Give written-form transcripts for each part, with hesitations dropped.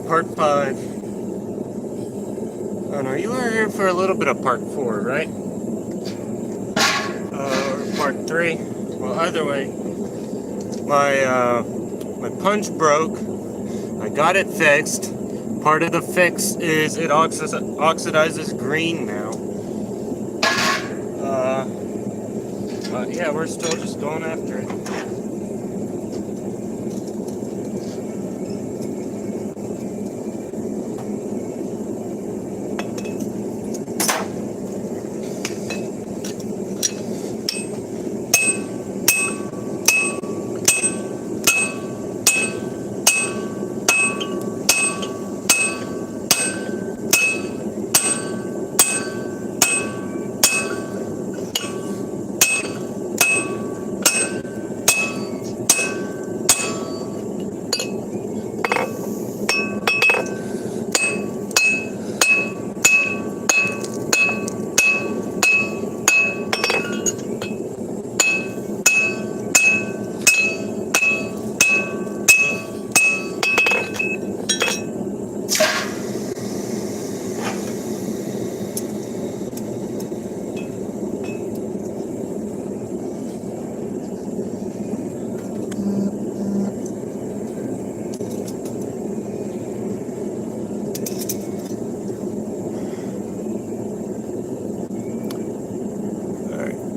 part 5. Oh no, you were here for a little bit of part 4, right? Or part 3. Well, either way, my punch broke. I got it fixed. Part of the fix is it oxidizes green now. But yeah, we're still just going after it.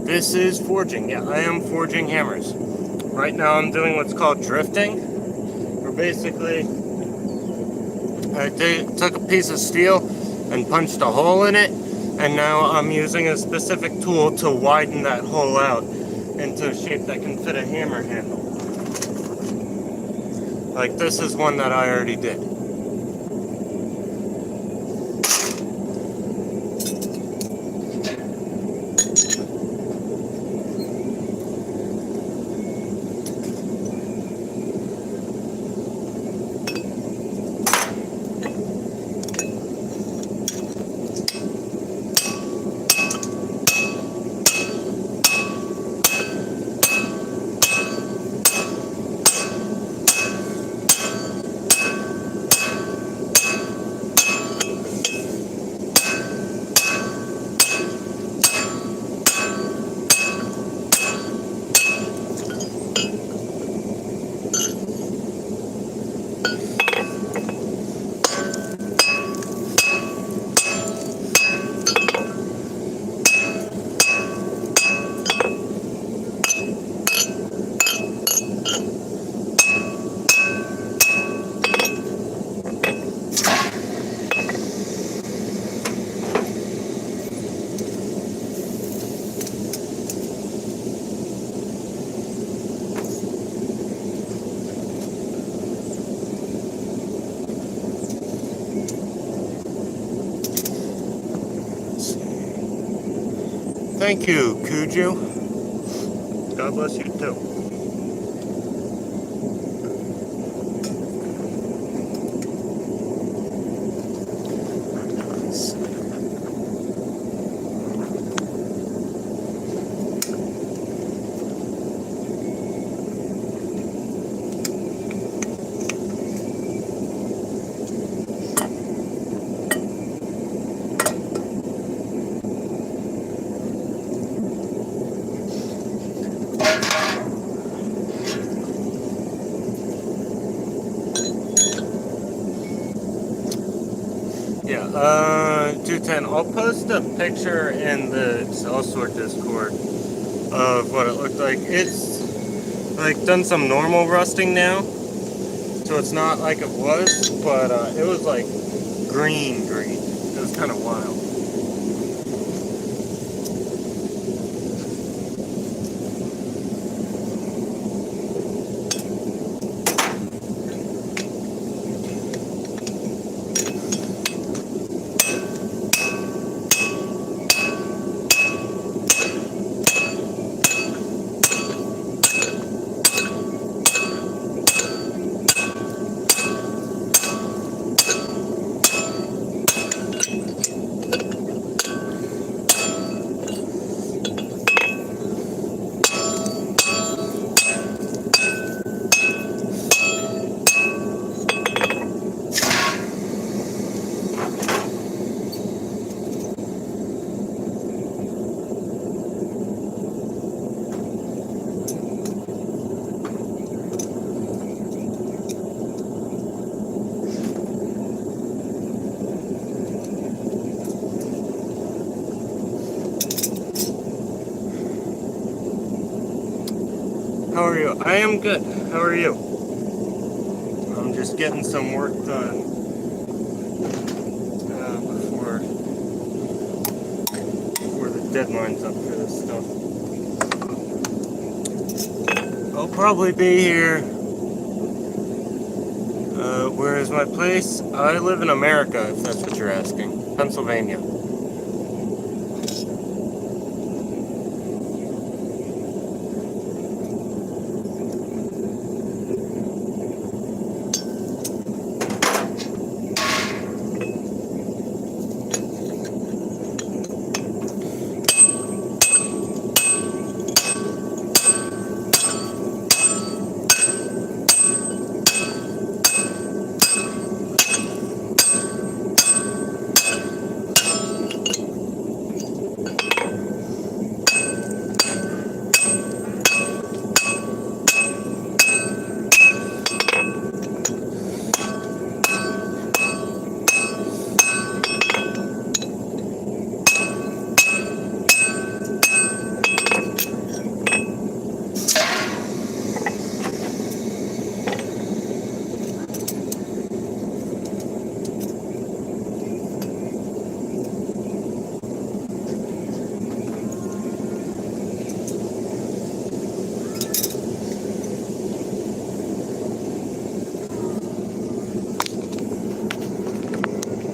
This is forging. Yeah, I am forging hammers. Right now I'm doing what's called drifting. Where basically I took a piece of steel and punched a hole in it, and now I'm using a specific tool to widen that hole out into a shape that can fit a hammer handle. Like this is one that I already did. Thank you, Cuju. God bless you too. Yeah, 210. I'll post a picture in the Sellsword Discord of what it looked like. It's like done some normal rusting now, so it's not like it was, but it was like green. It was kind of wild. How are you? I am good. How are you? I'm just getting some work done before the deadline's up for this stuff. I'll probably be here. Where is my place? I live in America, if that's what you're asking. Pennsylvania.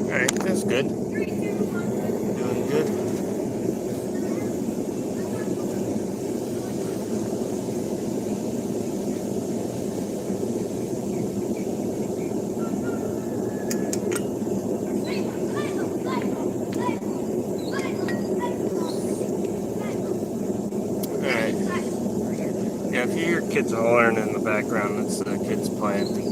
Alright, that's good. Doing good. Alright. Yeah, if you hear kids hollering in the background, that's the kids playing.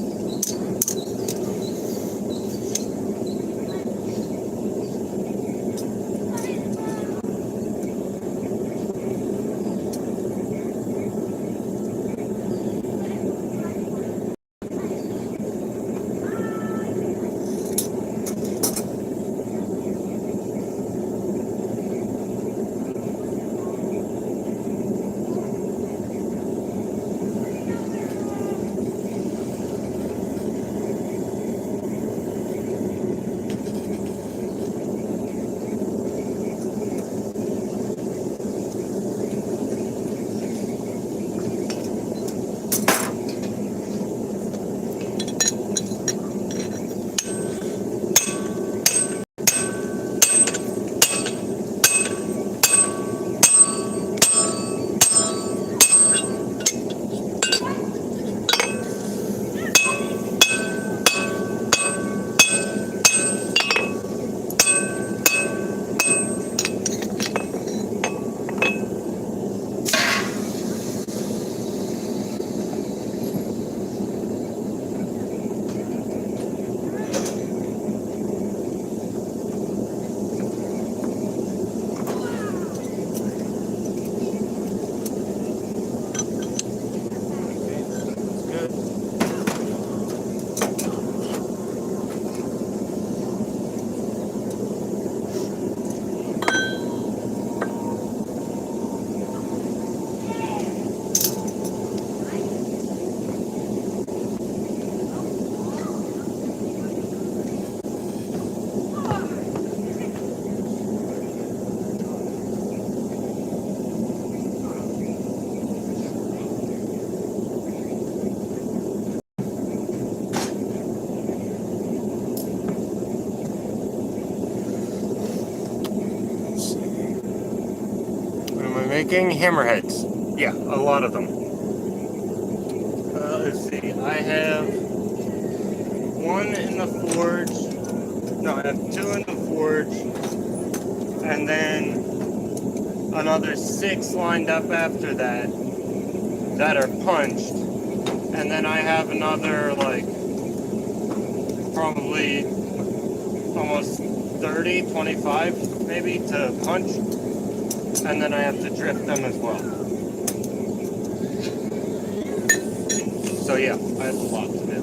Making hammerheads. Yeah, a lot of them. Let's see. I have one in the forge. No, I have two in the forge. And then another 6 lined up after that are punched. And then I have another, like, probably almost 30, 25 maybe to punch. And then I have to drift them as well. So yeah, I have a lot to do.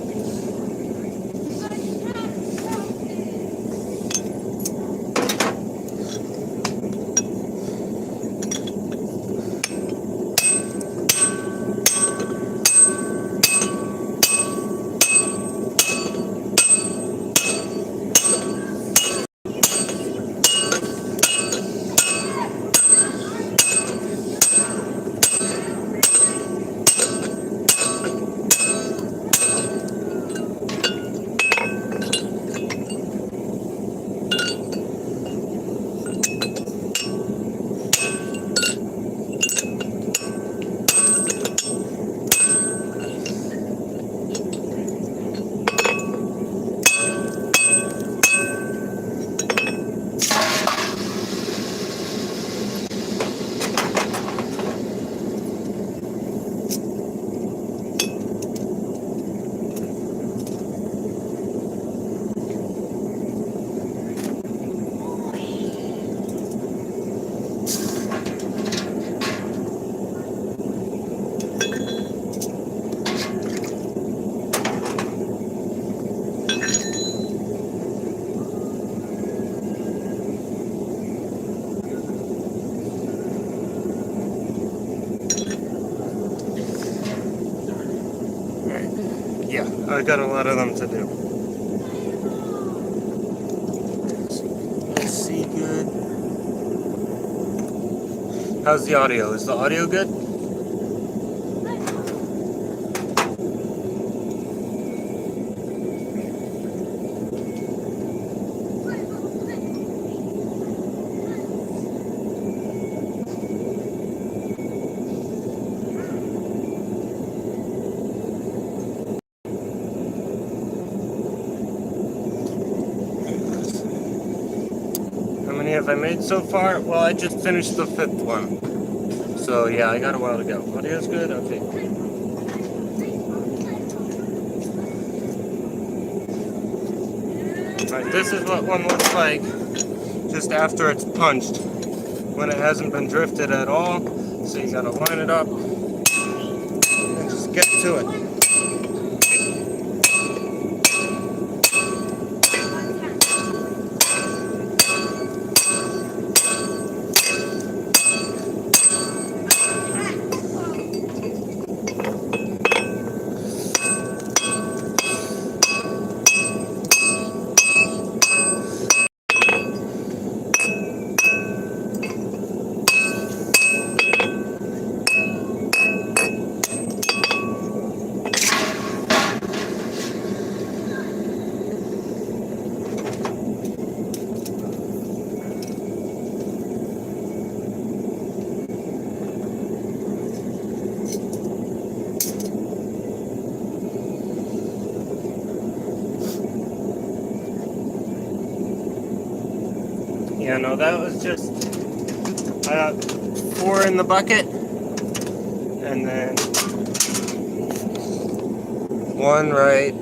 I got a lot of them to do. Let's see, good. How's the audio? Is the audio good? How many have I made so far? Well, I just finished the 5th one. So yeah, I got a while to go. Audio's good? Okay. Alright, this is what one looks like just after it's punched, when it hasn't been drifted at all. So you gotta line it up and just get to it. Yeah, no, that was just, I got 4 in the bucket, and then 1 right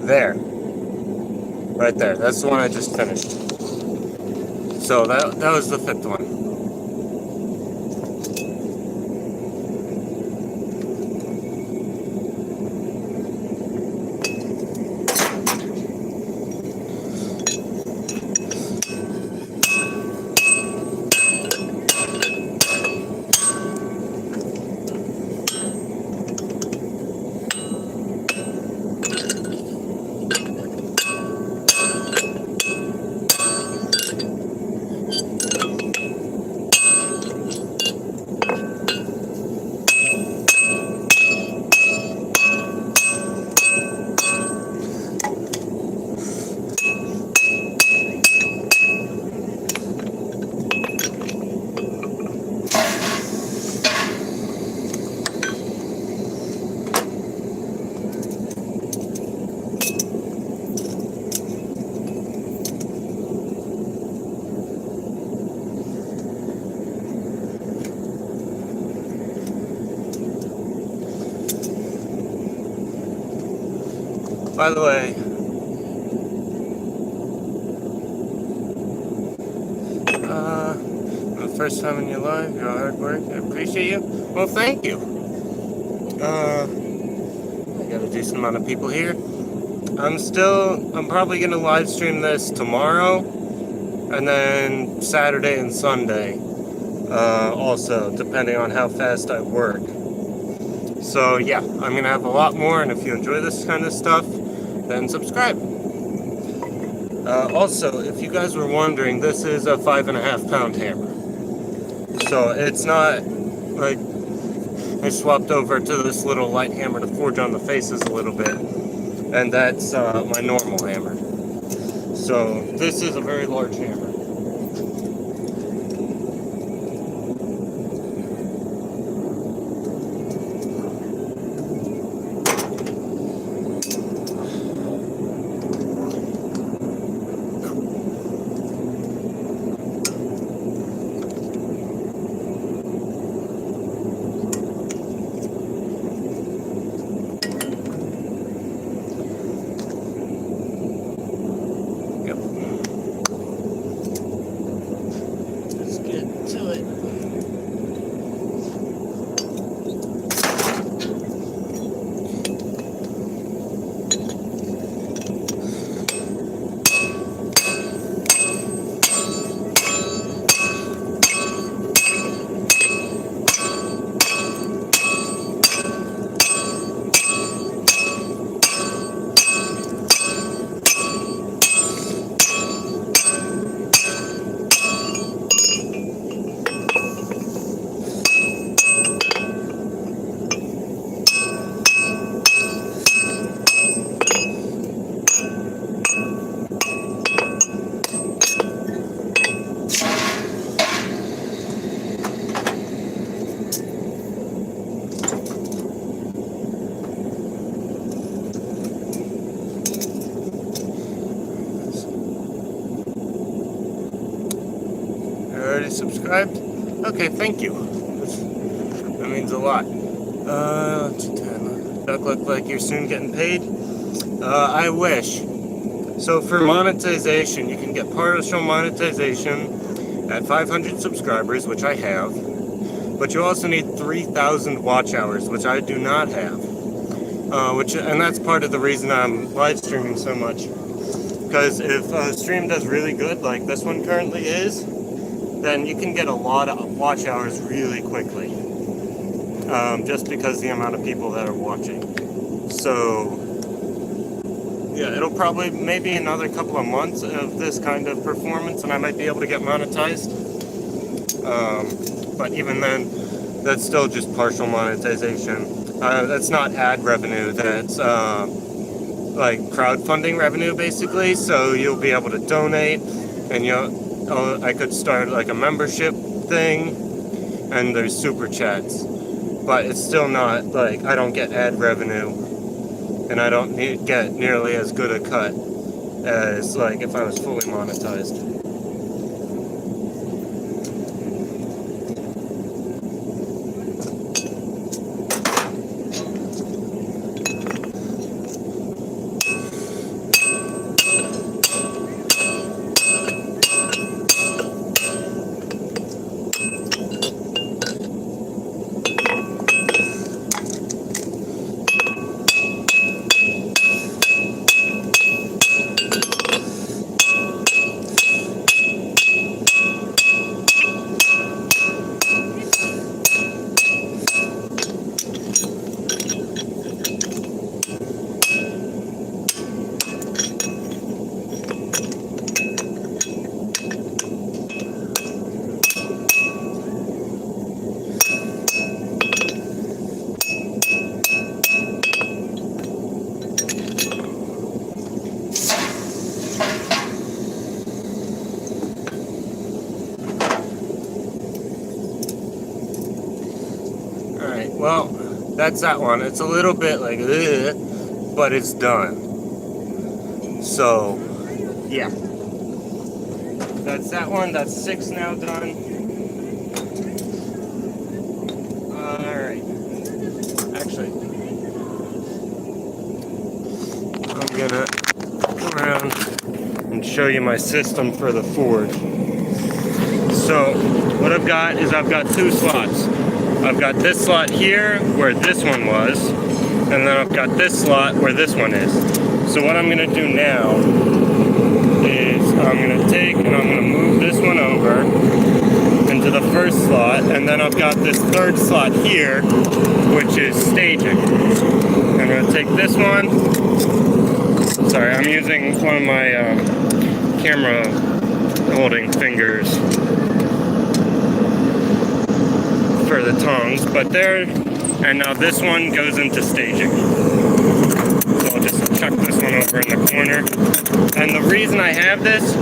there. Right there. That's the one I just finished. So that was the 5th one. By the way, the first time in your life, your hard work, I appreciate you. Well, thank you. I got a decent amount of people here. I'm probably going to live stream this tomorrow, and then Saturday and Sunday, also, depending on how fast I work. So yeah, I'm going to have a lot more, and if you enjoy this kind of stuff, then subscribe. Also, if you guys were wondering, this is a 5.5 pound hammer. So it's not like I swapped over to this little light hammer to forge on the faces a little bit, and that's my normal hammer. So this is a very large hammer. You're already subscribed? Okay, thank you. That means a lot. 10. Duck look like you're soon getting paid? I wish. So for monetization, you can get partial monetization at 500 subscribers, which I have. But you also need 3,000 watch hours, which I do not have. And that's part of the reason I'm live streaming so much. Because if a stream does really good, like this one currently is, then you can get a lot of watch hours really quickly. Just because the amount of people that are watching. So, yeah, it'll probably maybe another couple of months of this kind of performance and I might be able to get monetized. But even then, that's still just partial monetization. That's not ad revenue, that's like crowdfunding revenue basically. So you'll be able to donate and I could start like a membership thing and there's super chats. But it's still not like I don't get ad revenue and I don't get nearly as good a cut as like if I was fully monetized. Alright, well, that's that one. It's a little bit like, ugh, but it's done. So, yeah. That's that one. That's 6 now done. Alright. Actually, I'm gonna come around and show you my system for the forge. So, what I've got is I've got 2 slots. I've got this slot here where this one was, and then I've got this slot where this one is. So what I'm going to do now is I'm going to take and I'm going to move this one over into the first slot, and then I've got this third slot here, which is staging. I'm going to take this one. Sorry, I'm using one of my camera holding fingers for the tongs, but there, and now this one goes into staging. So I'll just chuck this one over in the corner. And the reason I have this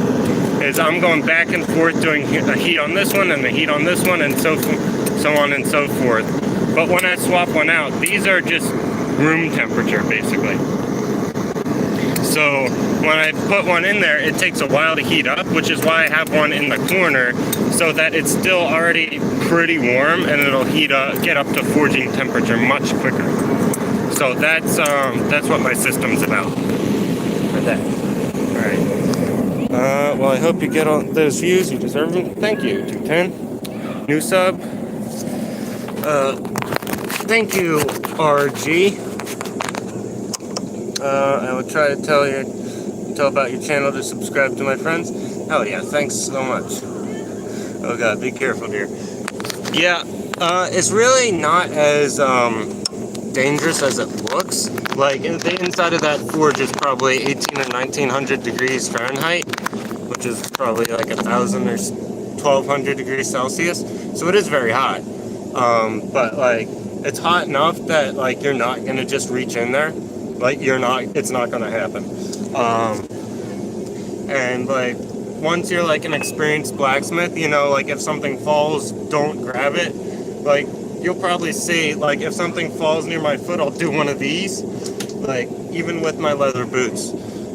is I'm going back and forth doing a heat on this one and the heat on this one and so on and so forth. But when I swap one out, these are just room temperature basically. So when I put one in there, it takes a while to heat up, which is why I have one in the corner so that it's still already pretty warm and it'll heat up, get up to forging temperature much quicker. So that's what my system's about for that. All right. Well, I hope you get all those views. You deserve them. Thank you, 210. New sub. Thank you, RG. I will try to tell about your channel to subscribe to my friends. Hell yeah, thanks so much. Oh god, be careful, dear. Yeah, it's really not as dangerous as it looks. Like, the inside of that forge is probably 18 or 1900 degrees Fahrenheit, which is probably like 1,000 or 1,200 degrees Celsius. So it is very hot. But like, it's hot enough that like you're not gonna just reach in there. Like, it's not gonna happen. And like, once you're like an experienced blacksmith, you know, like if something falls, don't grab it. Like, you'll probably see, like if something falls near my foot, I'll do one of these, like even with my leather boots.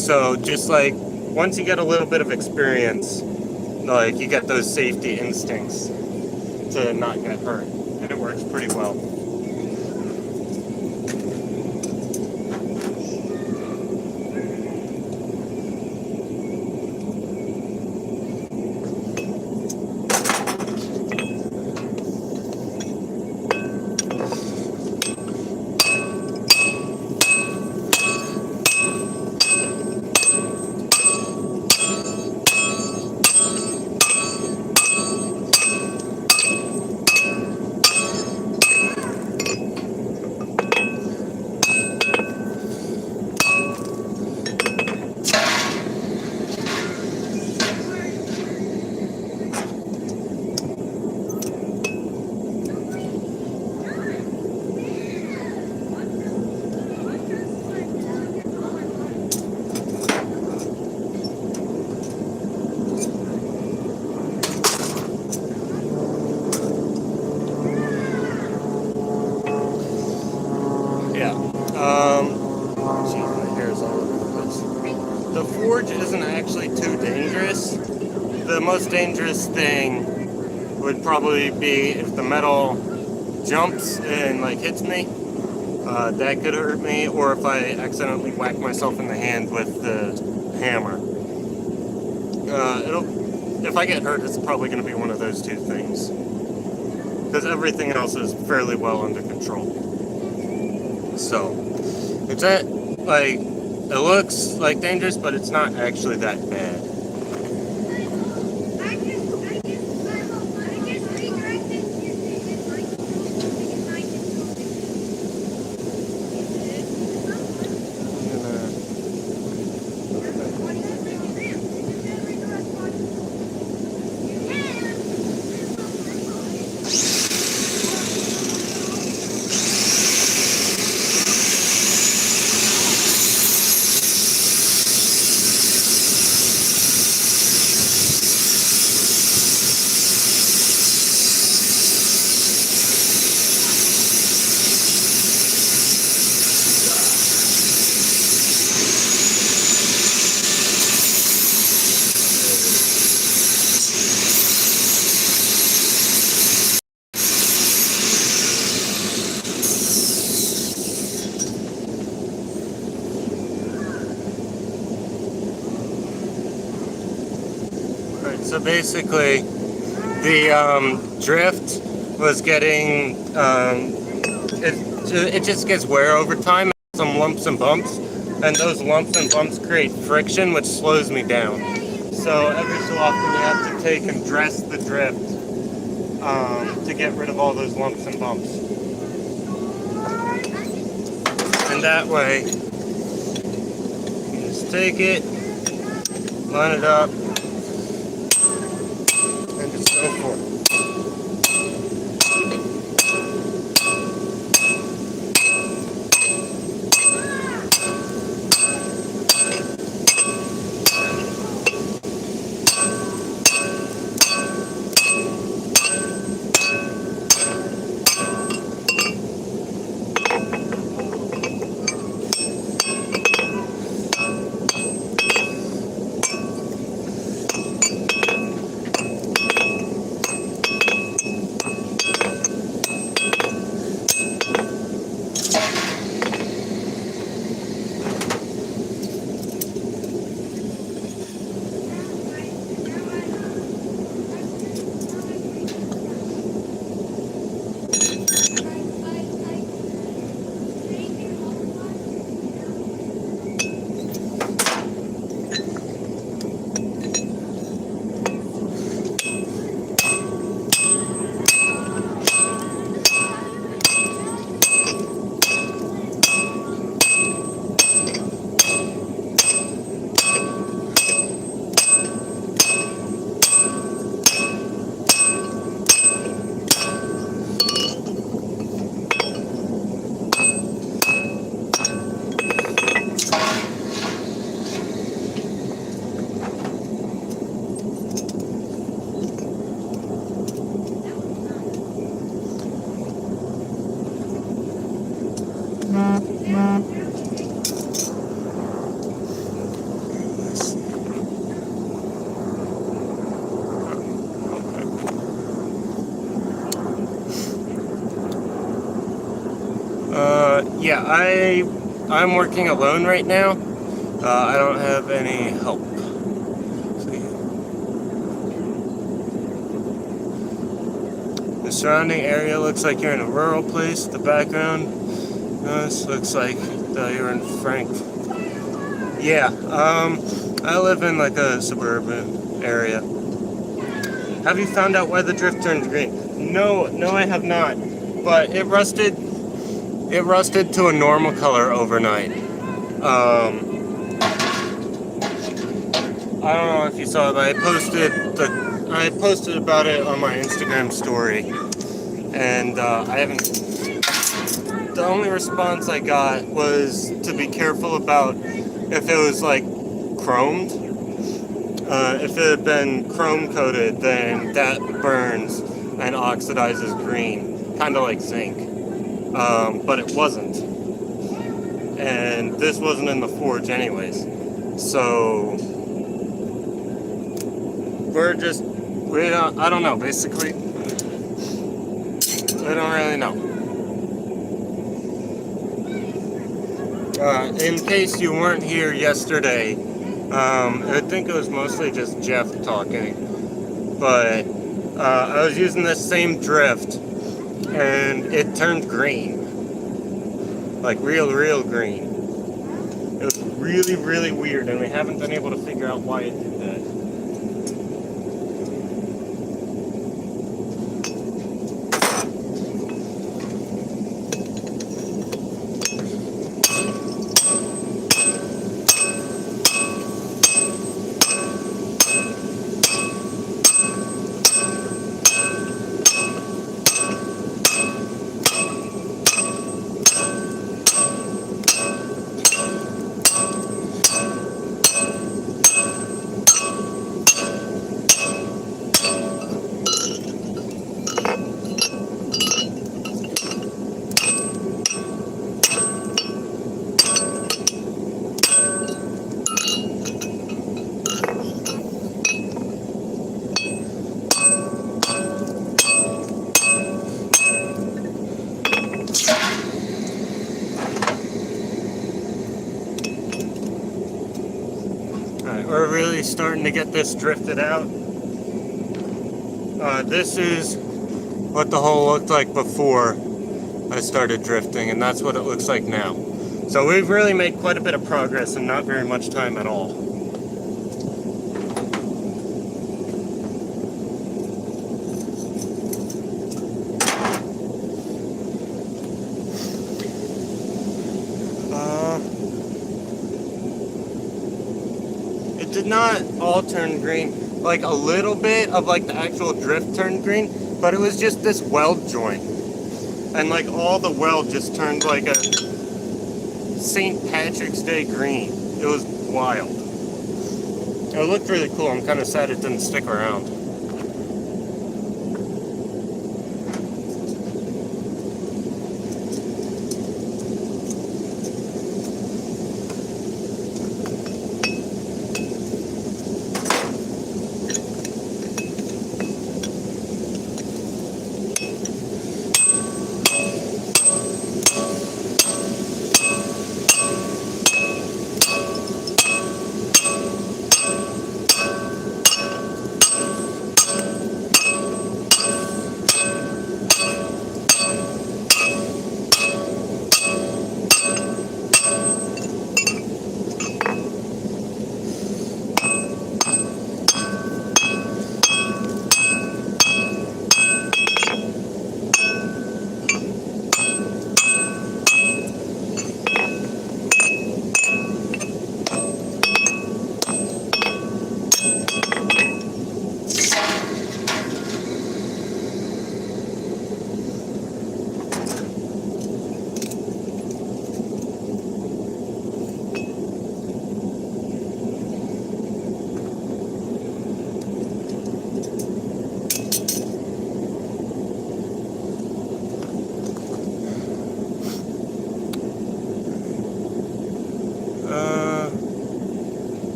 So just like, once you get a little bit of experience, like you get those safety instincts to not get hurt, and it works pretty well. Geez, my hair's all over the place. The forge isn't actually too dangerous. The most dangerous thing would probably be if the metal jumps and like hits me. That could hurt me, or if I accidentally whack myself in the hand with the hammer. If I get hurt, it's probably going to be one of those two things. Because everything else is fairly well under control. So, it's that, like, it looks like dangerous, but it's not actually that bad. So basically, the drift was getting, it just gets wear over time, some lumps and bumps, and those lumps and bumps create friction, which slows me down. So every so often you have to take and dress the drift to get rid of all those lumps and bumps. And that way, you just take it, line it up, and just go for it. Yeah, I'm working alone right now. I don't have any help. The surrounding area looks like you're in a rural place. The background, this looks like you're in Frankfurt. Yeah, I live in like a suburban area. Have you found out why the drift turned green? No, I have not. But it rusted to a normal color overnight. I don't know if you saw it, but I posted about it on my Instagram story, and I haven't. The only response I got was to be careful about if it was like chromed. If it had been chrome coated, then that burns and oxidizes green, kind of like zinc. But it wasn't, and this wasn't in the forge anyways. So I don't know, basically. I don't really know. In case you weren't here yesterday, I think it was mostly just Jeff talking, but I was using this same drift, and it turned green. Like real green. It was really, really weird, and we haven't been able to figure out why it did that. We're really starting to get this drifted out. This is what the hole looked like before I started drifting, and that's what it looks like now. So we've really made quite a bit of progress in not very much time at all. It did not all turn green. Like a little bit of like the actual drift turned green, but it was just this weld joint. And like all the weld just turned like a St. Patrick's Day green. It was wild. It looked really cool. I'm kind of sad it didn't stick around.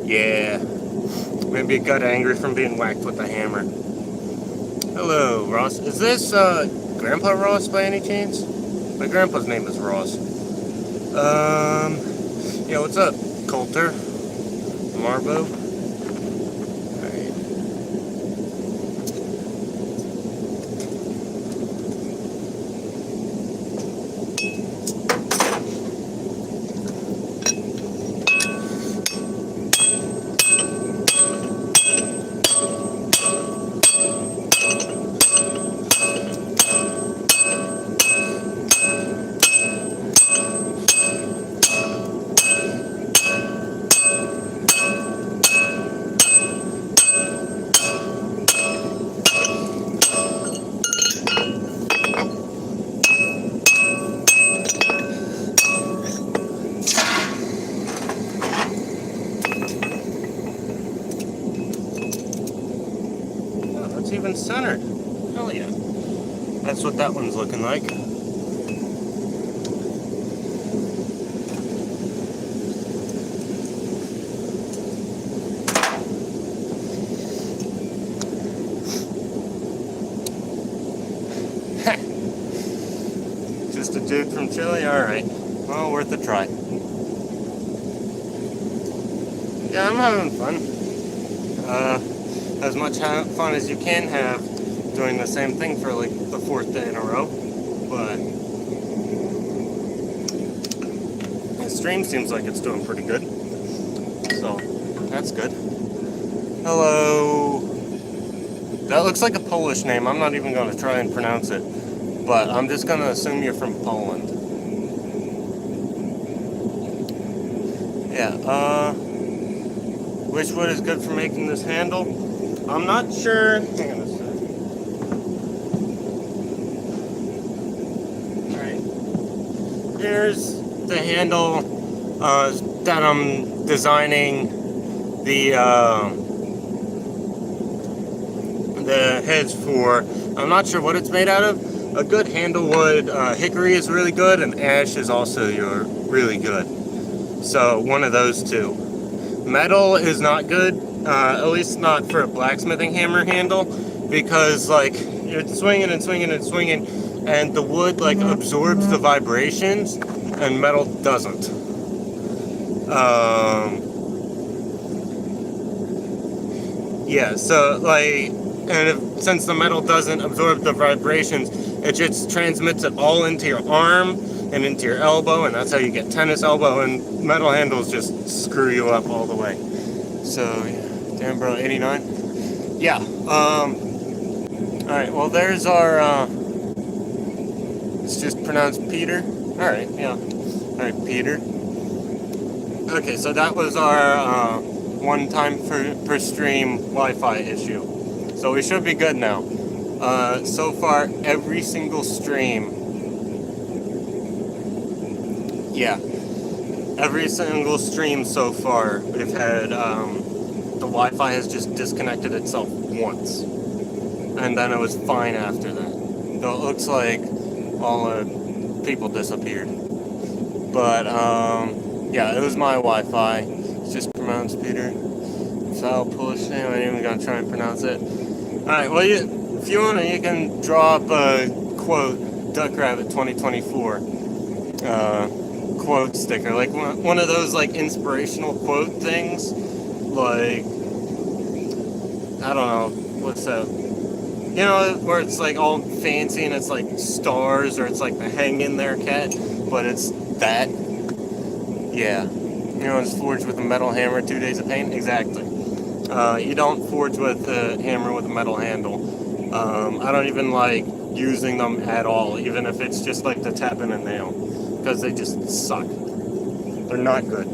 Yeah. Maybe it got angry from being whacked with a hammer. Hello, Ross. Is this, Grandpa Ross by any chance? My grandpa's name is Ross. Yeah, what's up, Coulter? Marbo? Alright. It's even centered. Hell yeah. That's what that one's looking like. Just a dude from Chile? Alright. Well, worth a try. Yeah, I'm having fun. As much fun as you can have doing the same thing for like the 4th day in a row, but the stream seems like it's doing pretty good, so that's good. Hello. That looks like a Polish name. I'm not even going to try and pronounce it, but I'm just going to assume you're from Poland. Yeah, which wood is good for making this handle? I'm not sure. Hang on a sec. Alright. Here's the handle that I'm designing the heads for. I'm not sure what it's made out of. A good handle wood, hickory is really good, and ash is also really good. So one of those two. Metal is not good. At least not for a blacksmithing hammer handle, because like you're swinging and swinging and swinging, and the wood like absorbs the vibrations, and metal doesn't. Yeah, so like, and since the metal doesn't absorb the vibrations, it just transmits it all into your arm and into your elbow, and that's how you get tennis elbow, and metal handles just screw you up all the way. So yeah. Damn, bro, 89? Yeah, alright, well, there's our, it's just pronounced Peter. Alright, yeah. Alright, Peter. Okay, so that was our, one time per stream Wi-Fi issue. So we should be good now. So far, every single stream, yeah, every single stream so far, we've had, the Wi-Fi has just disconnected itself once, and then it was fine after that. So it looks like all the people disappeared. But yeah, it was my Wi-Fi. It's just pronounced Peter. Foul Polish name. I ain't even gonna try and pronounce it. All right. Well, if you wanna, you can draw up a quote, Duck Rabbit 2024 quote sticker, like one of those like inspirational quote things. Like, I don't know, what's that? You know, where it's like all fancy and it's like stars, or it's like the hang in there cat, but it's that. Yeah. You know, it's forged with a metal hammer, 2 days of paint? Exactly. You don't forge with a hammer with a metal handle. I don't even like using them at all, even if it's just like to tap in a nail, because they just suck. They're not good.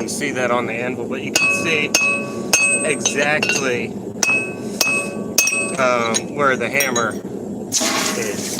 can't see that on the anvil, but you can see exactly where the hammer is.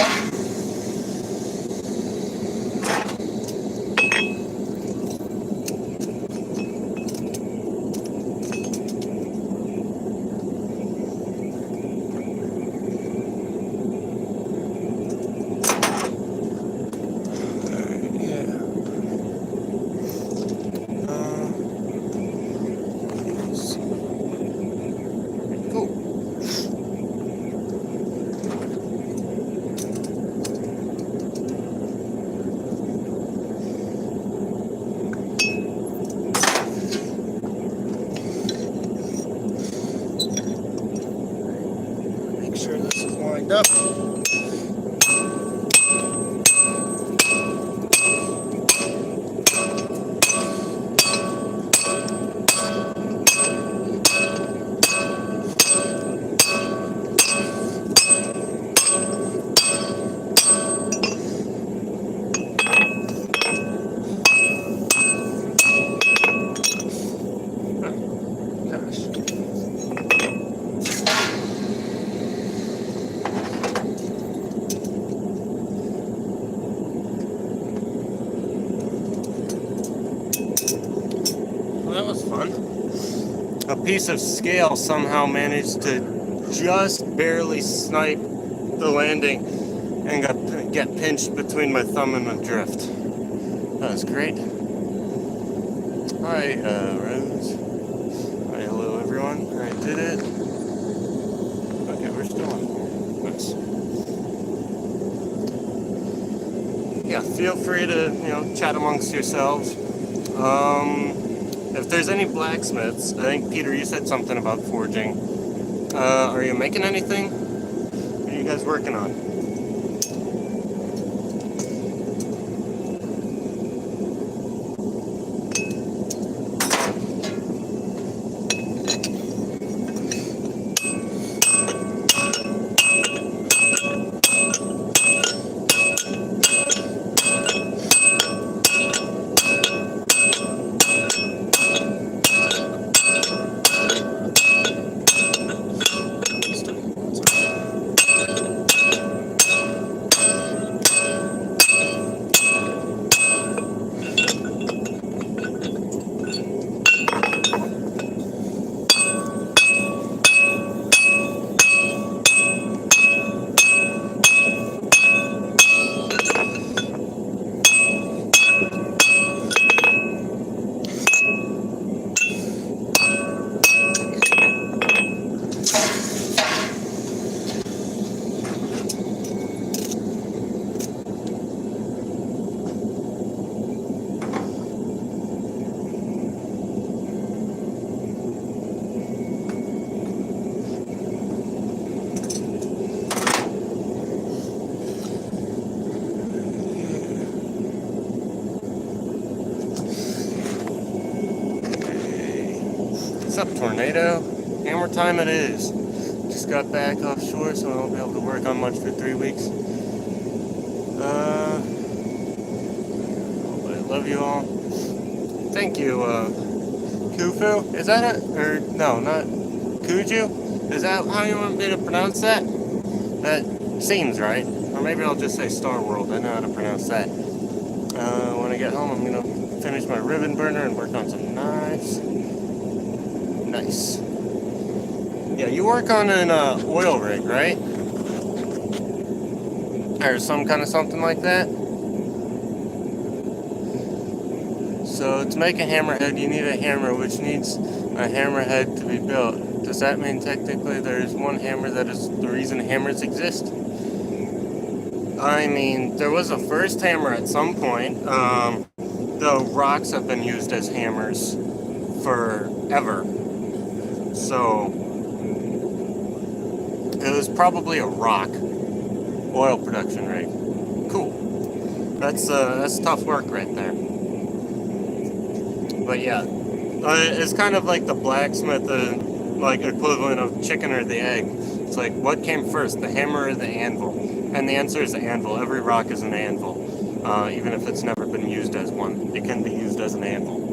Make sure this is lined up. That was fun. A piece of scale somehow managed to just barely snipe the landing and get pinched between my thumb and my drift. That was great. Hi, Rose. Hi, hello, everyone. I did it. Okay, we're still on. Nice. Yeah, feel free to, chat amongst yourselves. If there's any blacksmiths, I think, Peter, you said something about forging. Are you making anything? What are you guys working on? What's up, Tornado? Hammer time it is. Just got back offshore, so I won't be able to work on much for 3 weeks. I love you all. Thank you, Kufu? Is that it? Or, no, not Kuju? Is that how you want me to pronounce that? That seems right. Or maybe I'll just say Star World. I know how to pronounce that. When I get home, I'm going to finish my ribbon burner and work on some knives. Nice. Yeah, you work on an oil rig, right? Or some kind of something like that? So to make a hammerhead, you need a hammer, which needs a hammerhead to be built. Does that mean technically there's one hammer that is the reason hammers exist? I mean, there was a first hammer at some point. The rocks have been used as hammers forever. So it was probably a rock oil production rig. Cool. That's tough work right there. But yeah, it's kind of like the blacksmith, like equivalent of chicken or the egg. It's like, what came first, the hammer or the anvil? And the answer is the anvil. Every rock is an anvil, even if it's never been used as one. It can be used as an anvil.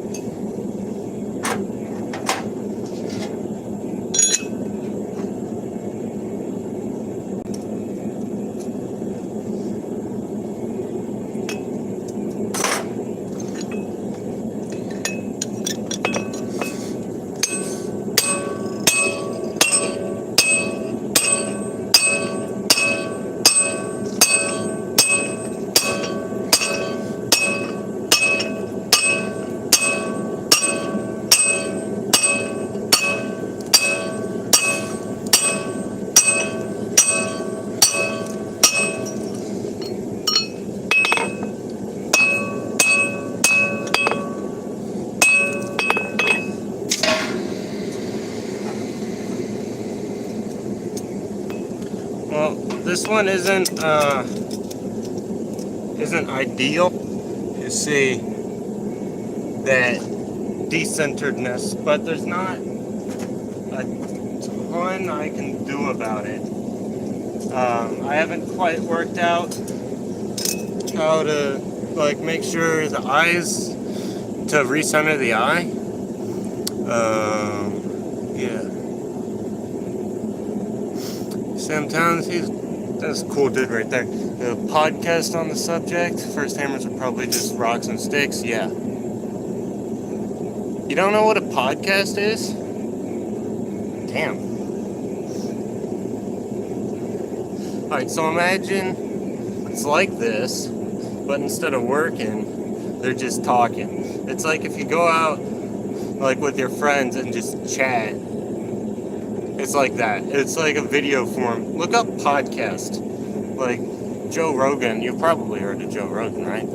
this one isn't ideal. You see that decenteredness, but there's not a ton I can do about it. I haven't quite worked out how to like make sure the eyes to recenter the eye. Yeah. Sam Towns, that's a cool dude right there. The podcast on the subject, first hammers are probably just rocks and sticks. Yeah. You don't know what a podcast is? Damn. Alright, so imagine it's like this, but instead of working, they're just talking. It's like if you go out like with your friends and just chat. It's like that. It's like a video form. Look up podcast. Like Joe Rogan. You've probably heard of Joe Rogan, right?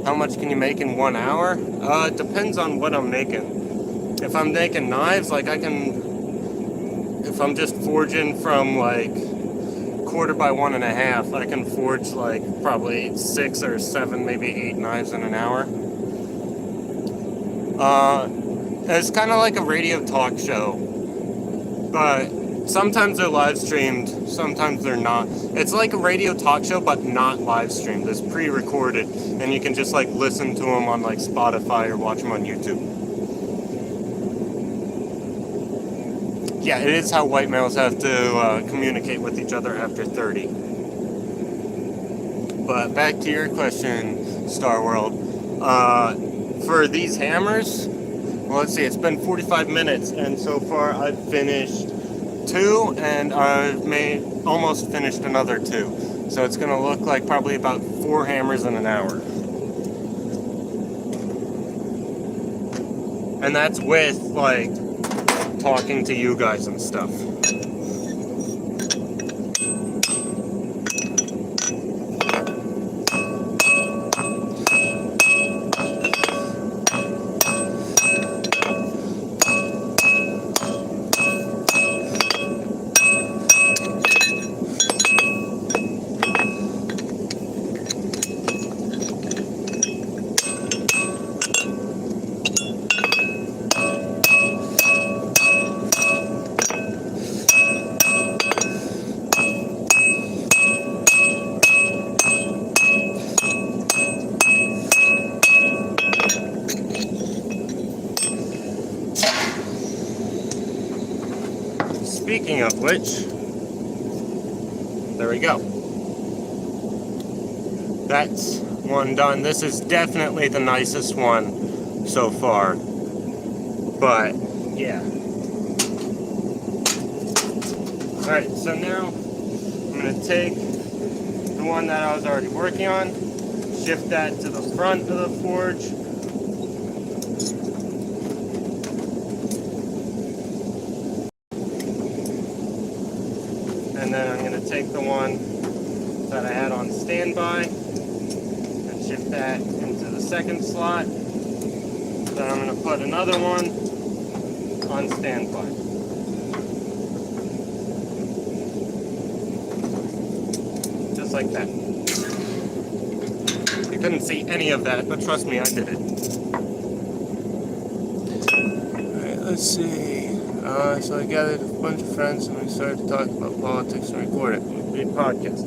How much can you make in 1 hour? It depends on what I'm making. If I'm making knives, like if I'm just forging from like 1/4 by 1.5, I can forge like probably 6 or 7, maybe 8 knives in an hour. It's kind of like a radio talk show, but sometimes they're live streamed, sometimes they're not. It's like a radio talk show, but not live streamed. It's pre-recorded, and you can just like listen to them on like Spotify or watch them on YouTube. Yeah, it is how white males have to communicate with each other after 30. But back to your question, Star World. For these hammers, well, let's see, it's been 45 minutes, and so far I've finished 2, and I've almost finished another 2. So it's going to look like probably about 4 hammers in an hour. And that's with, like, talking to you guys and stuff. Speaking of which, there we go. That's one done. This is definitely the nicest one so far. But, yeah. Alright, so now I'm going to take the one that I was already working on, shift that to the front of the forge. And then I'm going to take the one that I had on standby and shift that into the second slot. Then I'm going to put another one on standby. Just like that. You couldn't see any of that, but trust me, I did it. Alright, let's see. So I gathered a bunch of friends and we started to talk about politics and record it. Big podcast.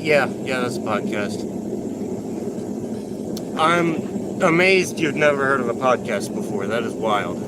Yeah, that's a podcast. I'm amazed you've never heard of a podcast before. That is wild.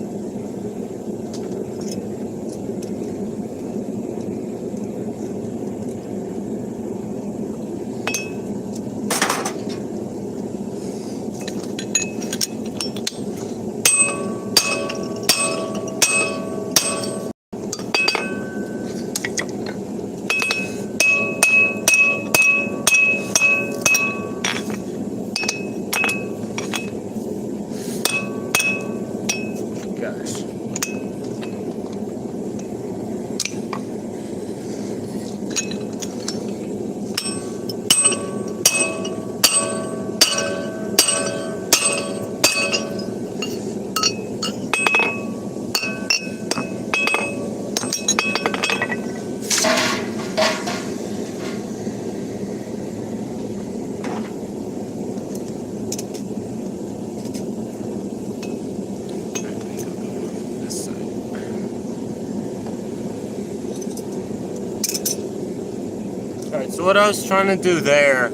Alright, so what I was trying to do there,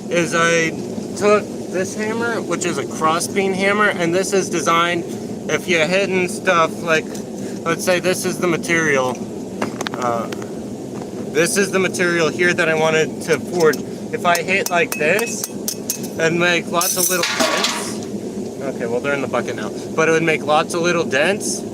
is I took this hammer, which is a crossbeam hammer, and this is designed if you're hitting stuff like, let's say this is the material. This is the material here that I wanted to forge. If I hit like this, it'd make lots of little dents. Okay, well they're in the bucket now. But it would make lots of little dents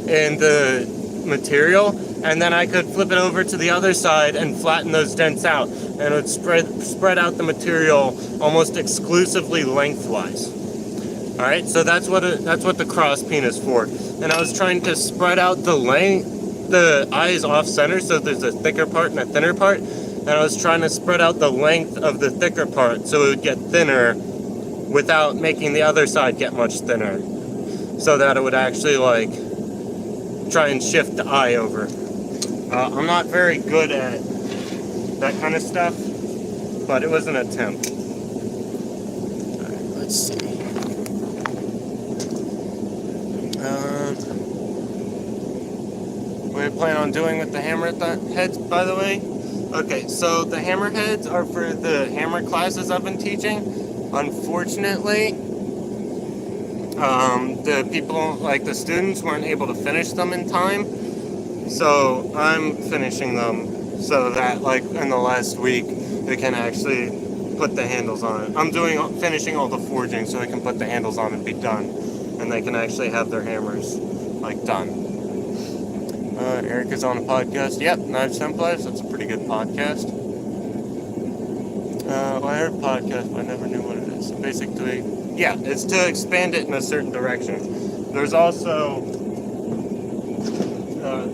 in the material. And then I could flip it over to the other side and flatten those dents out. And it would spread out the material almost exclusively lengthwise. Alright, so that's what the cross peen is for. And I was trying to spread out the eye is off center, so there's a thicker part and a thinner part. And I was trying to spread out the length of the thicker part so it would get thinner without making the other side get much thinner. So that it would actually like try and shift the eye over. I'm not very good at that kind of stuff, but it was an attempt. Alright, let's see. What do you plan on doing with the hammer heads, by the way? Okay, so the hammer heads are for the hammer classes I've been teaching. Unfortunately, the people, like the students, weren't able to finish them in time. So I'm finishing them so that, like, in the last week, they can actually put the handles on it. I'm finishing all the forging so they can put the handles on and be done. And they can actually have their hammers, like, done. Eric is on a podcast. Yep, Knives Templars. That's a pretty good podcast. Well, I heard podcast, but I never knew what it is. Basically, yeah, it's to expand it in a certain direction. There's also,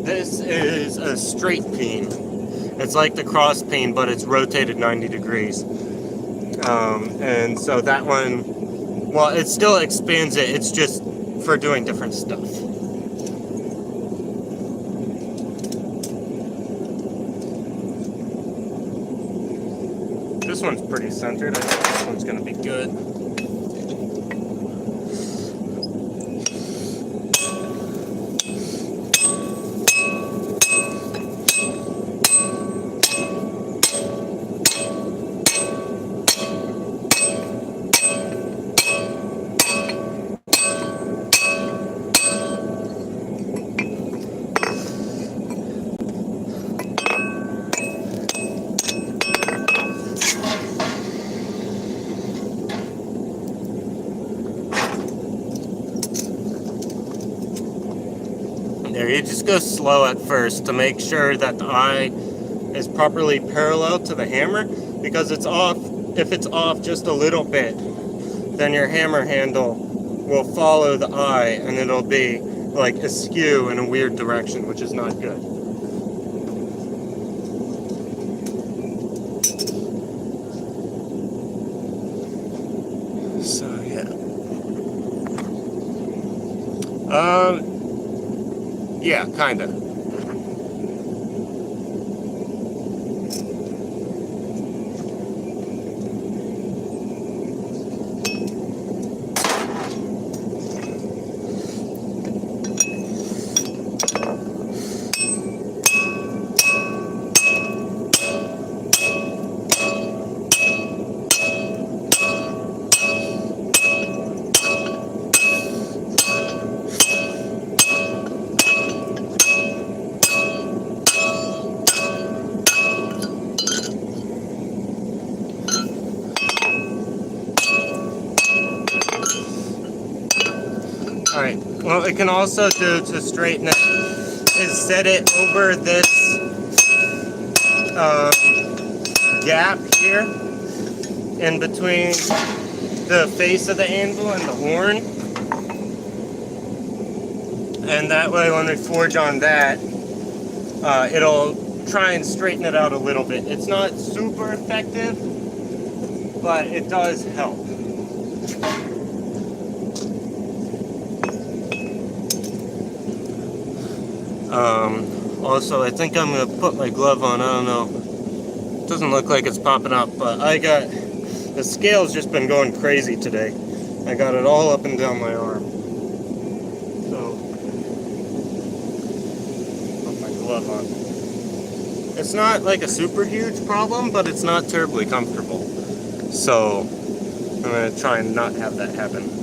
this is a straight peen. It's like the cross peen, but it's rotated 90 degrees. And so that one, well, it still expands it. It's just for doing different stuff. This one's pretty centered. I think this one's going to be good. There, you just go slow at first to make sure that the eye is properly parallel to the hammer, because it's off. If it's off just a little bit, then your hammer handle will follow the eye and it'll be like askew in a weird direction, which is not good. So yeah, kinda. Alright, what we can also do to straighten it is set it over this gap here in between the face of the anvil and the horn. And that way when we forge on that, it'll try and straighten it out a little bit. It's not super effective, but it does help. Also, I think I'm going to put my glove on. I don't know. It doesn't look like it's popping up, but the scale's just been going crazy today. I got it all up and down my arm. stuff on. It's not like a super huge problem, but it's not terribly comfortable. So I'm going to try and not have that happen.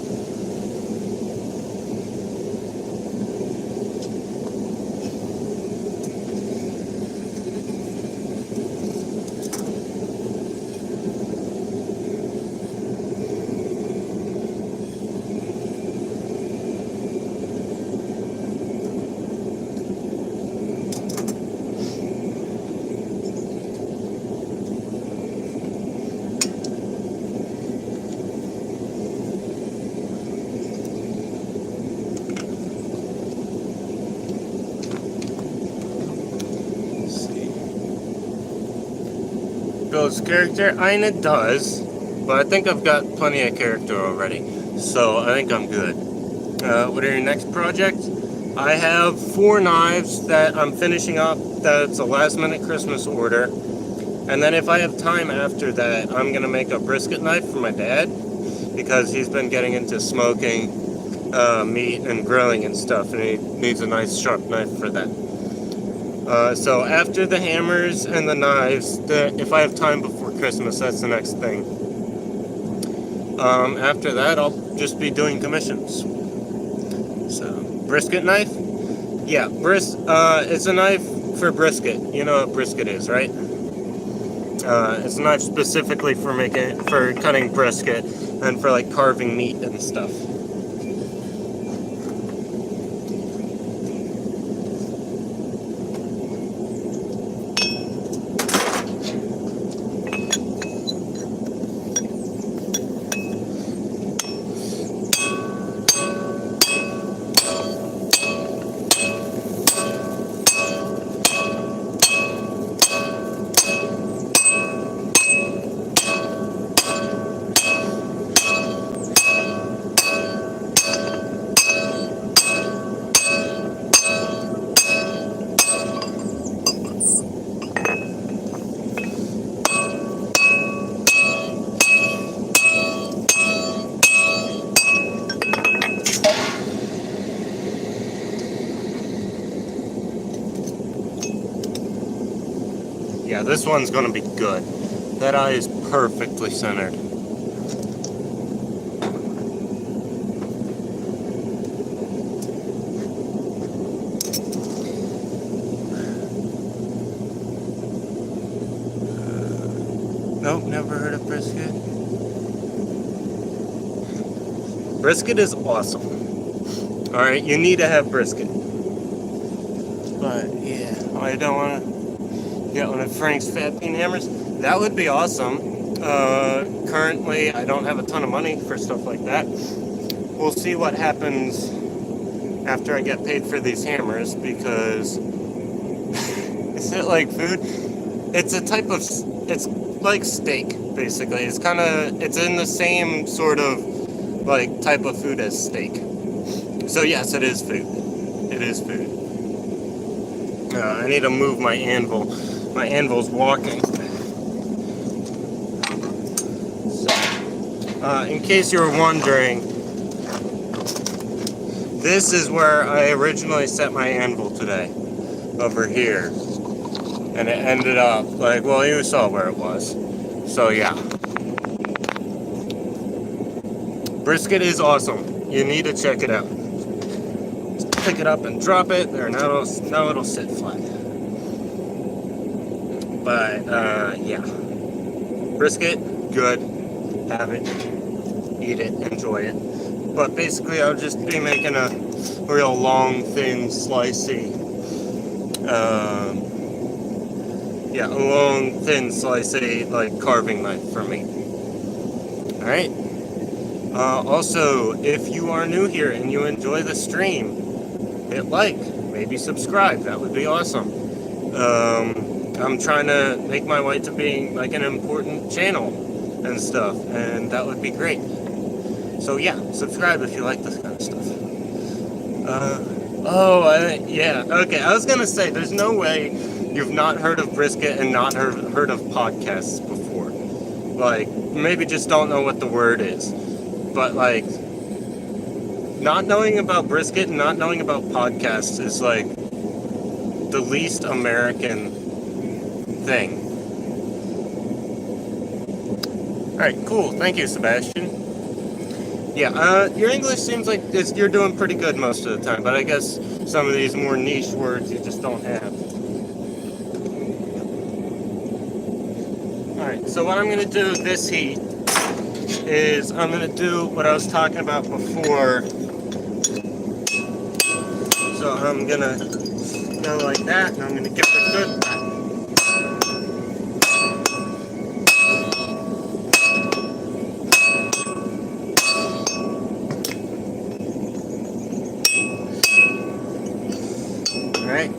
Builds character, it does, but I think I've got plenty of character already, so I think I'm good. What are your next projects? I have 4 knives that I'm finishing up. That's a last minute Christmas order, and then if I have time after that, I'm gonna make a brisket knife for my dad, because he's been getting into smoking meat and grilling and stuff, and he needs a nice sharp knife for that. So after the hammers and the knives, if I have time before Christmas, that's the next thing. After that, I'll just be doing commissions. So, brisket knife? Yeah, it's a knife for brisket. You know what brisket is, right? It's a knife specifically for cutting brisket and for like carving meat and stuff. Yeah, this one's gonna be good. That eye is perfectly centered. Nope, never heard of brisket. Brisket is awesome. Alright, you need to have brisket. But, yeah, I don't want to get one of Frank's Fat Bean Hammers. That would be awesome. Currently, I don't have a ton of money for stuff like that. We'll see what happens after I get paid for these hammers, because is it like food? It's a type of, it's like steak, basically. It's in the same sort of like type of food as steak. So yes, it is food. It is food. I need to move my anvil. My anvil's walking. So, in case you were wondering, this is where I originally set my anvil today. Over here. And it ended up, like, well, you saw where it was. So, yeah. Brisket is awesome. You need to check it out. Pick it up and drop it. There, now it'll sit flat. But, yeah. Brisket, good. Have it. Eat it. Enjoy it. But basically, I'll just be making a real long, thin, slicey, a long, thin, slicey, like, carving knife for me. Alright? Also, if you are new here and you enjoy the stream, hit like, maybe subscribe. That would be awesome. I'm trying to make my way to being like an important channel and stuff, and that would be great. So yeah, subscribe if you like this kind of stuff. Yeah, okay, I was gonna say, there's no way you've not heard of brisket and not heard of podcasts before. Like, maybe just don't know what the word is. But like, not knowing about brisket and not knowing about podcasts is like the least American thing. Alright, cool. Thank you, Sebastian. Yeah, your English seems like you're doing pretty good most of the time, but I guess some of these more niche words you just don't have. Alright, so what I'm going to do this heat is I'm going to do what I was talking about before. So I'm going to go like that, and I'm going to give it a good whack. Alright,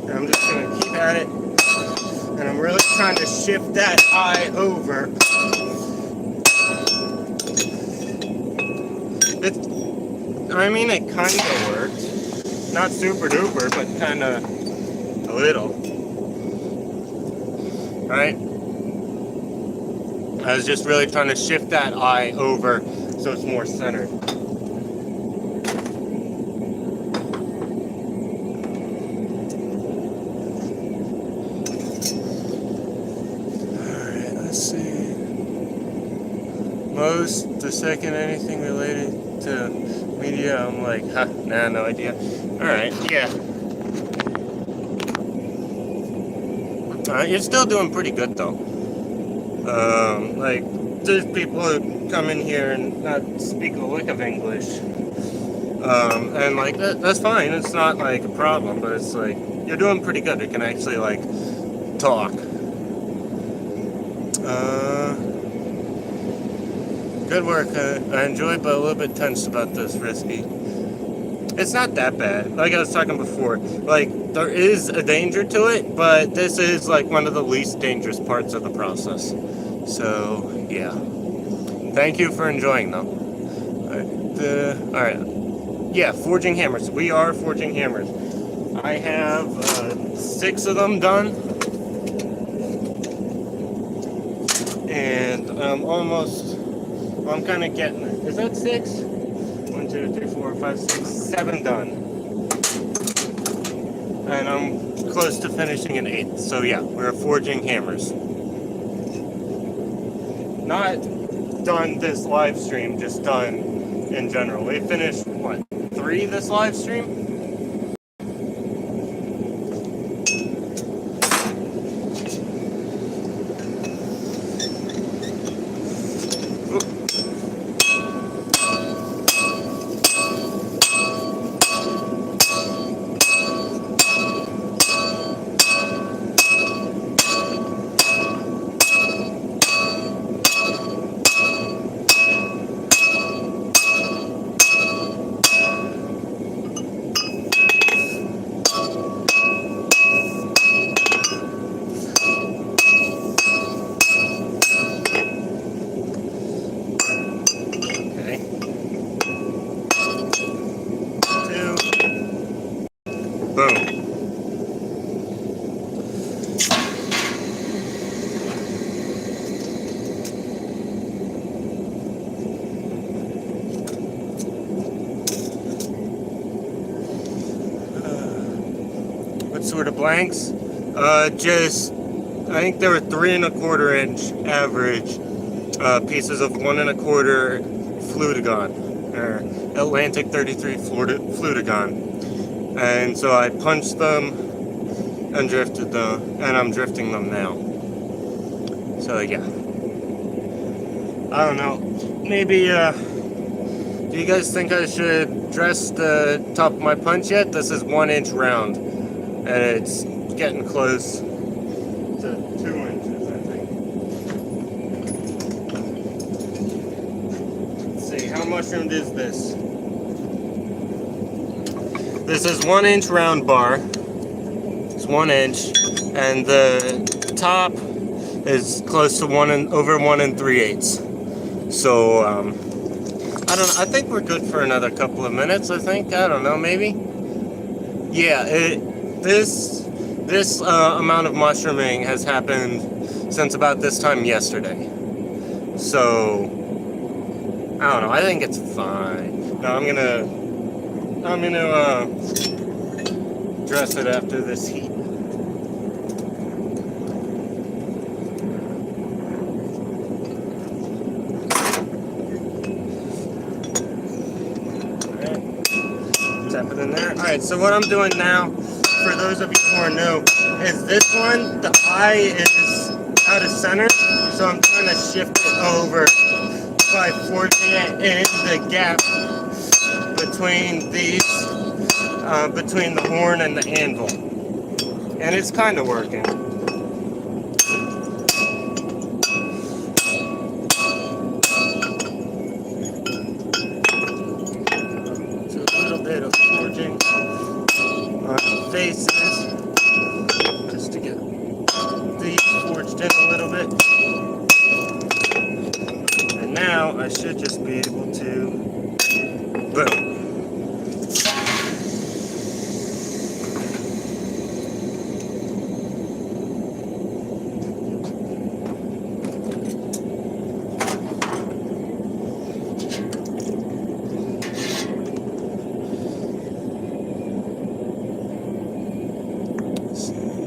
I'm just going to keep at it, and I'm really trying to shift that eye over. I mean, it kind of worked. Not super duper, but kind of a little. Right? I was just really trying to shift that eye over so it's more centered. Alright, let's see. The second anything related to media, I'm like, nah, no idea. Alright, yeah. You're still doing pretty good though. Like, there's people who come in here and not speak a lick of English. And like, that's fine, it's not like a problem, but it's like, you're doing pretty good. You can actually like, talk. Good work. I enjoyed, but a little bit tense about this risky. It's not that bad. Like I was talking before, like there is a danger to it, but this is like one of the least dangerous parts of the process. So yeah. Thank you for enjoying though. Alright. Yeah, forging hammers. We are forging hammers. I have 6 of them done. And I'm kind of getting it. Is that 6? 1, 2, 3, 4, 5, 6, 7 done. And I'm close to finishing an 8th. So yeah, we're forging hammers. Not done this live stream, just done in general. We finished, what, 3 this live stream? Sort of blanks. I think there were 3 1/4 inch average pieces of 1 1/4 Flutagon, or Atlantic 33 Flutagon, and so I punched them and drifted them, and I'm drifting them now. So yeah, I don't know. Maybe do you guys think I should dress the top of my punch yet? This is 1 inch round. And it's getting close to 2 inches, I think. Let's see, how mushroomed is this? This is 1 inch round bar. It's 1 inch, and the top is close to over 1 3/8. So I don't know. I think we're good for another couple of minutes. I think, I don't know, maybe. Yeah, This amount of mushrooming has happened since about this time yesterday. So I don't know. I think it's fine. No, I'm gonna dress it after this heat. Put in there. Alright, so what I'm doing now, for those of you who are new, is this one, the eye is out of center, so I'm trying to shift it over by forging it in the gap between these, between the horn and the anvil. And it's kind of working. So a little bit of forging on the faces, just to get these forged in a little bit. And now I should just be able to, boom.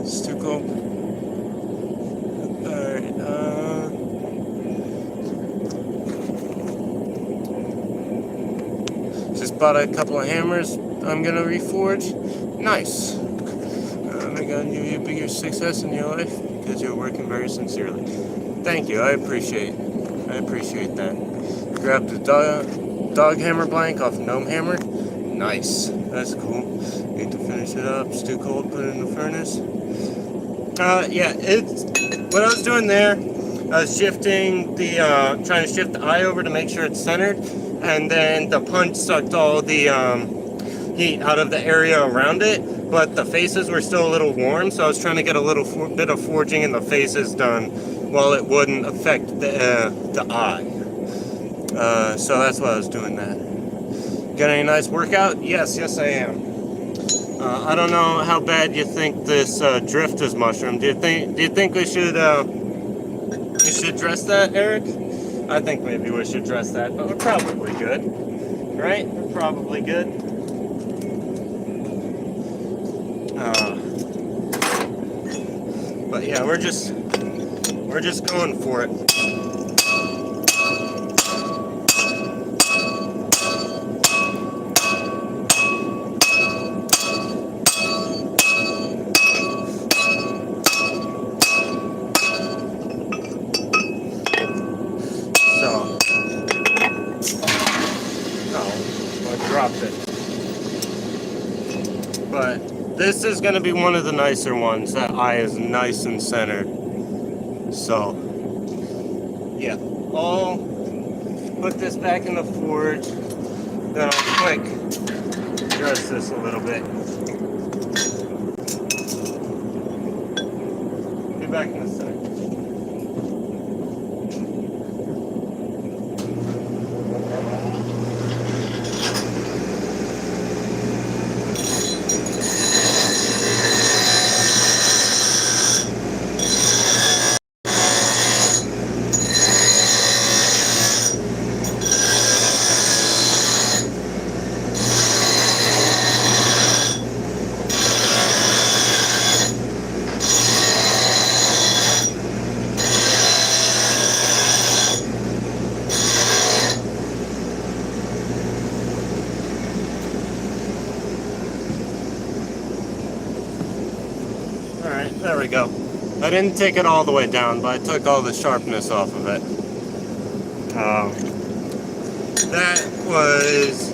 It's too cold. Alright, just bought a couple of hammers I'm gonna reforge. Nice. May God give you bigger success in your life because you're working very sincerely. Thank you, I appreciate that. Grabbed the dog hammer blank off Gnome Hammer. Nice, that's cool. Need to finish it up. It's too cold, put it in the furnace. Yeah, it's what I was doing there. I was shifting the, trying to shift the eye over to make sure it's centered, and then the punch sucked all the heat out of the area around it, but the faces were still a little warm, so I was trying to get a little bit of forging in the faces done while it wouldn't affect the eye. So that's why I was doing that. Got any nice workout? Yes, I am. I don't know how bad you think this drift is mushroom. Do you think we should address that, Eric? I think maybe we should address that, but we're probably good, right? We're probably good. But yeah, we're just going for it. Dropped it. But this is going to be one of the nicer ones. That eye is nice and centered. So, yeah. I'll put this back in the forge. Then I'll quick dress this a little bit. Be back in a second. Alright, there we go. I didn't take it all the way down, but I took all the sharpness off of it. That was,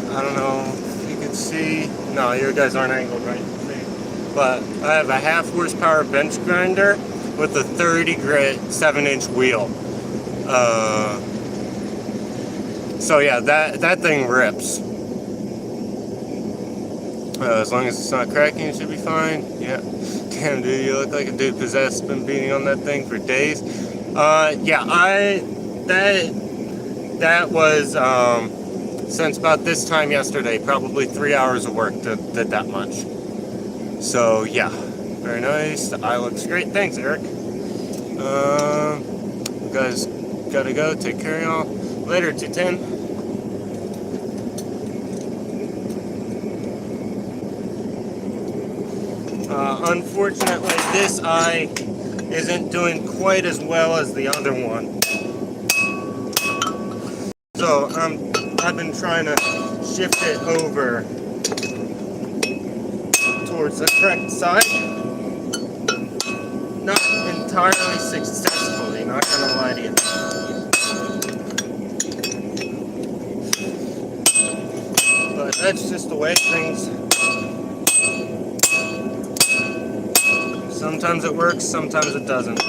I don't know if you can see, no, you guys aren't angled right to see, but I have a 1/2 horsepower bench grinder with a 30 grit 7-inch wheel. So yeah, that thing rips. As long as it's not cracking, it should be fine. Yeah. Damn, dude, you look like a dude possessed. Been beating on that thing for days. Yeah, that was since about this time yesterday. Probably 3 hours of work did that much. So yeah, very nice. The eye looks great. Thanks, Eric. You guys gotta go. Take care, y'all. Later, 210. Unfortunately, this eye isn't doing quite as well as the other one. So I've been trying to shift it over towards the correct side. Not entirely successfully, not gonna lie to you. But that's just the way things. Sometimes it works, sometimes it doesn't.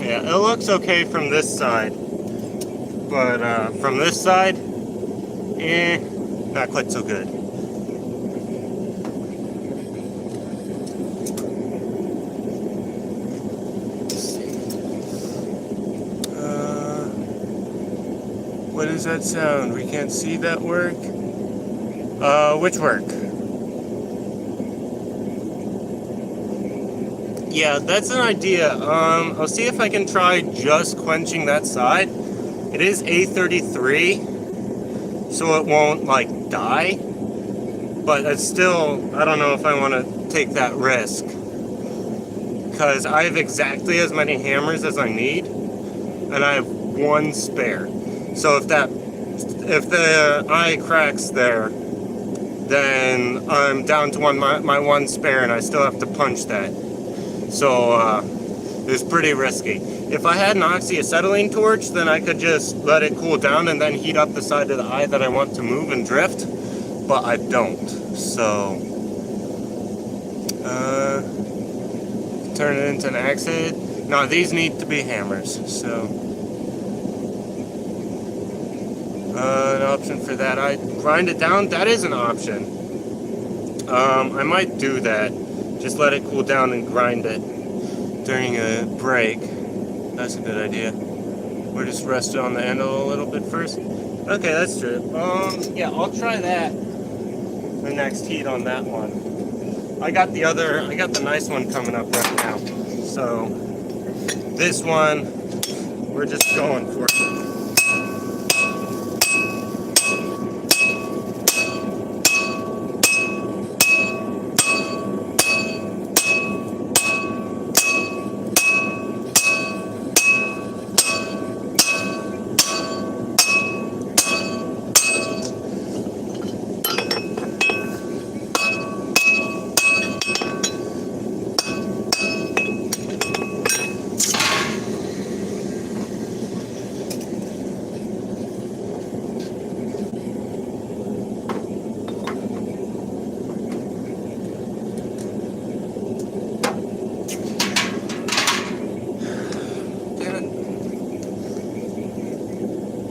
Yeah, it looks okay from this side, but from this side, not quite so good. What does that sound? We can't see that work. Which work? Yeah, that's an idea. I'll see if I can try just quenching that side. It is A33, so it won't like die. But it's still, I don't know if I want to take that risk, because I have exactly as many hammers as I need, and I have one spare. So if the eye cracks there, then I'm down to my one spare, and I still have to punch that. So it's pretty risky. If I had an oxyacetylene torch, then I could just let it cool down and then heat up the side of the eye that I want to move and drift. But I don't. So turn it into an axe head. No, these need to be hammers. So an option for that. I grind it down. That is an option. I might do that. Just let it cool down and grind it during a break. That's a good idea. Or just rest it on the handle a little bit first. Okay, that's true. Yeah, I'll try that. The next heat on that one. I got the nice one coming up right now. So this one, we're just going for it.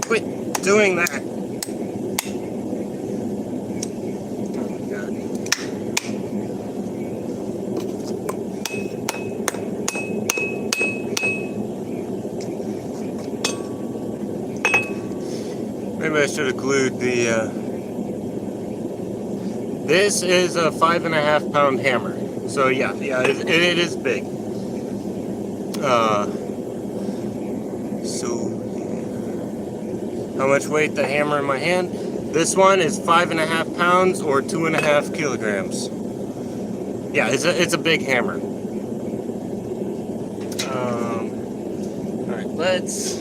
Quit doing that. Oh my God. Maybe I should have glued the, This is a 5.5 pound hammer. So yeah, it is big. So how much weight the hammer in my hand? This one is 5.5 pounds or 2.5 kilograms. Yeah, it's a big hammer. All right, let's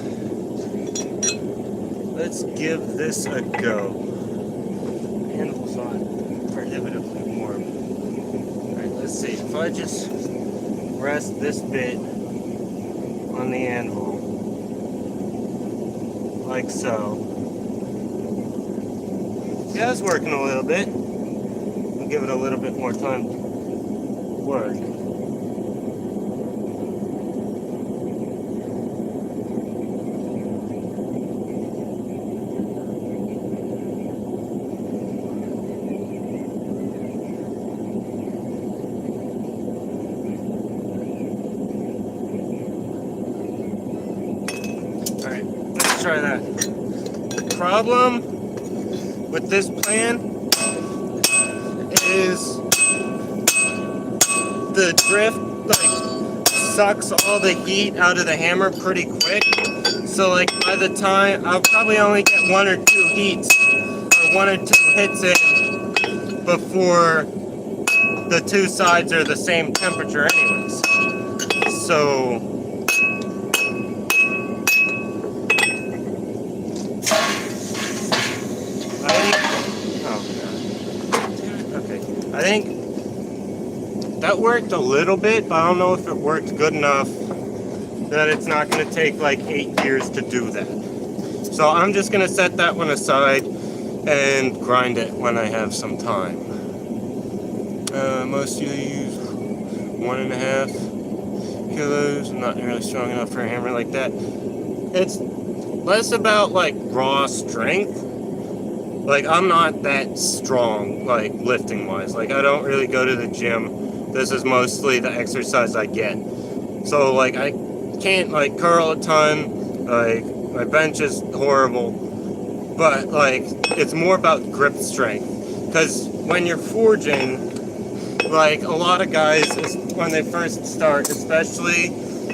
give this a go. Handle's not prohibitively warm. All right, let's see. If I just rest this bit on the anvil, like so. Yeah, it's working a little bit. We'll give it a little bit more time to work. Alright, let's try that. The problem with this plan is the drift sucks all the heat out of the hammer pretty quick. So by the time I'll probably only get 1 or 2 heats or 1 or 2 hits in before the two sides are the same temperature anyways. So that worked a little bit, but I don't know if it worked good enough that it's not going to take like 8 years to do that. So I'm just going to set that one aside and grind it when I have some time. Most use 1.5 kilos. I'm not really strong enough for a hammer like that. It's less about like raw strength. Like, I'm not that strong, like, lifting wise. Like, I don't really go to the gym. This is mostly the exercise I get. So, like, I can't, like, curl a ton. Like, my bench is horrible. But, like, it's more about grip strength. Because when you're forging, like, a lot of guys, when they first start, especially,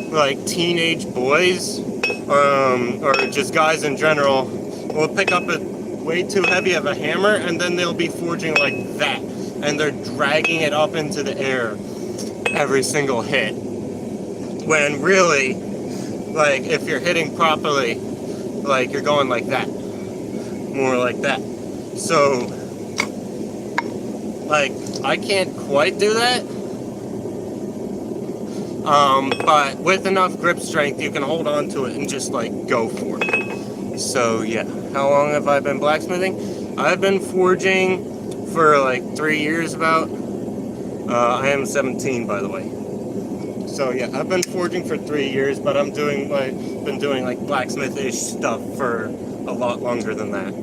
like, teenage boys, or just guys in general, will pick up a way too heavy of a hammer, and then they'll be forging like that, and they're dragging it up into the air every single hit, when really, like, if you're hitting properly, like, you're going like that, more like that. So, like, I can't quite do that, but with enough grip strength you can hold on to it and just like go for it. So yeah, how long have I been blacksmithing? I've been forging for like 3 years about. I am 17, by the way. So yeah, I've been forging for 3 years, but been doing like blacksmith-ish stuff for a lot longer than that.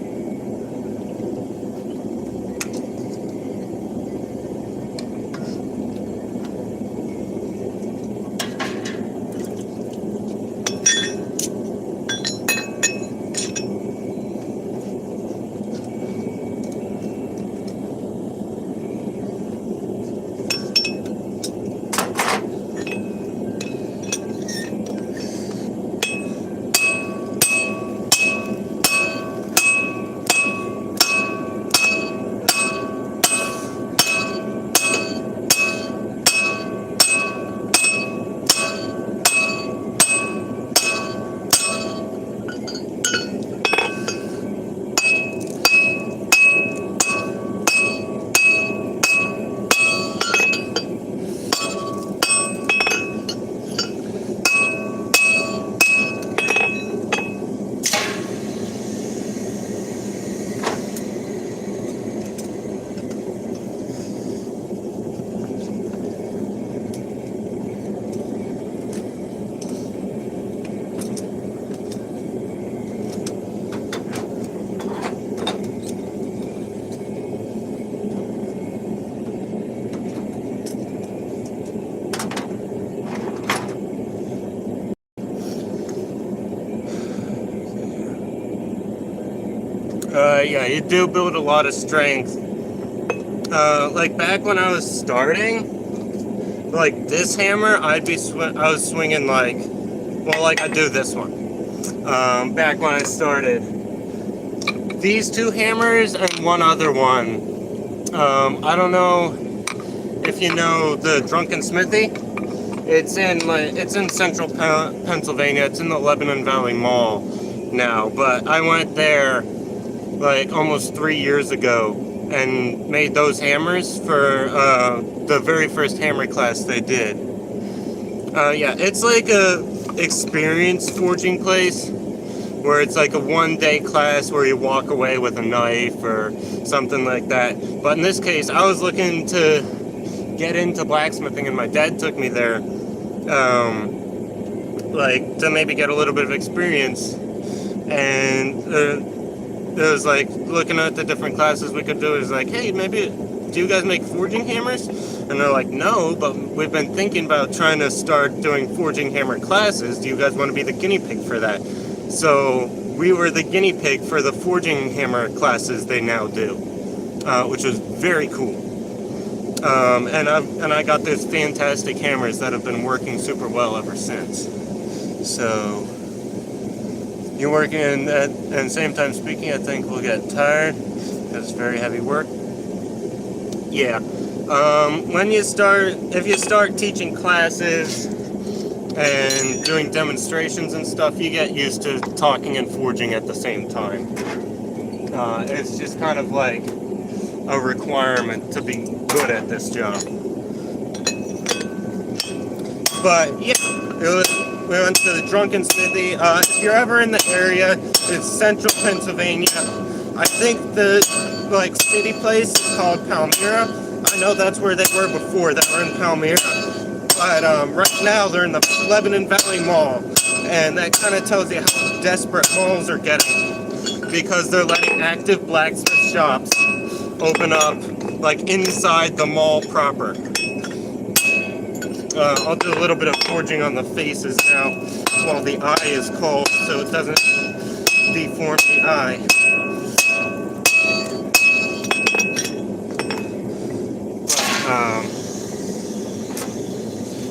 Yeah, you do build a lot of strength. Like back when I was starting, like this hammer, I was swinging like, well, like I do this one. Back when I started, these two hammers and one other one. I don't know if you know the Drunken Smithy. It's in central Pennsylvania. It's in the Lebanon Valley Mall now, but I went there like almost 3 years ago and made those hammers for the very first hammer class they did. Yeah, it's like a experienced forging place where it's like a one-day class where you walk away with a knife or something like that. But in this case, I was looking to get into blacksmithing, and my dad took me there, like to maybe get a little bit of experience. And it was like looking at the different classes we could do. It was like, hey, maybe do you guys make forging hammers? And they're like, no, but we've been thinking about trying to start doing forging hammer classes. Do you guys want to be the guinea pig for that? So we were the guinea pig for the forging hammer classes they now do, which was very cool. And I got these fantastic hammers that have been working super well ever since. So you're working, and same time speaking, I think we'll get tired because it's very heavy work. Yeah. If you start teaching classes and doing demonstrations and stuff, you get used to talking and forging at the same time. It's just kind of like a requirement to be good at this job. But yeah, we went to the Drunken Smithy. If you're ever in the area, it's central Pennsylvania. I think the city place is called Palmyra. I know that's where they were before. They were in Palmyra. But right now they're in the Lebanon Valley Mall. And that kind of tells you how desperate malls are getting. Because they're letting active blacksmith shops open up inside the mall proper. I'll do a little bit of forging on the faces now while the eye is cold so it doesn't deform the eye.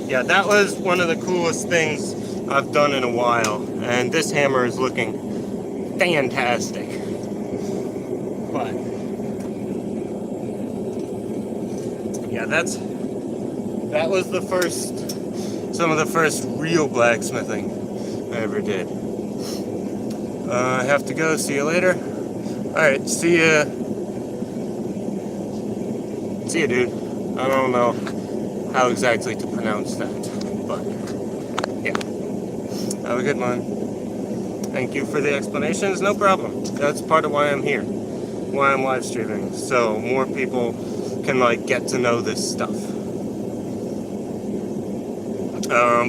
Yeah, that was one of the coolest things I've done in a while, and this hammer is looking fantastic. But yeah, that was some of the first real blacksmithing I ever did. I have to go. See you later. Alright, see ya. See ya, dude. I don't know how exactly to pronounce that, but yeah. Have a good one. Thank you for the explanations. No problem. That's part of why I'm here, why I'm live streaming, so more people can get to know this stuff.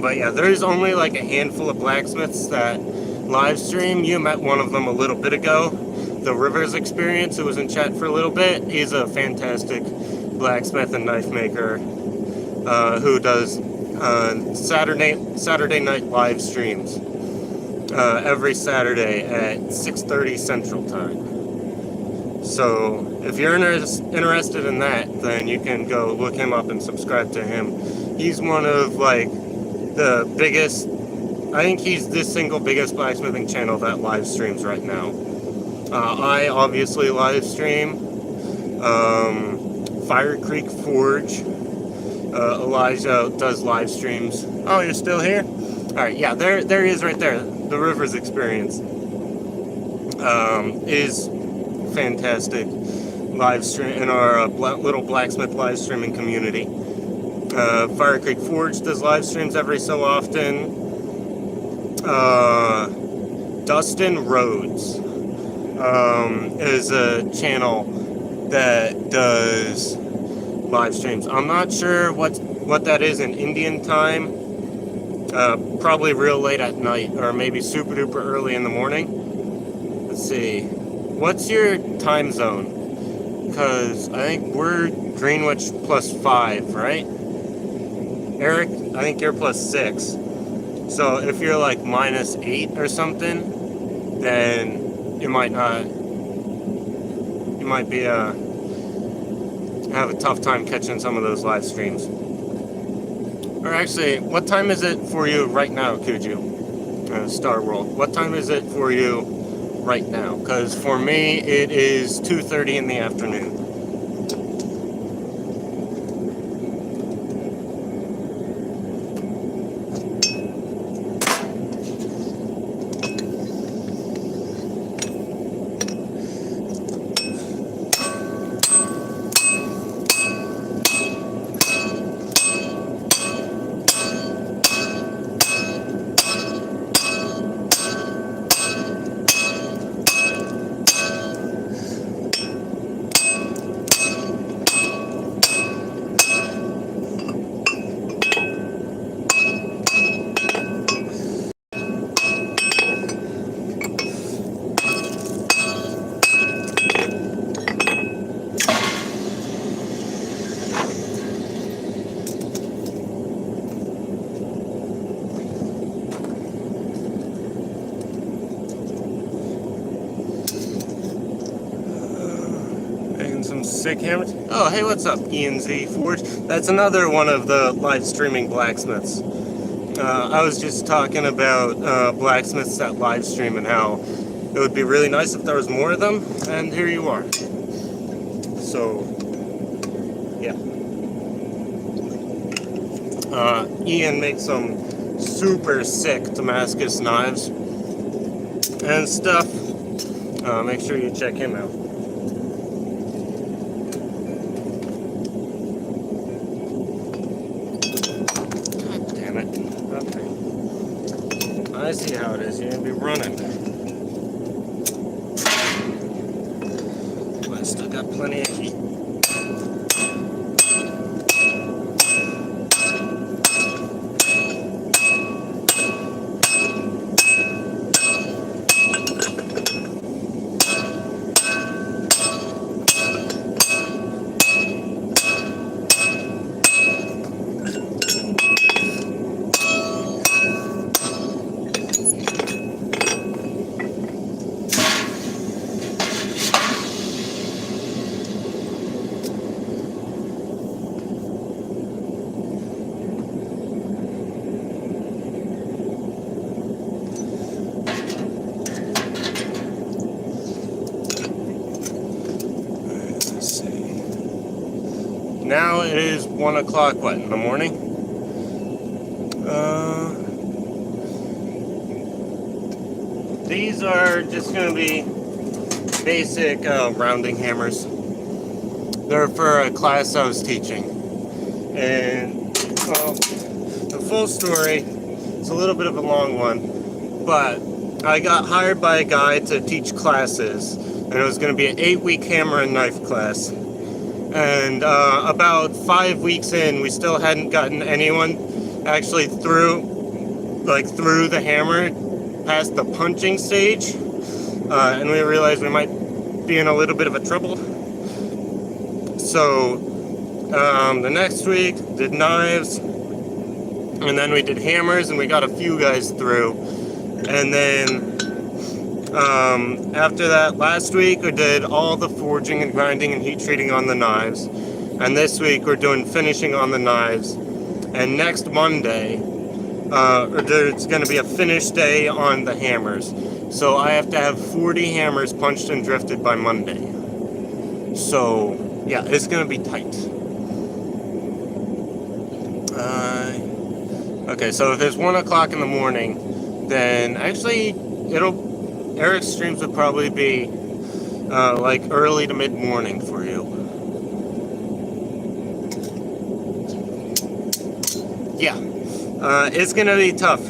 But yeah, there's only a handful of blacksmiths that live stream. You met one of them a little bit ago, the Rivers Experience, who was in chat for a little bit. He's a fantastic blacksmith and knife maker who does Saturday night live streams every Saturday at 6:30 Central Time. So if you're interested in that, then you can go look him up and subscribe to him. He's one of the biggest, I think he's the single biggest blacksmithing channel that live streams right now. I obviously live stream. Fire Creek Forge. Elijah does live streams. Oh, you're still here? Alright, yeah, there he is right there. The Rivers Experience is fantastic live stream in our little blacksmith live streaming community. Fire Creek Forge does live streams every so often. Dustin Rhodes is a channel that does live streams. I'm not sure what that is in Indian time. Probably real late at night, or maybe super duper early in the morning. Let's see. What's your time zone? Because I think we're Greenwich +5, right? Eric, I think you're +6. So if you're -8 or something, then you might be have a tough time catching some of those live streams. Or actually, what time is it for you right now, Kuju? Star World. What time is it for you right now? Because for me, it is 2:30 in the afternoon. Sick hammers. Oh, hey, what's up, Ian Z Forge? That's another one of the live streaming blacksmiths. I was just talking about blacksmiths that live stream and how it would be really nice if there was more of them, and here you are. So, yeah. Ian makes some super sick Damascus knives and stuff. Make sure you check him out. God damn it. I see how it is. You're gonna be running. But I still got plenty of heat. Now it is 1 o'clock, what, in the morning? These are just going to be basic rounding hammers. They're for a class I was teaching. And, well, the full story, it's a little bit of a long one, but I got hired by a guy to teach classes, and it was going to be an 8-week hammer and knife class. And about 5 weeks in, we still hadn't gotten anyone actually through the hammer past the punching stage, and we realized we might be in a little bit of a trouble. So the next week did knives, and then we did hammers, and we got a few guys through. And then after that, last week we did all the forging and grinding and heat treating on the knives, and this week we're doing finishing on the knives. And next Monday, there's going to be a finish day on the hammers. So I have to have 40 hammers punched and drifted by Monday. So yeah, it's going to be tight. Okay, so if it's 1 o'clock in the morning, then actually Eric's streams would probably be like early to mid-morning for you. Yeah, it's gonna be tough.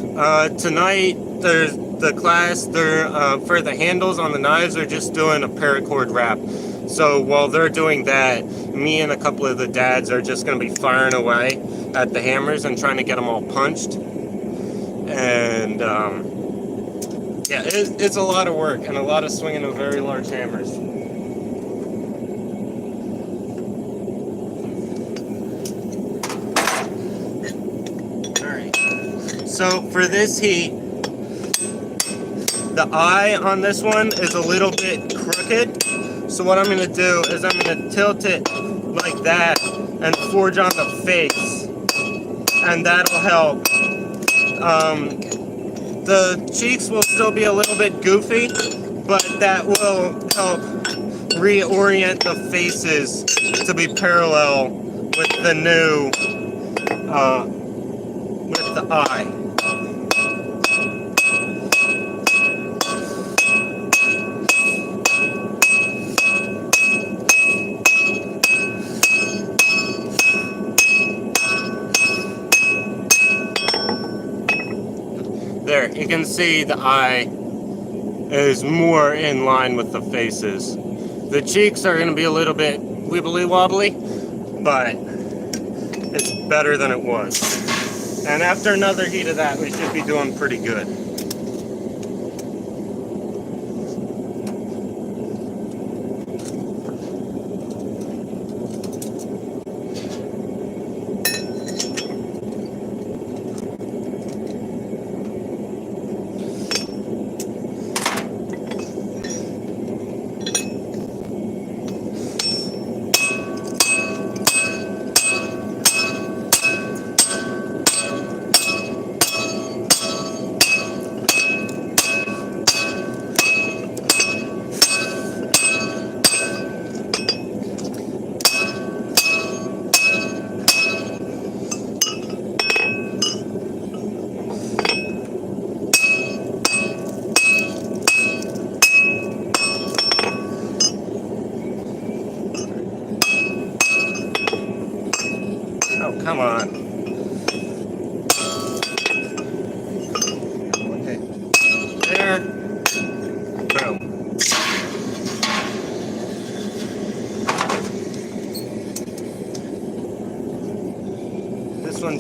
Tonight, there's the class. For the handles on the knives, they're just doing a paracord wrap. So while they're doing that, me and a couple of the dads are just gonna be firing away at the hammers and trying to get them all punched. And yeah, it's a lot of work and a lot of swinging of very large hammers. Alright, so for this heat, the eye on this one is a little bit crooked. So what I'm going to do is I'm going to tilt it like that and forge on the face. And that'll help. The cheeks will still be a little bit goofy, but that will help reorient the faces to be parallel with the new, with the eye. There, you can see the eye is more in line with the faces. The cheeks are going to be a little bit wibbly wobbly, but it's better than it was. And after another heat of that, we should be doing pretty good.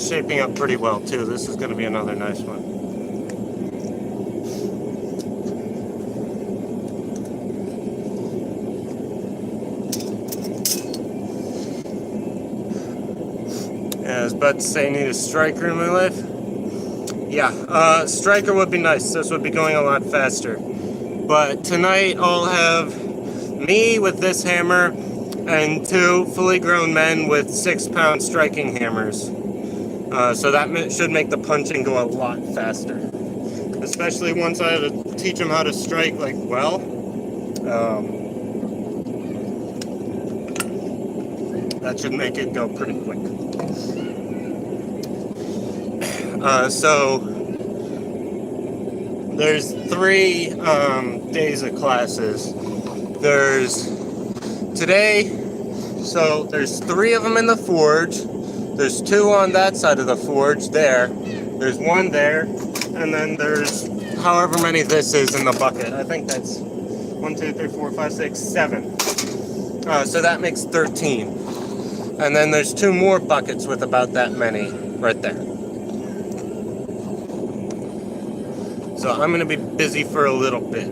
one's shaping up pretty well too. This is going to be another nice one. Yeah, I was about to say I need a striker in my life. Yeah, striker would be nice. This would be going a lot faster. But tonight I'll have me with this hammer and 2 fully grown men with 6-pound striking hammers. So that should make the punching go a lot faster. Especially once I have to teach them how to strike like well. That should make it go pretty quick. So there's 3 days of classes. There's today, so there's 3 of them in the forge. There's 2 on that side of the forge there. There's 1 there, and then there's however many this is in the bucket. I think that's 1, 2, 3, 4, 5, 6, 7. So that makes 13. And then there's 2 more buckets with about that many right there. So I'm going to be busy for a little bit.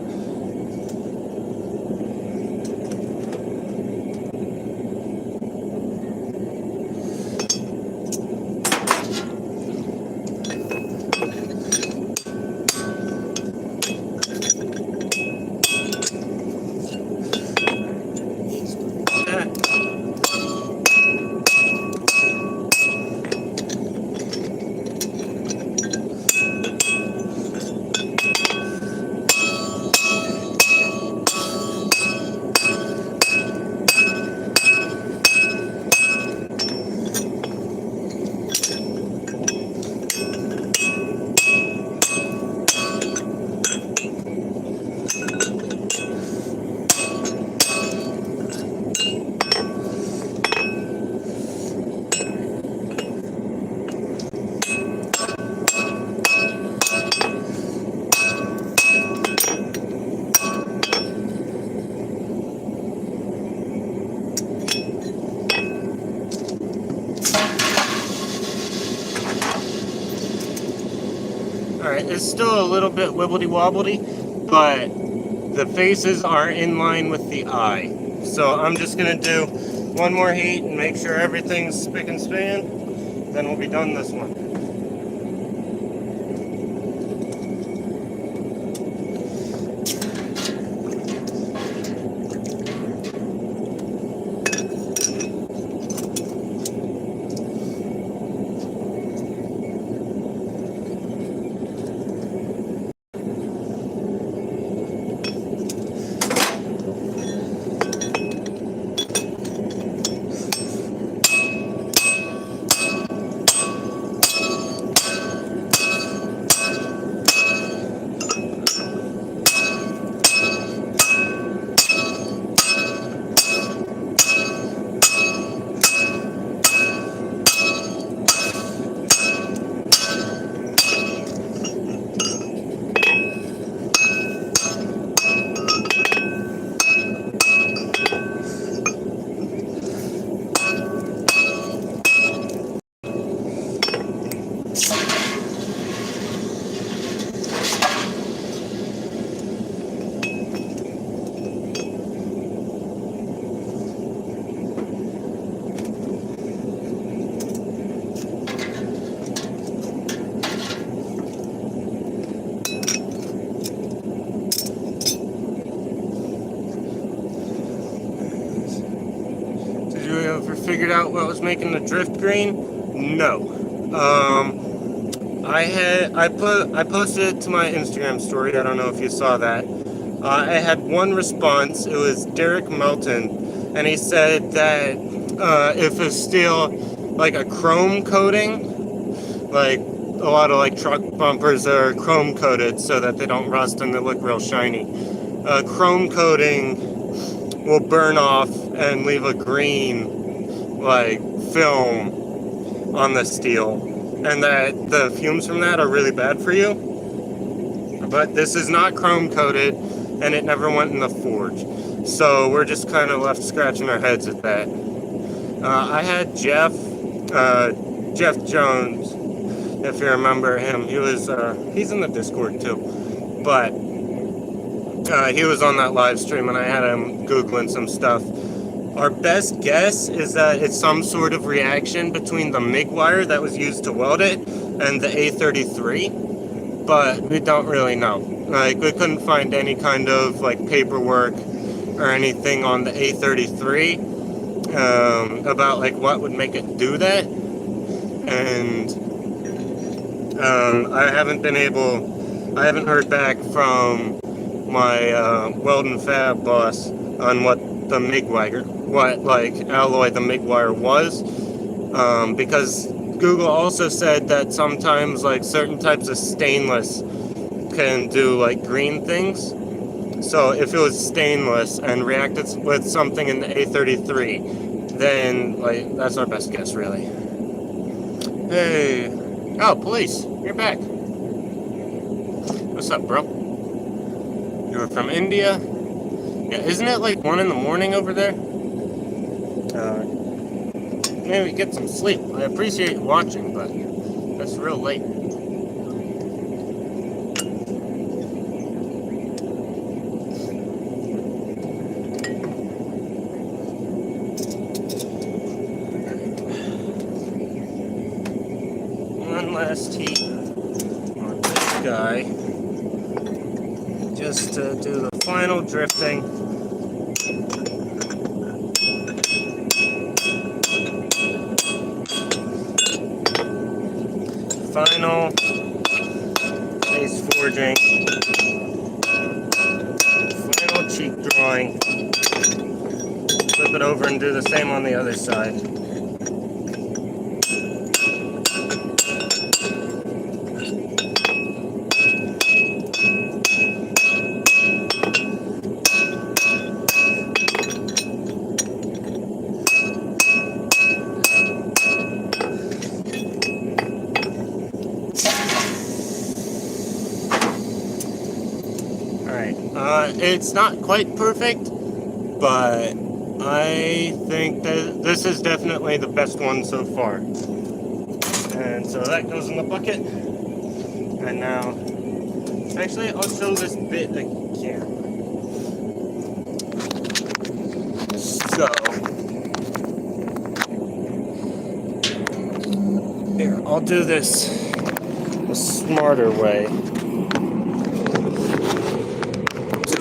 Alright, it's still a little bit wibbly-wobbly, but the faces are in line with the eye. So I'm just going to do 1 more heat and make sure everything's spick and span. Then we'll be done this one. Figured out what was making the drift green? No. I posted it to my Instagram story. I don't know if you saw that. I had 1 response. It was Derek Melton, and he said that if it's still like a chrome coating, like a lot of like truck bumpers are chrome coated so that they don't rust and they look real shiny. Chrome coating will burn off and leave a green like film on the steel, and that the fumes from that are really bad for you. But this is not chrome coated, and it never went in the forge, so we're just kind of left scratching our heads at that. I had Jeff Jeff Jones, if you remember him. He's in the Discord too, but he was on that live stream and I had him Googling some stuff. Our best guess is that it's some sort of reaction between the MIG wire that was used to weld it and the A33, but we don't really know. Like, we couldn't find any kind of like paperwork or anything on the A33 about like what would make it do that, and I haven't heard back from my weld and fab boss on what the MIG wire, what like alloy the MIG wire was, because Google also said that sometimes like certain types of stainless can do like green things. So if it was stainless and reacted with something in the A33, then like that's our best guess really. Hey, oh, police, you're back. What's up, bro? You were from India? Yeah, isn't it like 1 a.m. over there? Maybe get some sleep. I appreciate you watching, but that's real late. One last heat on this guy, just to do the final drifting. Final face forging, final cheek drawing, flip it over and do the same on the other side. It's not quite perfect, but I think that this is definitely the best one so far. And so that goes in the bucket. And now, actually, I'll show this bit again. So, here, I'll do this a smarter way.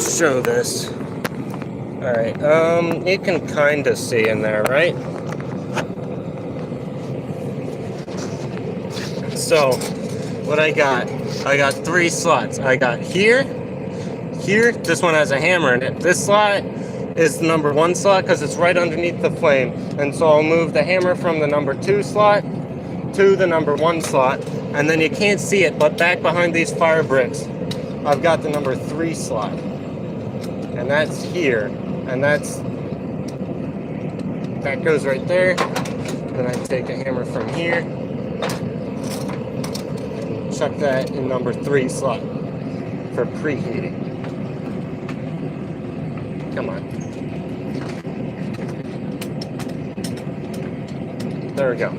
Show this. Alright, you can kind of see in there, right? So, what I got 3 slots. I got here, this one has a hammer in it. This slot is the number 1 slot because it's right underneath the flame. And so I'll move the hammer from the number 2 slot to the number 1 slot. And then you can't see it, but back behind these fire bricks, I've got the number 3 slot. And that's here, and that goes right there. Then I take a hammer from here, chuck that in number 3 slot for preheating. Come on. There we go.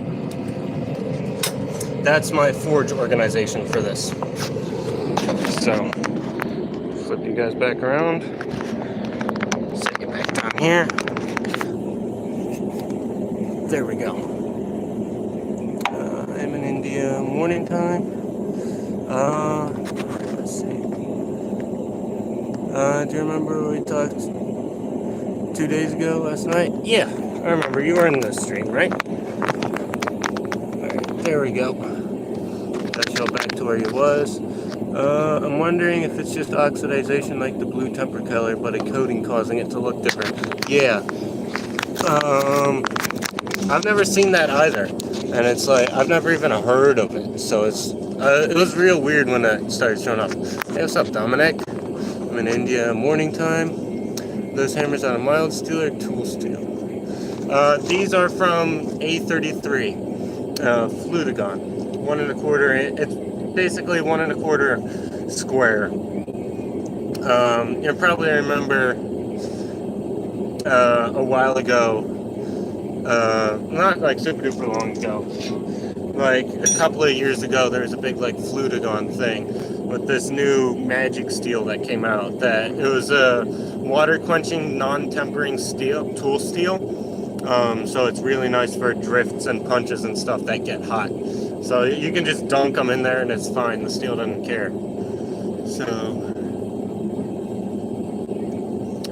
That's my forge organization for this. So, flip you guys back around. Here. There we go. I'm in India morning time. Let's see. Do you remember we talked 2 days ago last night? Yeah, I remember. You were in the stream, right? Alright, there we go. Got you back to where you was. I'm wondering if it's just oxidization like the blue temper color, but a coating causing it to look different. Yeah. I've never seen that either. And it's like, I've never even heard of it. So it was real weird when it started showing up. Hey, what's up, Dominic? I'm in India morning time. Those hammers out of mild steel or tool steel? These are from A33, Flutagon. 1 1/4, it's basically 1 1/4 square. You probably remember a while ago, not like super duper long ago, like a couple of years ago, there was a big like Flutagon thing with this new magic steel that came out. That it was a water quenching, non-tempering steel, tool steel. So it's really nice for drifts and punches and stuff that get hot. So you can just dunk them in there and it's fine. The steel doesn't care. So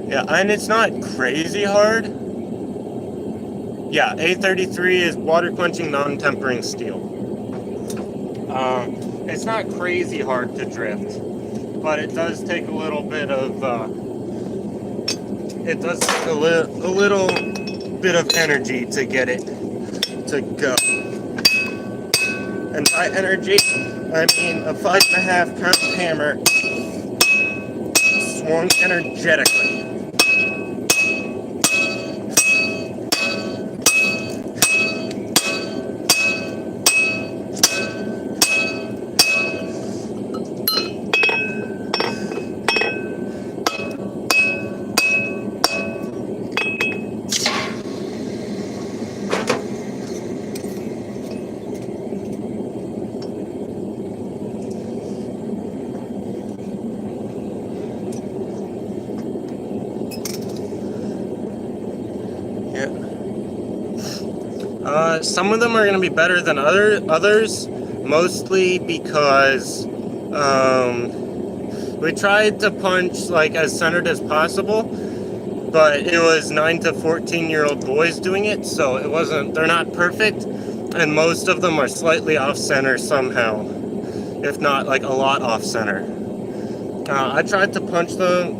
yeah, and it's not crazy hard. Yeah, A33 is water quenching, non-tempering steel. It's not crazy hard to drift, but it does take a little bit of a little bit of energy to get it to go. And by energy, I mean a 5.5 pound hammer swung energetically. Some of them are going to be better than others, mostly because we tried to punch like as centered as possible, but it was 9 to 14-year-old boys doing it, so it wasn't. They're not perfect, and most of them are slightly off center somehow, if not like a lot off center. I tried to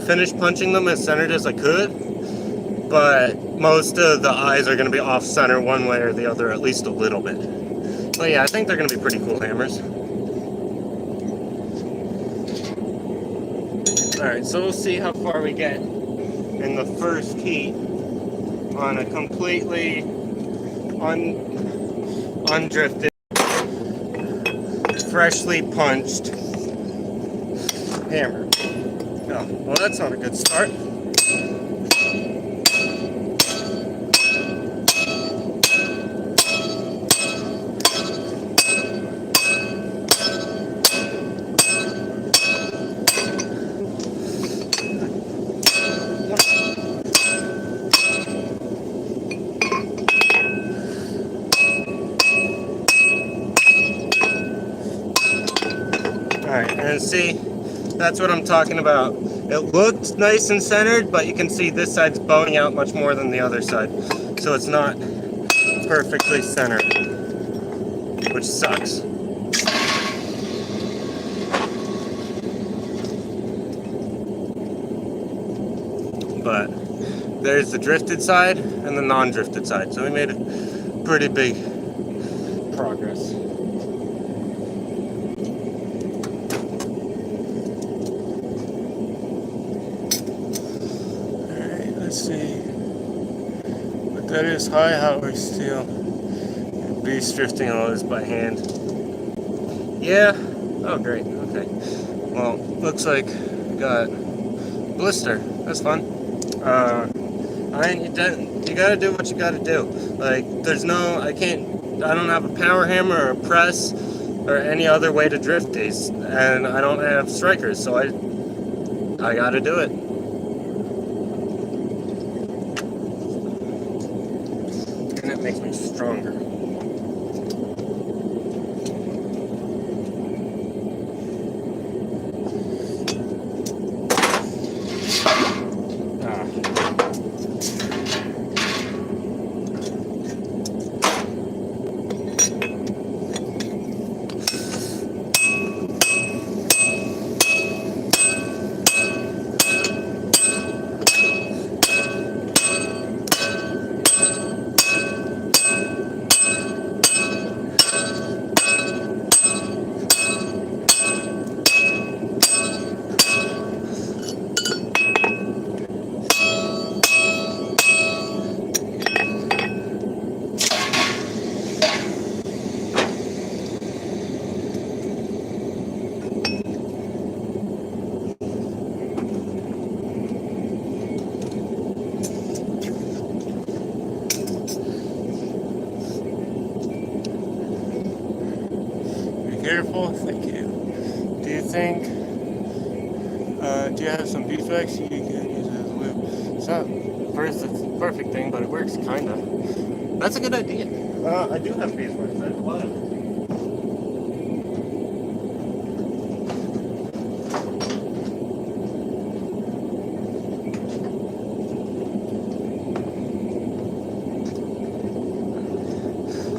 finish punching them as centered as I could. But most of the eyes are going to be off center one way or the other, at least a little bit. But yeah, I think they're going to be pretty cool hammers. Alright, so we'll see how far we get in the first heat on a completely undrifted, freshly punched hammer. Oh, well, that's not a good start. Alright, and see, that's what I'm talking about. It looked nice and centered, but you can see this side's bowing out much more than the other side. So it's not perfectly centered, which sucks. But there's the drifted side and the non-drifted side. So we made a pretty big progress. Let's see, but that is high Howard steel. Beast drifting all this by hand. Yeah. Oh, great. Okay. Well, looks like we got blister. That's fun. You gotta do what you gotta do. Like, I don't have a power hammer or a press or any other way to drift these, and I don't have strikers, so I gotta do it. And it makes me stronger. beautiful. Thank you. Do you think, do you have some beeswax you can use as lube? It's not the perfect thing, but it works kinda. That's a good idea. I do have beeswax. I have a lot of it.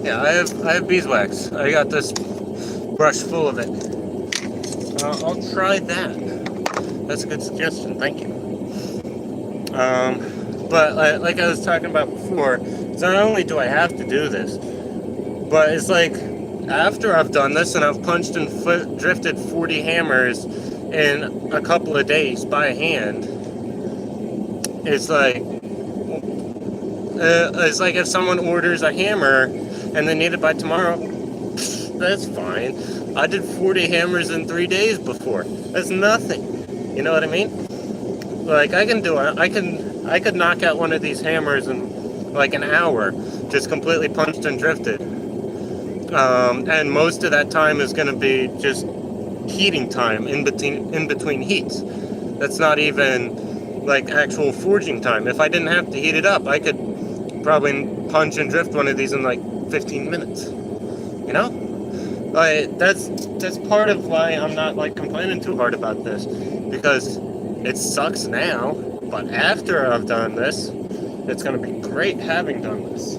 Yeah, I have beeswax. I got this brush full of it. I'll try that. That's a good suggestion. Thank you. But like I was talking about before, it's not only do I have to do this, but it's like after I've done this and I've punched and drifted 40 hammers in a couple of days by hand, it's like if someone orders a hammer and they need it by tomorrow, that's fine. I did 40 hammers in 3 days before. That's nothing. You know what I mean? Like I can do it. I could knock out one of these hammers in like an hour, just completely punched and drifted. And most of that time is going to be just heating time in between heats. That's not even like actual forging time. If I didn't have to heat it up, I could probably punch and drift one of these in like 15 minutes. You know? That's part of why I'm not like complaining too hard about this, because it sucks now, but after I've done this, it's going to be great having done this.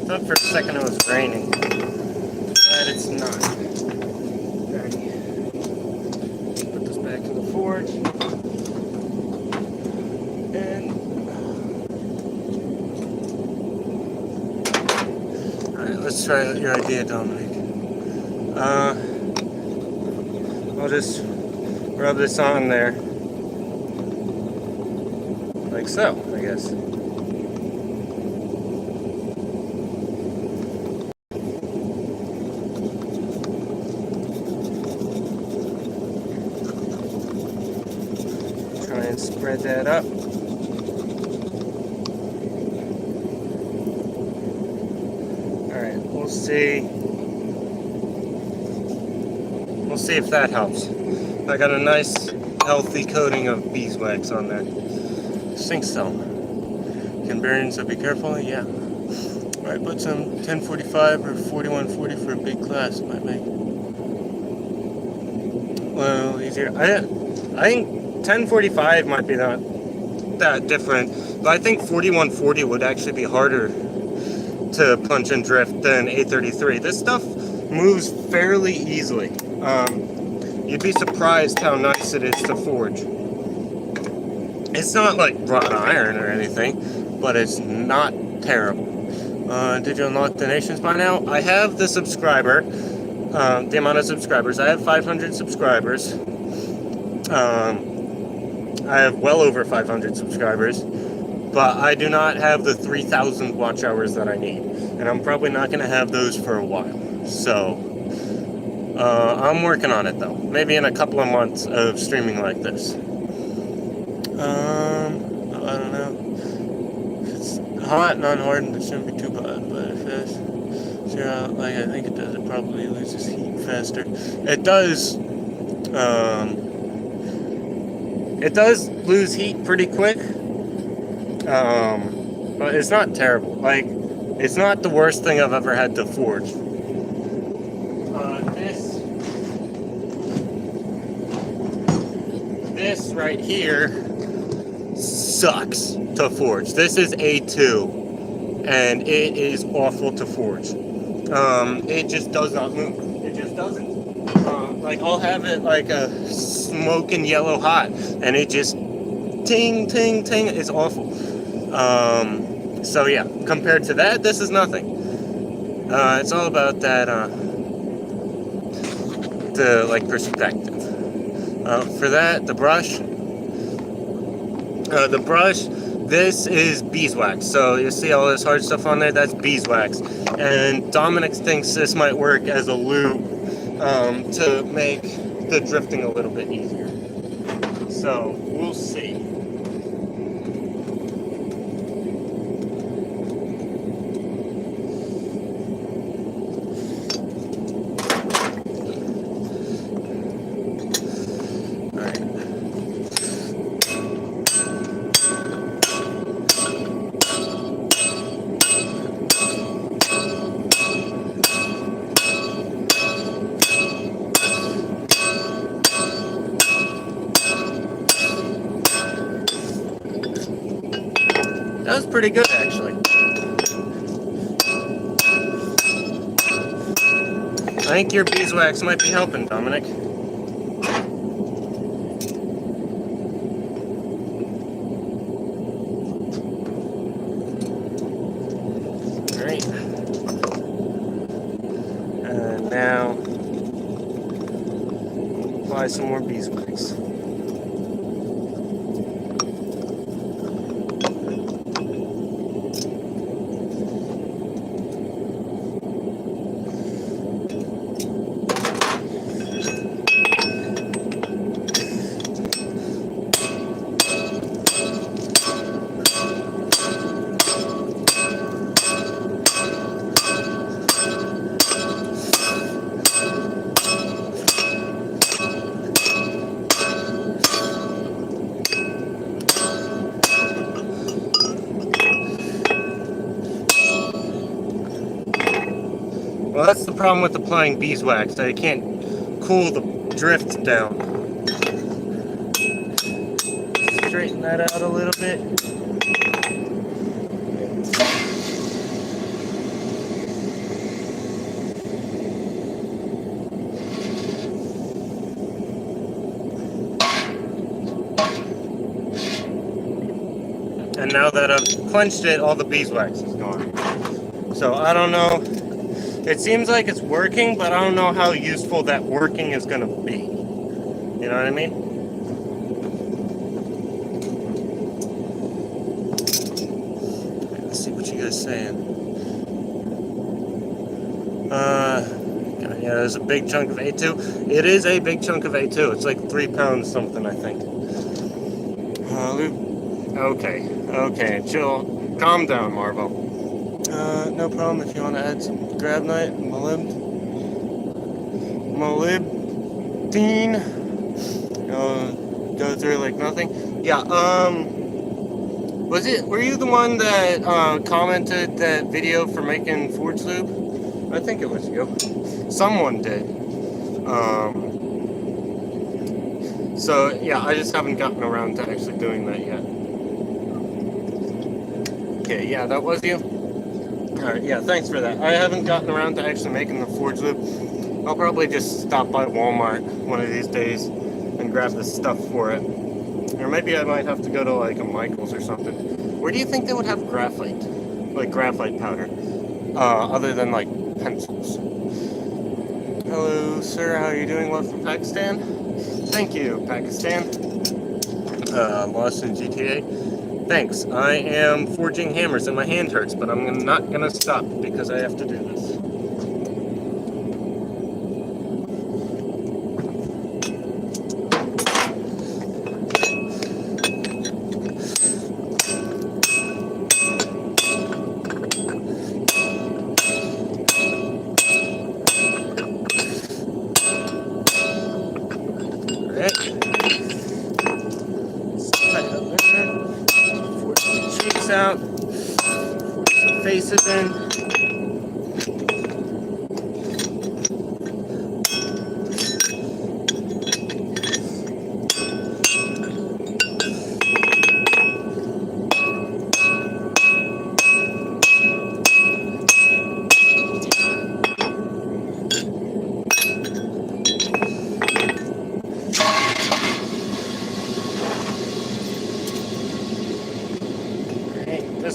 Thought for a second it was raining, but it's not. Alrighty. Put this back in the forge. And alright, let's try your idea, Dominic. I'll just rub this on there. Like so, I guess. And spread that up. Alright, we'll see. We'll see if that helps. I got a nice healthy coating of beeswax on there. I think so. Can burn, so be careful. Yeah. Alright, put some 1045 or 4140 for a big class. Might make well easier. I think 1045 might be not that different, but I think 4140 would actually be harder to punch and drift than 833. This stuff moves fairly easily. You'd be surprised how nice it is to forge. It's not like wrought iron or anything, but it's not terrible. Did you unlock donations by now? I have the subscriber, the amount of subscribers. I have 500 subscribers. I have well over 500 subscribers, but I do not have the 3,000 watch hours that I need, and I'm probably not going to have those for a while. So, I'm working on it though. Maybe in a couple of months of streaming like this. I don't know. If it's hot, non-hardened, it shouldn't be too bad, but if it's like I think it does, it probably loses heat faster. It does. It does lose heat pretty quick, but it's not terrible. Like, it's not the worst thing I've ever had to forge. This right here sucks to forge. This is A2, and it is awful to forge. it just does not move. It just doesn't. Like I'll have it like a smoking yellow hot, and it just ting ting ting. It's awful. So yeah, compared to that, this is nothing. It's all about that the like perspective. For that, the brush. This is beeswax. So you see all this hard stuff on there. That's beeswax, and Dominic thinks this might work as a lube to make the drifting a little bit easier. So we'll see. That was pretty good, actually. I think your beeswax might be helping, Dominic. Alright. And now, apply some more beeswax. Well, that's the problem with applying beeswax, that it can't cool the drift down. Straighten that out a little bit. And now that I've quenched it, all the beeswax is gone. So I don't know. It seems like it's working, but I don't know how useful that working is going to be. You know what I mean? Let's see what you guys are saying. Yeah, there's a big chunk of A2. It is a big chunk of A2. It's like 3 pounds something, I think. Okay, chill. Calm down, Marvel. No problem if you want to add some grabnite, molybdene. Go through like nothing. Yeah, were you the one that commented that video for making Forge Lube? I think it was you. Someone did. So yeah, I just haven't gotten around to actually doing that yet. Okay, yeah, that was you. Alright, yeah, thanks for that. I haven't gotten around to actually making the Forge Lube. I'll probably just stop by Walmart one of these days and grab the stuff for it. Or maybe I might have to go to like a Michael's or something. Where do you think they would have graphite? Like graphite powder? Other than like pencils. Hello, sir, how are you doing? Love from Pakistan? Thank you, Pakistan. Lost in GTA. Thanks. I am forging hammers and my hand hurts, but I'm not gonna stop because I have to do this. Out, force the faces in.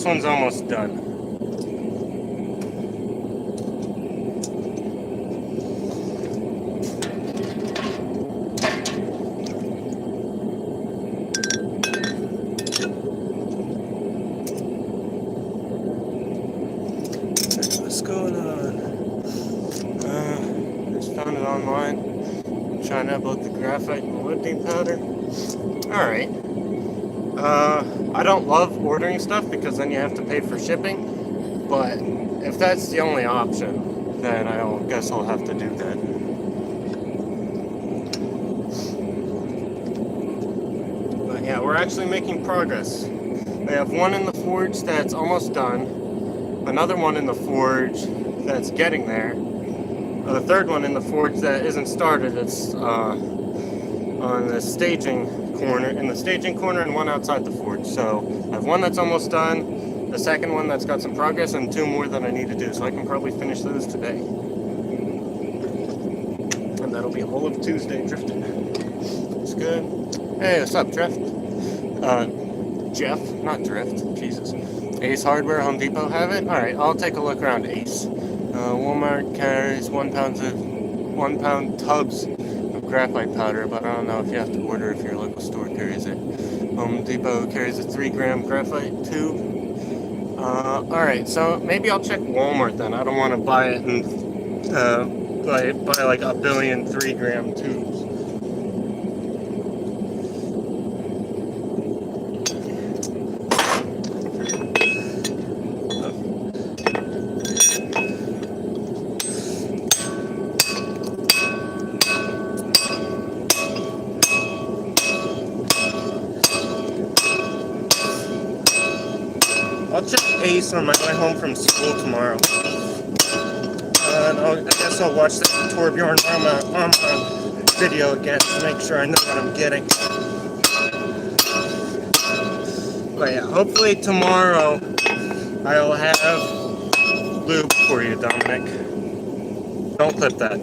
this one's almost done. What's going on? Just found it online. Trying to upload the graphite and lifting powder. Alright. I don't love ordering stuff because then you have to pay for shipping. But if that's the only option, then I guess I'll have to do that. But yeah, we're actually making progress. We have one in the forge that's almost done. Another one in the forge that's getting there. The third one in the forge that isn't started. It's on the staging corner, and one outside the forge. So I have one that's almost done, the second one that's got some progress, and two more that I need to do. So I can probably finish those today. And that'll be all of Tuesday drifting. It's good. Hey, what's up, Drift? Jeff, not Drift. Jesus. Ace Hardware, Home Depot have it? Alright, I'll take a look around Ace. Walmart carries 1 pound tubs of graphite powder, but I don't know if you have to order if your local store carries it. Home Depot carries a 3-gram graphite tube. Alright, so maybe I'll check Walmart then. I don't want to buy it and buy like a billion 3-gram tubes. I'll check Ace on my way home from school tomorrow. And I guess I'll watch the Torbjorn Arma video again to make sure I know what I'm getting. But yeah, hopefully tomorrow I'll have lube for you, Dominic. Don't clip that.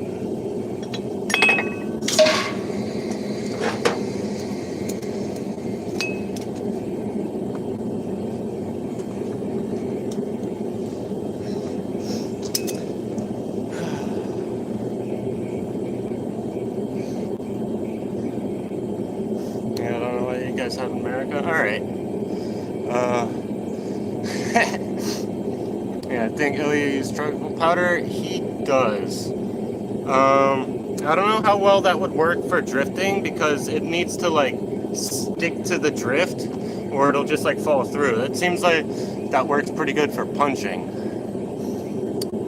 South America. Alright. Yeah, I think Ilya uses charcoal powder. He does. I don't know how well that would work for drifting because it needs to like stick to the drift or it'll just like fall through. It seems like that works pretty good for punching.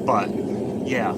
But yeah.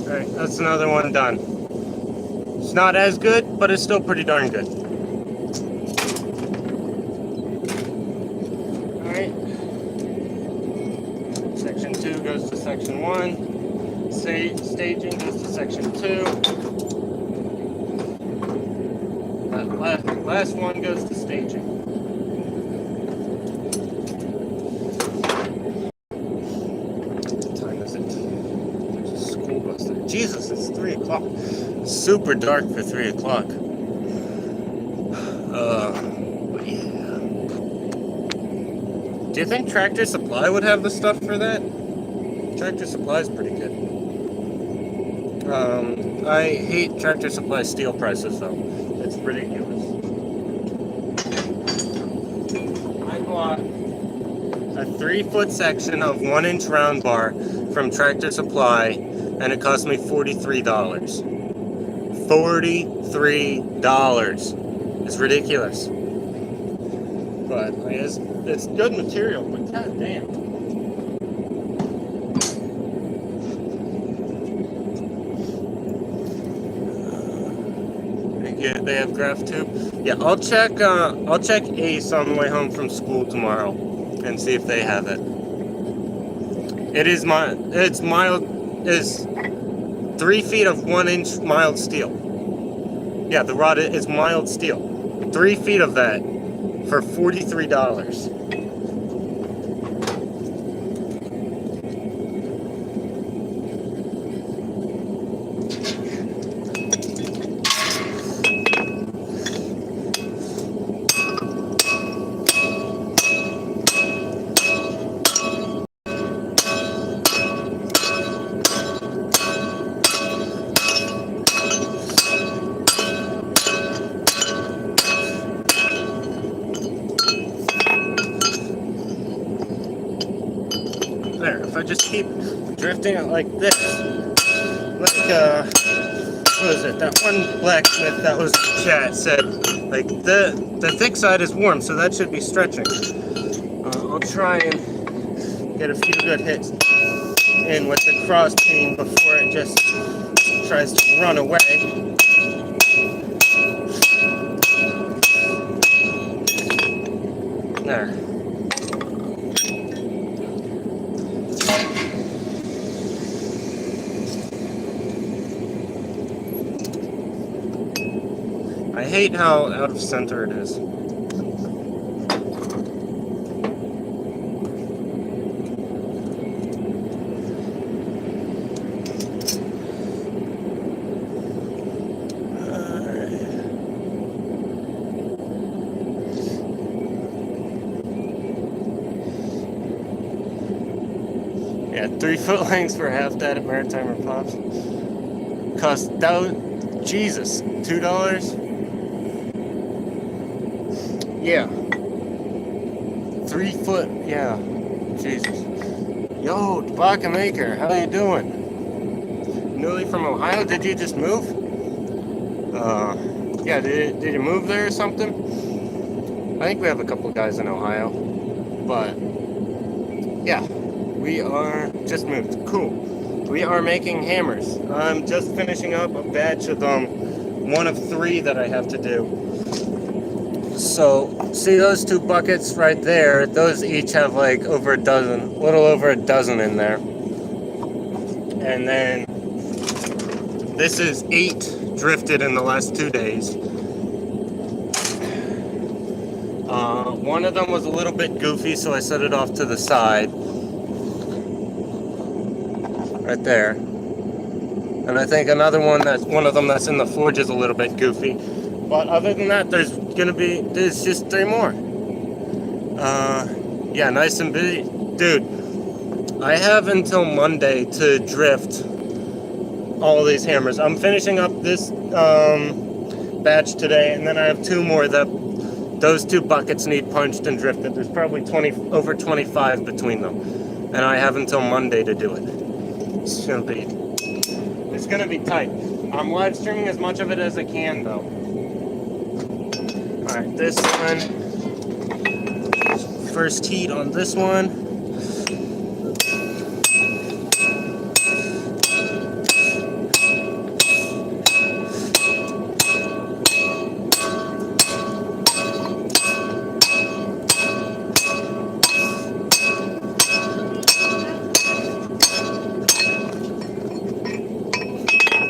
Alright, that's another one done. It's not as good, but it's still pretty darn good. Alright. Section 2 goes to Section 1. Staging goes to Section 2. last one goes to staging. What time is it? There's a school bus there. Jesus, it's 3 o'clock. Super dark for 3 o'clock. But yeah. Do you think Tractor Supply would have the stuff for that? Tractor Supply is pretty good. I hate Tractor Supply steel prices though. It's ridiculous. I bought a 3-foot section of 1-inch round bar from Tractor Supply and it cost me $43. $43. It's ridiculous. But it's good material, but goddamn. Yeah, they have graph tube. Yeah, I'll check Ace on the way home from school tomorrow and see if they have it. It's mild. Is 3 feet of 1-inch mild steel. Yeah, the rod is mild steel. 3 feet of that for $43. There, if I just keep drifting it like this, like, what was it, that one blacksmith that was in the chat said, like, the thick side is warm, so that should be stretching. I'll try and get a few good hits in with the cross beam before it just tries to run away. There. I hate how out of center it is. Yeah, 3-foot lengths for half that at Maritimer Pops. Cost Jesus, $2? Yeah. 3 foot, yeah. Jesus. Yo, Tobacco Maker, how you doing? Newly from Ohio, did you just move? Yeah, did you move there or something? I think we have a couple guys in Ohio. But, yeah, we are just moved. Cool. We are making hammers. I'm just finishing up a batch of one of 3 that I have to do. So, see those 2 buckets right there? Those each have like over a little over a dozen in there. And then this is 8 drifted in the last 2 days. One of them was a little bit goofy, so I set it off to the side. Right there. And I think one of them that's in the forge is a little bit goofy. But other than that, there's just 3 more. Yeah, nice and busy. Dude, I have until Monday to drift all these hammers. I'm finishing up this batch today, and then I have 2 more that those 2 buckets need punched and drifted. There's probably over 25 between them. And I have until Monday to do it. It's gonna be tight. I'm live streaming as much of it as I can though. Alright, this one. First heat on this one.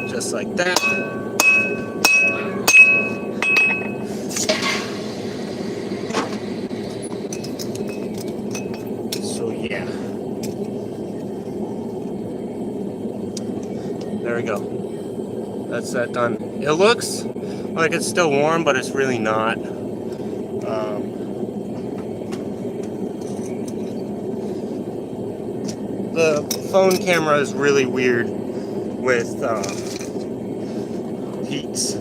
Just like that. we go. That's that done. It looks like it's still warm, but it's really not. The phone camera is really weird with heats.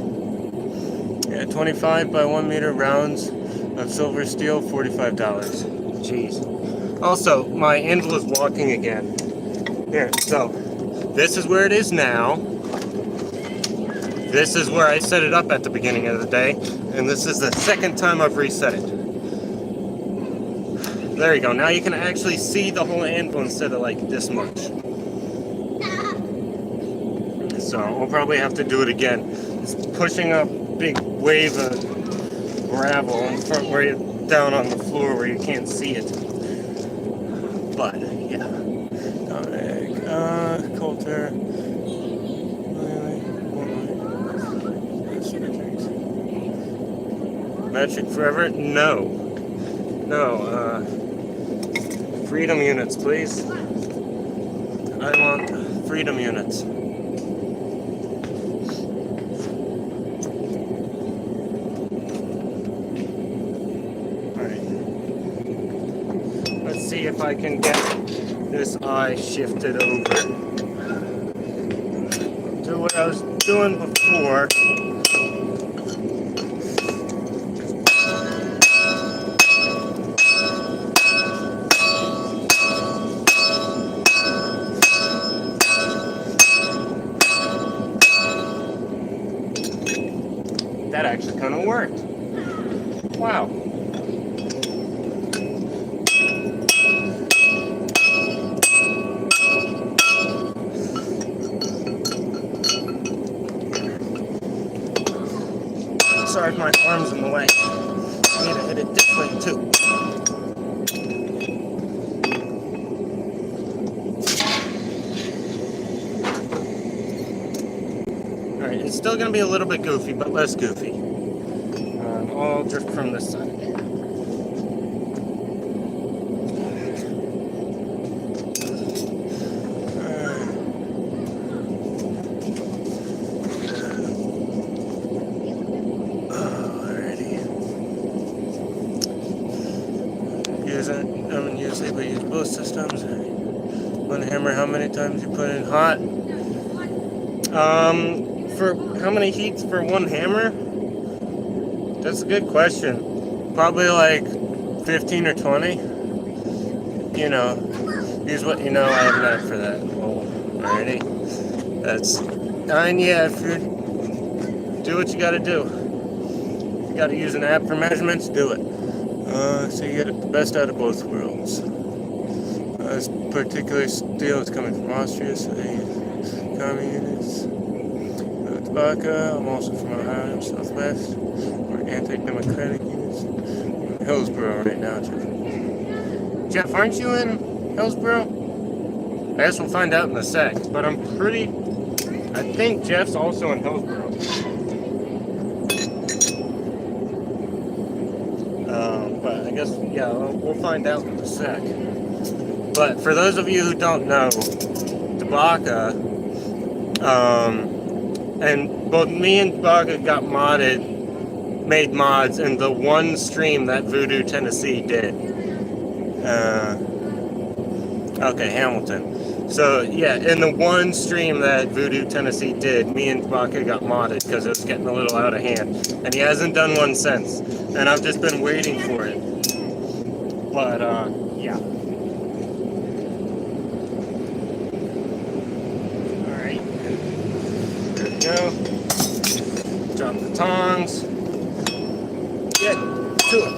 Yeah, 25 by 1 meter rounds of silver steel, $45. Jeez. Also, my anvil is walking again. Here, so this is where it is now. This is where I set it up at the beginning of the day, and this is the second time I've reset it. There you go. Now you can actually see the whole anvil instead of like this much. So we'll probably have to do it again. It's pushing a big wave of gravel in front where you're down on the floor where you can't see it. But yeah. Coulter. Magic Forever? No. Freedom units, please. I want freedom units. Alright. Let's see if I can get this eye shifted over. Do what I was doing before. That actually kind of worked. Wow. Sorry if my arm's in the way. I need to hit it this way too. Alright, it's still going to be a little bit goofy, but less goofy. I'll drift from this side. Usually use both systems. One hammer, how many times you put in hot? For how many heats for one hammer? That's a good question. Probably like 15 or 20. You know, here's what you know. I have an app for that. Alrighty. That's 9. Yeah, if you do what you gotta do. You gotta use an app for measurements, do it. So you get the best out of both worlds. This particular steel is coming from Austria, so they use common units. Tobacco, I'm also from Ohio, Southwest. We're anti-democratic units. We're in Hillsboro right now, Jeff. Jeff, aren't you in Hillsboro? I guess we'll find out in a sec, but I think Jeff's also in Hillsboro. But I guess, yeah, we'll find out in a sec. But for those of you who don't know, Tabaka, and both me and Tabaka got made mods in the one stream that Voodoo Tennessee did. Okay, Hamilton. So, yeah, in the one stream that Voodoo Tennessee did, me and Tabaka got modded because it was getting a little out of hand. And he hasn't done one since. And I've just been waiting for it. But, yeah. Alright. There we go. Drop the tongs. Get to it.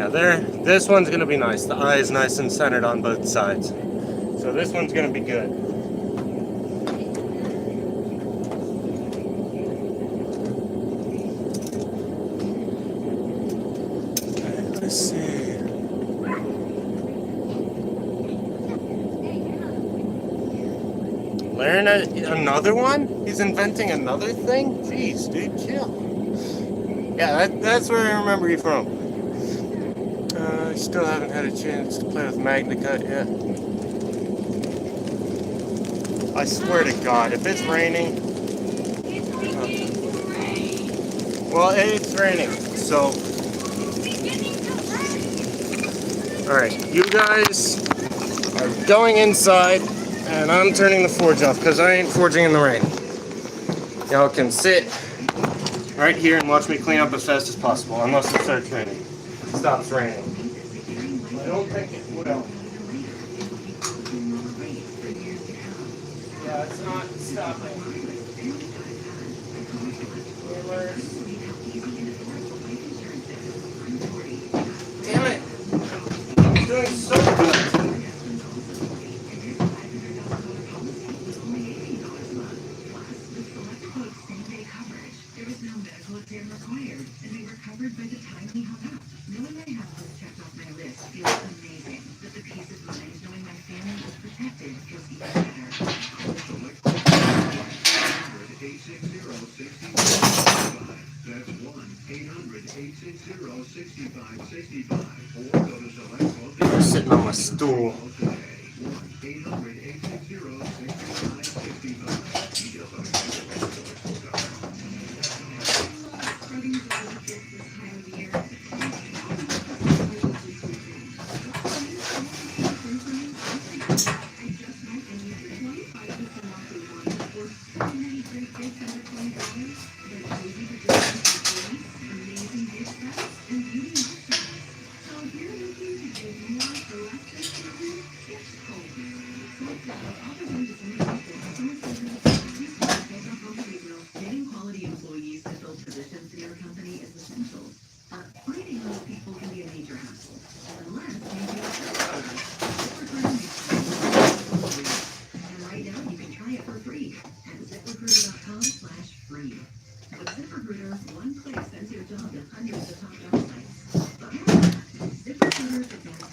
Yeah, there. This one's gonna be nice. The eye is nice and centered on both sides. So this one's gonna be good. Okay, let's see. Learn another one? He's inventing another thing? Jeez, dude, chill. Yeah, that's where I remember you from. I still haven't had a chance to play with MagnaCut yet. I swear to God, if it's raining... well, it's raining, so... Alright, you guys are going inside, and I'm turning the forge off, because I ain't forging in the rain. Y'all can sit right here and watch me clean up as fast as possible, unless it starts raining. It stops raining. I don't think it will. Yeah, it's not stopping. Damn it! I'm doing so good. I'm sitting on my stool.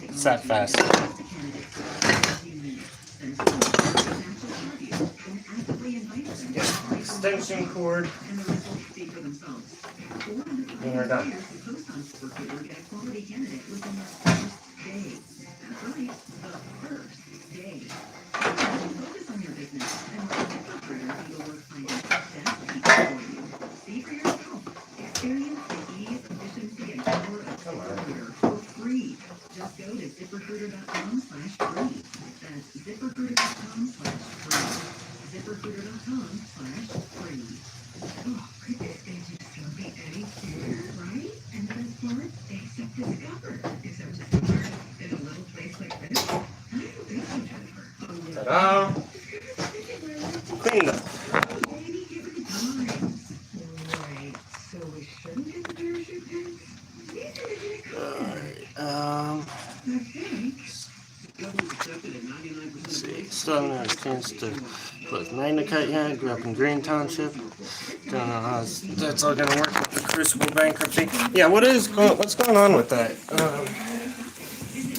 It's that fast. Extension cord. And we're done. Come on. Just go to ZipRecruiter.com/free. That's ZipRecruiter.com/free. ZipRecruiter.com/free. Oh, could this thing just be any cuter, right? And the best part, except Discover. Except Discover in a little place like this. I don't think so, Jennifer. Oh, yeah. Ta-da! Clean up. Maybe give it time. Right. So we shouldn't get the parachute pins? Let's see, still haven't had a chance to play with MagnaCut yet. Grew up in Green Township. Don't know how that's all gonna work with the Crucible bankruptcy. Yeah, what's going on with that?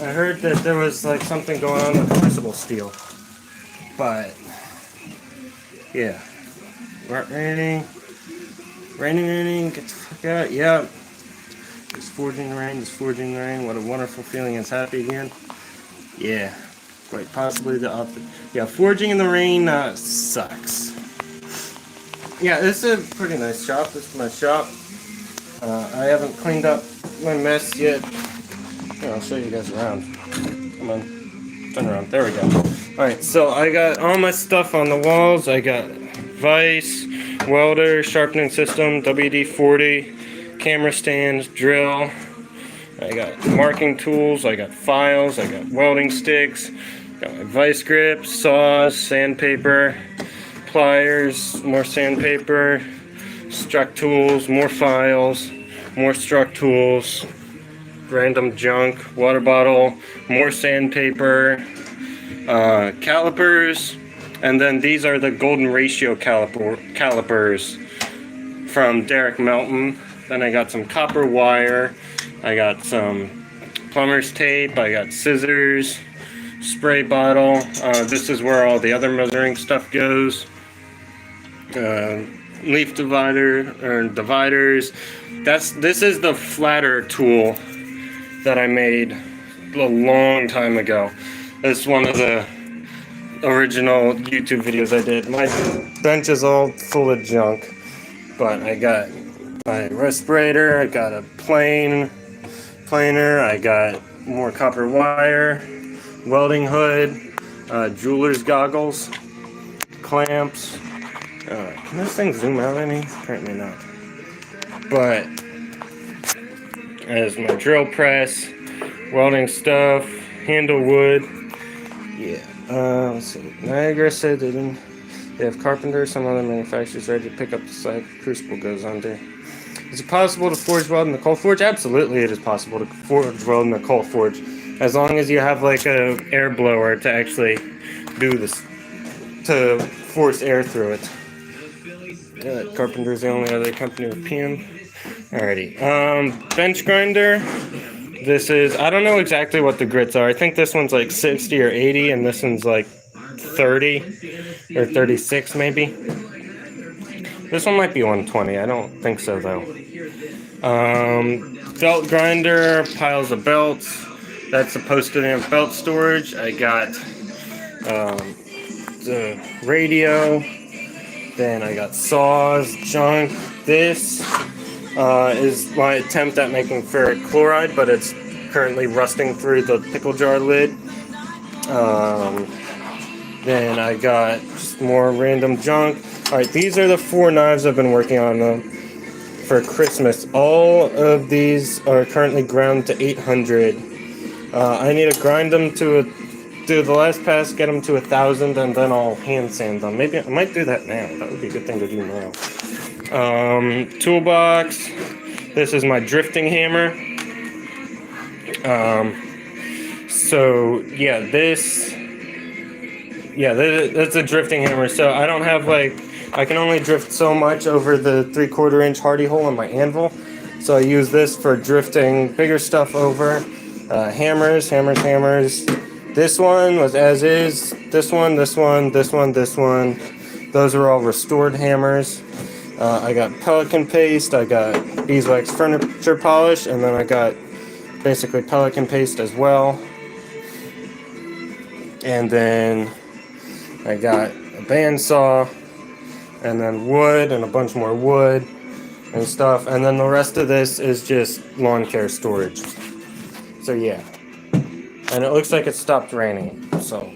I heard that there was like something going on with Crucible Steel, but yeah, raining, get the fuck out. Yeah. It's forging the rain, what a wonderful feeling, it's happy again. Yeah, quite possibly the opposite. Yeah, forging in the rain sucks. Yeah, this is a pretty nice shop, this is my shop. I haven't cleaned up my mess yet. Here, I'll show you guys around. Come on, turn around, there we go. Alright, so I got all my stuff on the walls. I got vise, welder, sharpening system, WD-40. Camera stands, drill, I got marking tools, I got files, I got welding sticks, got my vice grips, saws, sandpaper, pliers, more sandpaper, struck tools, more files, more struck tools, random junk, water bottle, more sandpaper, calipers, and then these are the golden ratio calipers from Derek Melton. Then I got some copper wire, I got some plumber's tape, I got scissors, spray bottle. This is where all the other measuring stuff goes. Leaf divider or dividers. This is the flatter tool that I made a long time ago. It's one of the original YouTube videos I did. My bench is all full of junk, but I got my respirator, I got a planer, I got more copper wire, welding hood, jeweler's goggles, clamps. Can this thing zoom out any? Apparently not. But as my drill press, welding stuff, handle wood. Yeah. Let's see. Niagara said they have carpenters, some other manufacturers ready to pick up the slack crucible goes under. Is it possible to forge weld in the coal forge? Absolutely, it is possible to forge weld in the coal forge, as long as you have like a air blower to actually do this, to force air through it. Carpenter's the only other company with PM. Alrighty. Bench grinder. This is, I don't know exactly what the grits are. I think this one's like 60 or 80, and this one's like 30 or 36 maybe. This one might be 120. I don't think so though. Belt grinder, piles of belts. That's supposed to have belt storage. I got the radio. Then I got saws, junk. This is my attempt at making ferric chloride, but it's currently rusting through the pickle jar lid. Then I got just more random junk. Alright, these are the 4 knives I've been working on for Christmas. All of these are currently ground to 800. I need to grind them to do the last pass, get them to 1,000, and then I'll hand sand them. Maybe I might do that now. That would be a good thing to do now. Toolbox. This is my drifting hammer. So yeah, that's a drifting hammer. So I don't have I can only drift so much over the 3/4 inch hardy hole on my anvil. So I use this for drifting bigger stuff over. Hammers. This one was as is. This one. Those are all restored hammers. I got Pelican paste. I got beeswax furniture polish, and then I got basically Pelican paste as well. And then I got a bandsaw, and then wood, and a bunch more wood and stuff. And then the rest of this is just lawn care storage. So yeah. And it looks like it stopped raining, so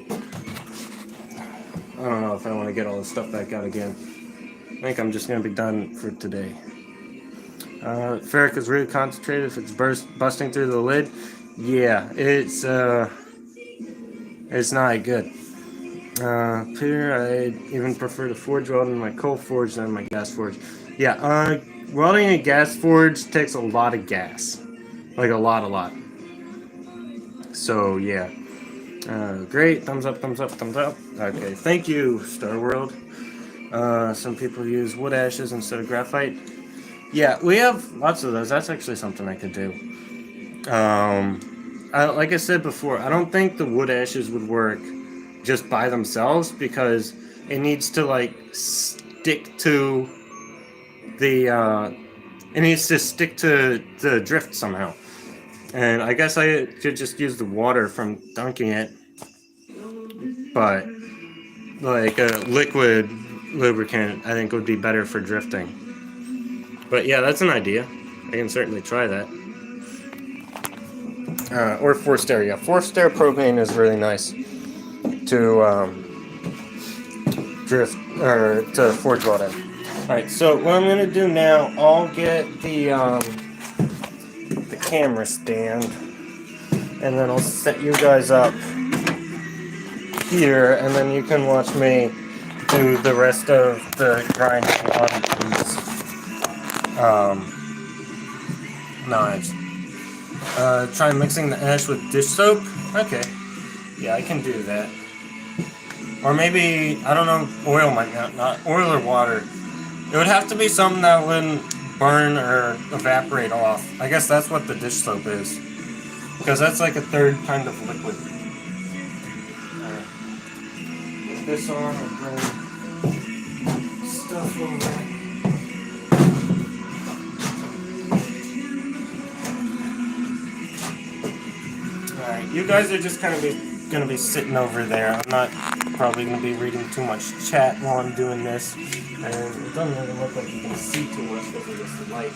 I don't know if I want to get all this stuff back out again. I think I'm just going to be done for today. Ferric is really concentrated if it's busting through the lid. Yeah, it's not good. Peter, I even prefer to forge weld in my coal forge than my gas forge. Yeah, welding a gas forge takes a lot of gas. Like a lot. So yeah, great, thumbs up. Okay, thank you, Star World. Some people use wood ashes instead of graphite. Yeah, we have lots of those. That's actually something I could do. Like I said before, I don't think the wood ashes would work just by themselves, because it needs to stick to the drift somehow. And I guess I could just use the water from dunking it, but like a liquid lubricant I think would be better for drifting. But yeah, that's an idea. I can certainly try that. Or forced air. Yeah, forced air propane is really nice to drift or to forge weld in. Alright, so what I'm gonna do now, I'll get the camera stand, and then I'll set you guys up here, and then you can watch me do the rest of the grinding on these knives. Try mixing the ash with dish soap. Okay. Yeah, I can do that. Or maybe, I don't know, oil might not oil or water. It would have to be something that wouldn't burn or evaporate off. I guess that's what the dish soap is. Because that's like a third kind of liquid. Alright. Put this on and bring stuff over. Alright, you guys are just kind of gonna be sitting over there. I'm not probably gonna be reading too much chat while I'm doing this. And it doesn't really look like you can see too much because of this light.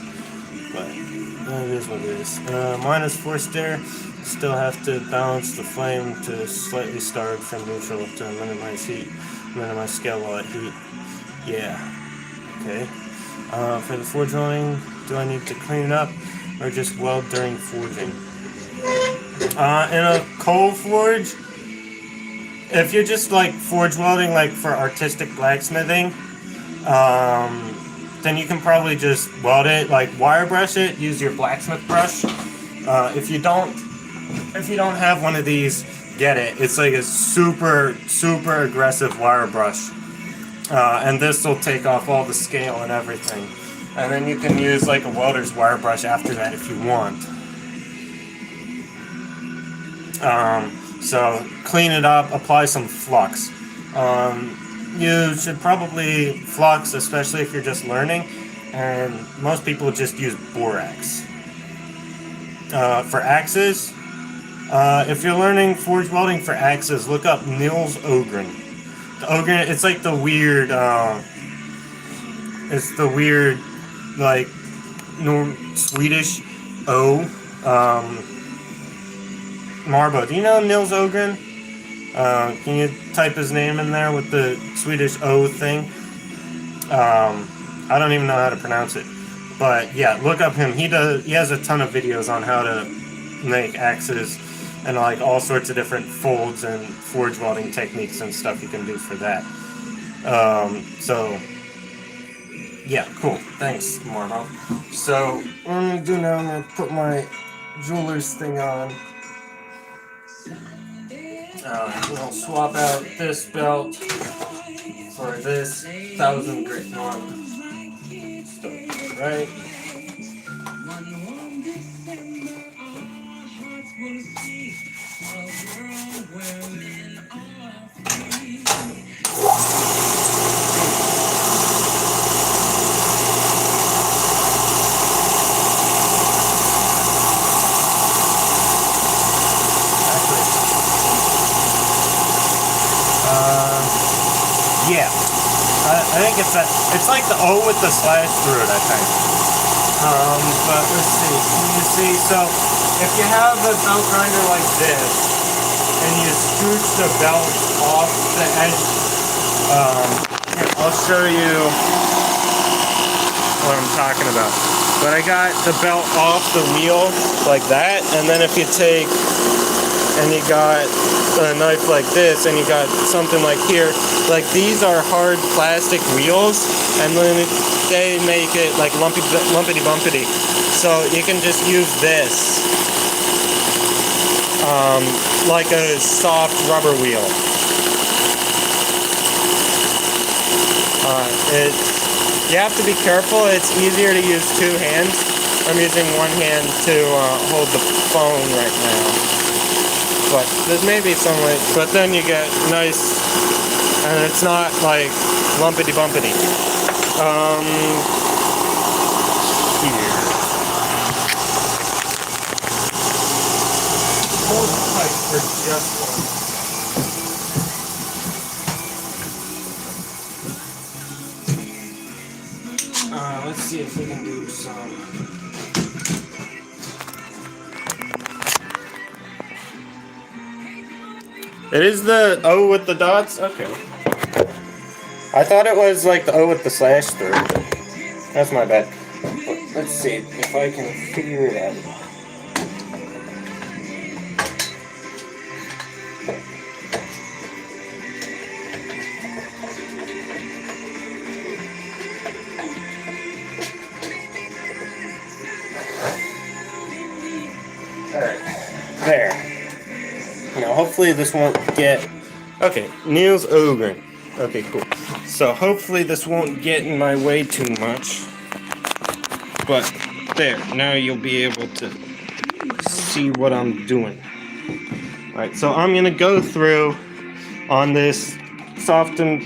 But it is what it is. Mine is forced air. Still have to balance the flame to slightly start from neutral to minimize heat. Minimize scale while at heat. Yeah. Okay. For the forge welding, do I need to clean it up or just weld during forging? In a coal forge, if you're just like forge welding like for artistic blacksmithing, then you can probably just weld it, like wire brush it, use your blacksmith brush. If you don't have one of these, get it. It's like a super aggressive wire brush. And this will take off all the scale and everything. And then you can use like a welder's wire brush after that if you want. So clean it up, apply some flux. You should probably flux, especially if you're just learning, and most people just use borax. For axes, if you're learning forge welding for axes, look up Nils Ogren. The Ogren, it's like the weird, like, Swedish O, Marbo. Do you know Nils Ogren? Can you type his name in there with the Swedish O thing? I don't even know how to pronounce it. But yeah, look up him. He has a ton of videos on how to make axes and like all sorts of different folds and forge welding techniques and stuff you can do for that. So yeah, cool. Thanks, Marbo. So what I'm gonna do now, I'm gonna put my jeweler's thing on. We'll swap out this belt for this 1000 grit one. Right? Yeah, I think it's like the O with the slash through it, I think. But let's see. Can you see? So if you have a belt grinder like this, and you scooch the belt off the edge, here, I'll show you what I'm talking about. But I got the belt off the wheel like that, and then if you take and you got a knife like this and you got something like here, like these are hard plastic wheels, and then they make it like lumpity bumpity, so you can just use this like a soft rubber wheel. You have to be careful. It's easier to use two hands. I'm using one hand to hold the phone right now. But there's maybe some way, but then you get nice, and it's not like lumpity bumpity. Here. Hold tight for just one. Let's see if we can do some. It is the O with the dots? Okay. I thought it was like the O with the slash through. That's my bad. But let's see if I can figure it out. hopefully this won't get... Okay, Niels Ogren. Okay, cool. So hopefully this won't get in my way too much. But there, now you'll be able to see what I'm doing. Alright, so I'm gonna go through on this softened,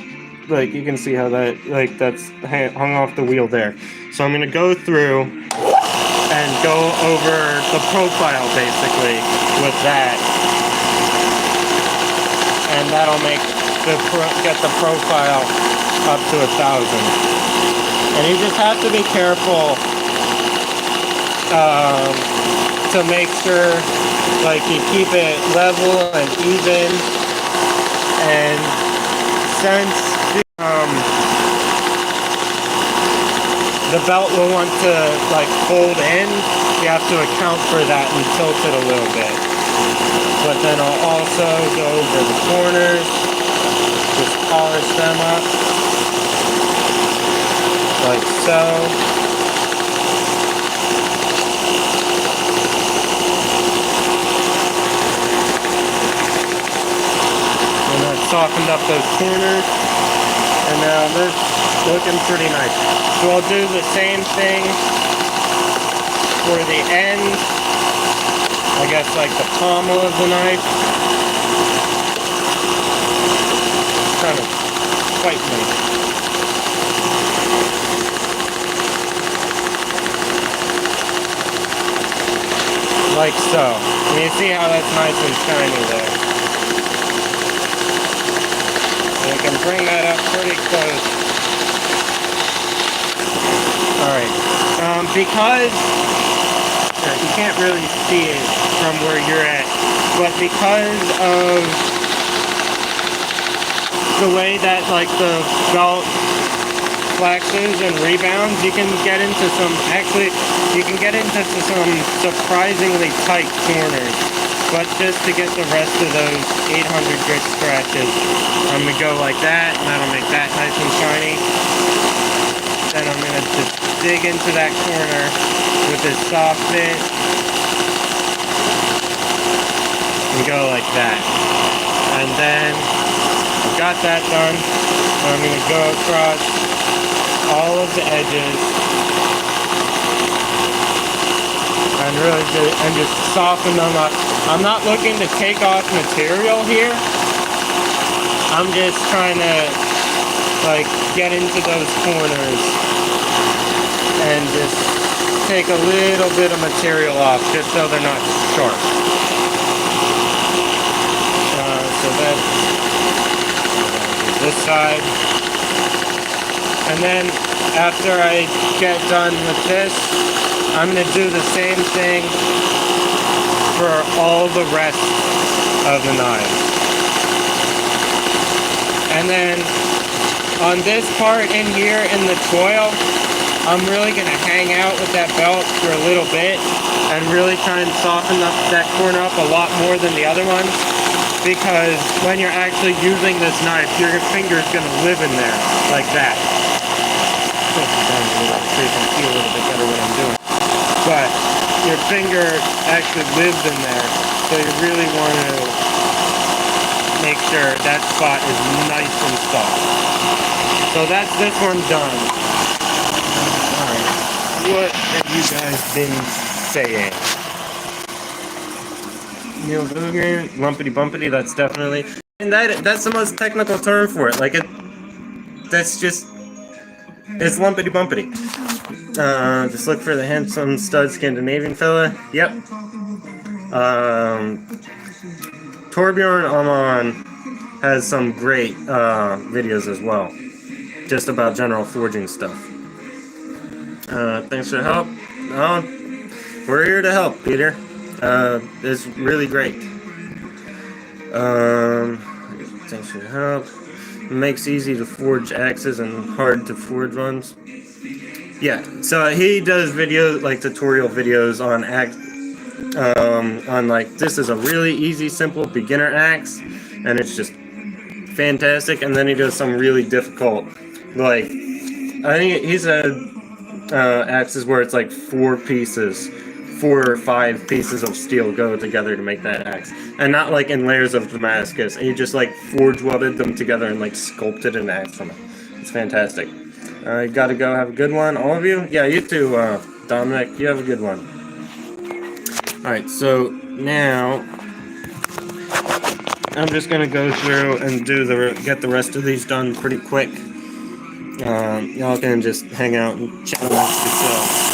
like you can see how that, like that's hung off the wheel there. So I'm gonna go through and go over the profile basically with that. And that'll make get the profile up to 1,000. And you just have to be careful to make sure like you keep it level and even, and since the belt will want to like fold in, you have to account for that and tilt it a little bit. But then I'll also go over the corners, just polish them up like so. Softened up those corners, and now this is looking pretty nice. So I'll do the same thing for the end, I guess like the pommel of the knife. Kind of fight me. Like so. And you see how that's nice and shiny there. You can bring that up pretty close. Alright. Because you can't really see it from where you're at, but because of the way that like the belt flexes and rebounds, you can get into some surprisingly tight corners. But just to get the rest of those 800 grit scratches, I'm going to go like that, and that'll make that nice and shiny. Then I'm going to just dig into that corner with this soft bit, and go like that. And then, I've got that done, I'm going to go across all of the edges, and really just soften them up. I'm not looking to take off material here. I'm just trying to like get into those corners and just take a little bit of material off just so they're not sharp. So that's this side. And then after I get done with this, I'm going to do the same thing for all the rest of the knife. And then on this part in here in the coil, I'm really going to hang out with that belt for a little bit and really try and soften up that corner up a lot more than the other ones, because when you're actually using this knife, your finger is going to live in there like that. So you can see a little bit better what I'm doing. But your finger actually lives in there, so you really want to make sure that spot is nice and soft. So that's this one done. Alright, what have you guys been saying? Niels Ogren, lumpity bumpity, that's definitely, and that's the most technical term for it. Like that's just, it's lumpity bumpity. Just look for the handsome stud Scandinavian fella. Yep. Torbjorn Amon has some great videos as well, just about general forging stuff. Thanks for the help. We're here to help, Peter. It's really great. Thanks for the help. It makes easy to forge axes and hard to forge ones. Yeah, so he does videos, like tutorial videos on like, this is a really easy, simple beginner axe, and it's just fantastic. And then he does some really difficult, like, I think he's axes where it's like 4 pieces 4 or 5 pieces of steel go together to make that axe, and not like in layers of Damascus. And you just like forge welded them together and like sculpted an axe from it. It's fantastic. Gotta go. Have a good one, all of you. Yeah, you too, Dominic. You have a good one. All right, so now I'm just gonna go through and get the rest of these done pretty quick. Y'all can just hang out and chat amongst yourselves.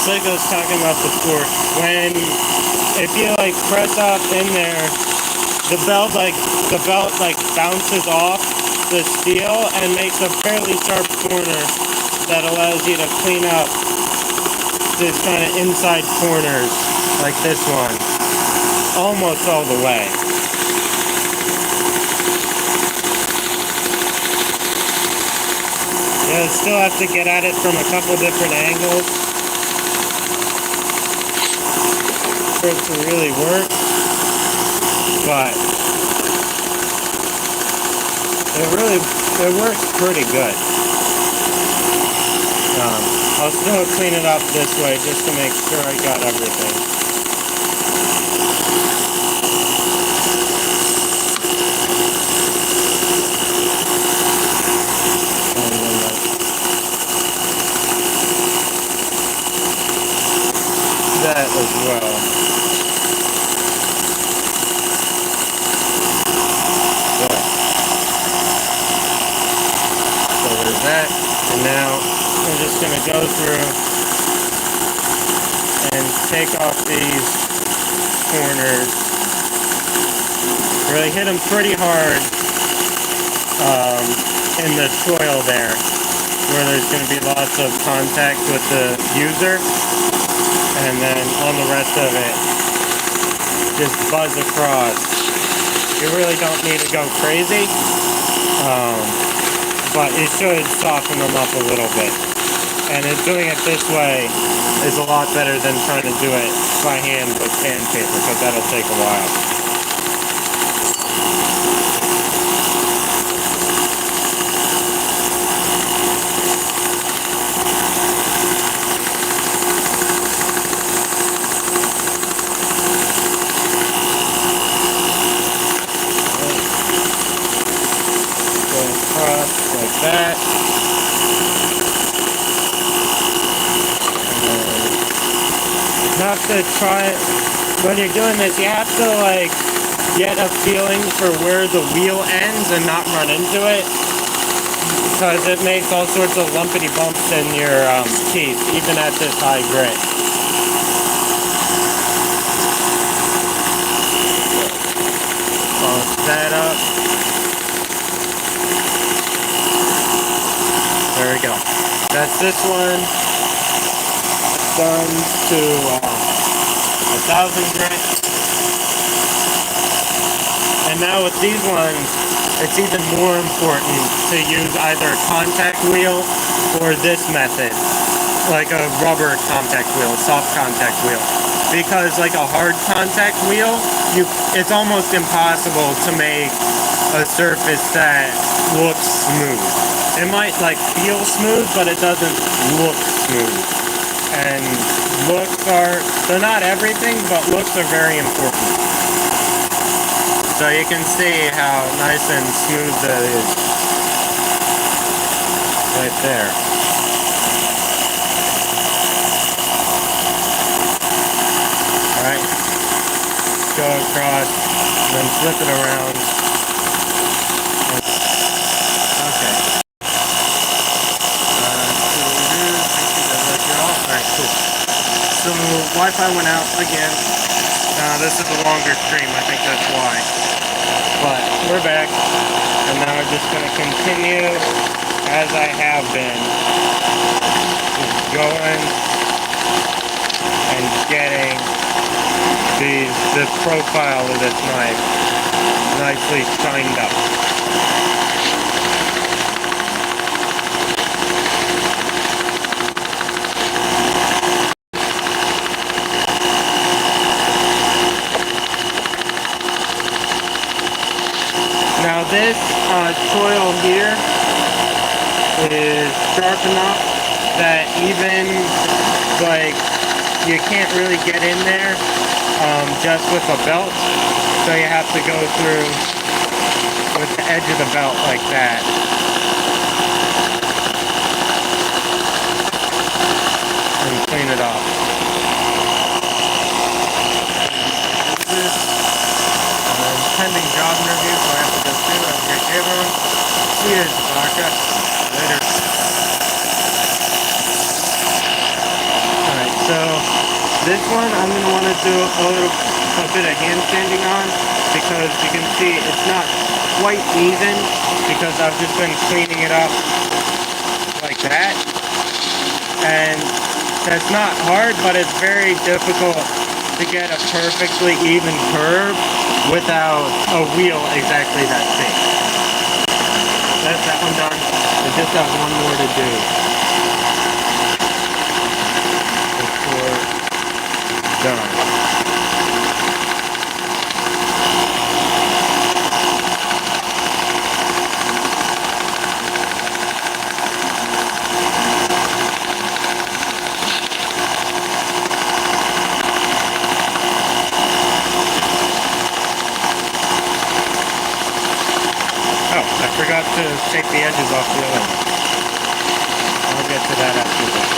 Like I was talking about before, if you like press up in there, the belt bounces off the steel and makes a fairly sharp corner that allows you to clean up this kind of inside corners like this one almost all the way. You still have to get at it from a couple different angles for it to really work, but it works pretty good. I'll still clean it up this way just to make sure I got everything. That as well. Good. So there's that, and now I'm just going to go through and take off these corners. Really hit them pretty hard in the soil there, where there's going to be lots of contact with the user. And then on the rest of it, just buzz across. You really don't need to go crazy, but it should soften them up a little bit. And doing it this way is a lot better than trying to do it by hand with sandpaper, because that'll take a while. That. You have to try it when you're doing this. You have to like get a feeling for where the wheel ends and not run into it, because it makes all sorts of lumpity bumps in your teeth, even at this high grit. Polish that up. There we go. That's this one done to 1,000 grit. And now with these ones, it's even more important to use either a contact wheel or this method, like a rubber contact wheel, a soft contact wheel. Because like a hard contact wheel, it's almost impossible to make a surface that looks smooth. It might like feel smooth, but it doesn't look smooth. And they're not everything, but looks are very important. So you can see how nice and smooth that is. right there. Alright, go across, then flip it around. Okay. Alright, cool. So Wi-Fi went out again. This is a longer stream, I think that's why. But we're back, and now we're just going to continue as I have been. Just going and getting the profile of this knife nicely shined up. Now this choil here is sharp enough that even like you can't really get in there just with a belt, so you have to go through with the edge of the belt like that. And clean it off. Pending job interview, so I have to go through. Have a great day, everyone. See you, Vodka. Later. Alright, so this one I'm going to want to do a bit of hand sanding on, because you can see it's not quite even, because I've just been cleaning it up like that. And that's not hard, but it's very difficult to get a perfectly even curve without a wheel exactly that thick. That's that one done. I just have one more to do before done. I forgot to take the edges off the other one. I'll get to that after this.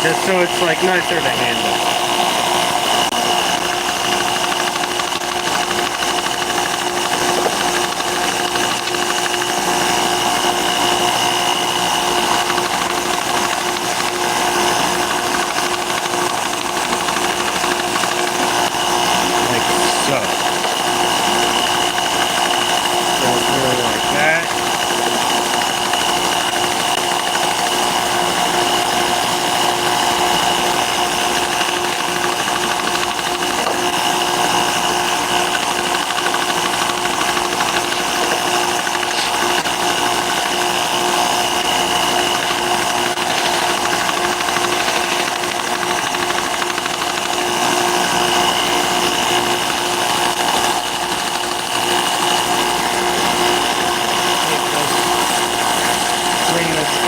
Just so it's like nicer to handle. Like so. Go through like that.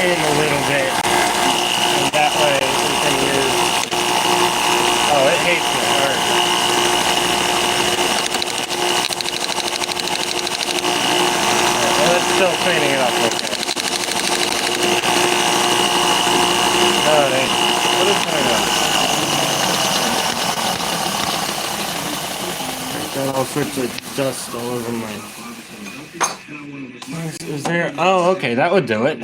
In a little bit, and that way we can use. Oh, it hates me. Alright. Well, it's still cleaning it up okay. No, it ain't. What is going on? Got all sorts of dust all over my. Is there? Oh, okay, that would do it.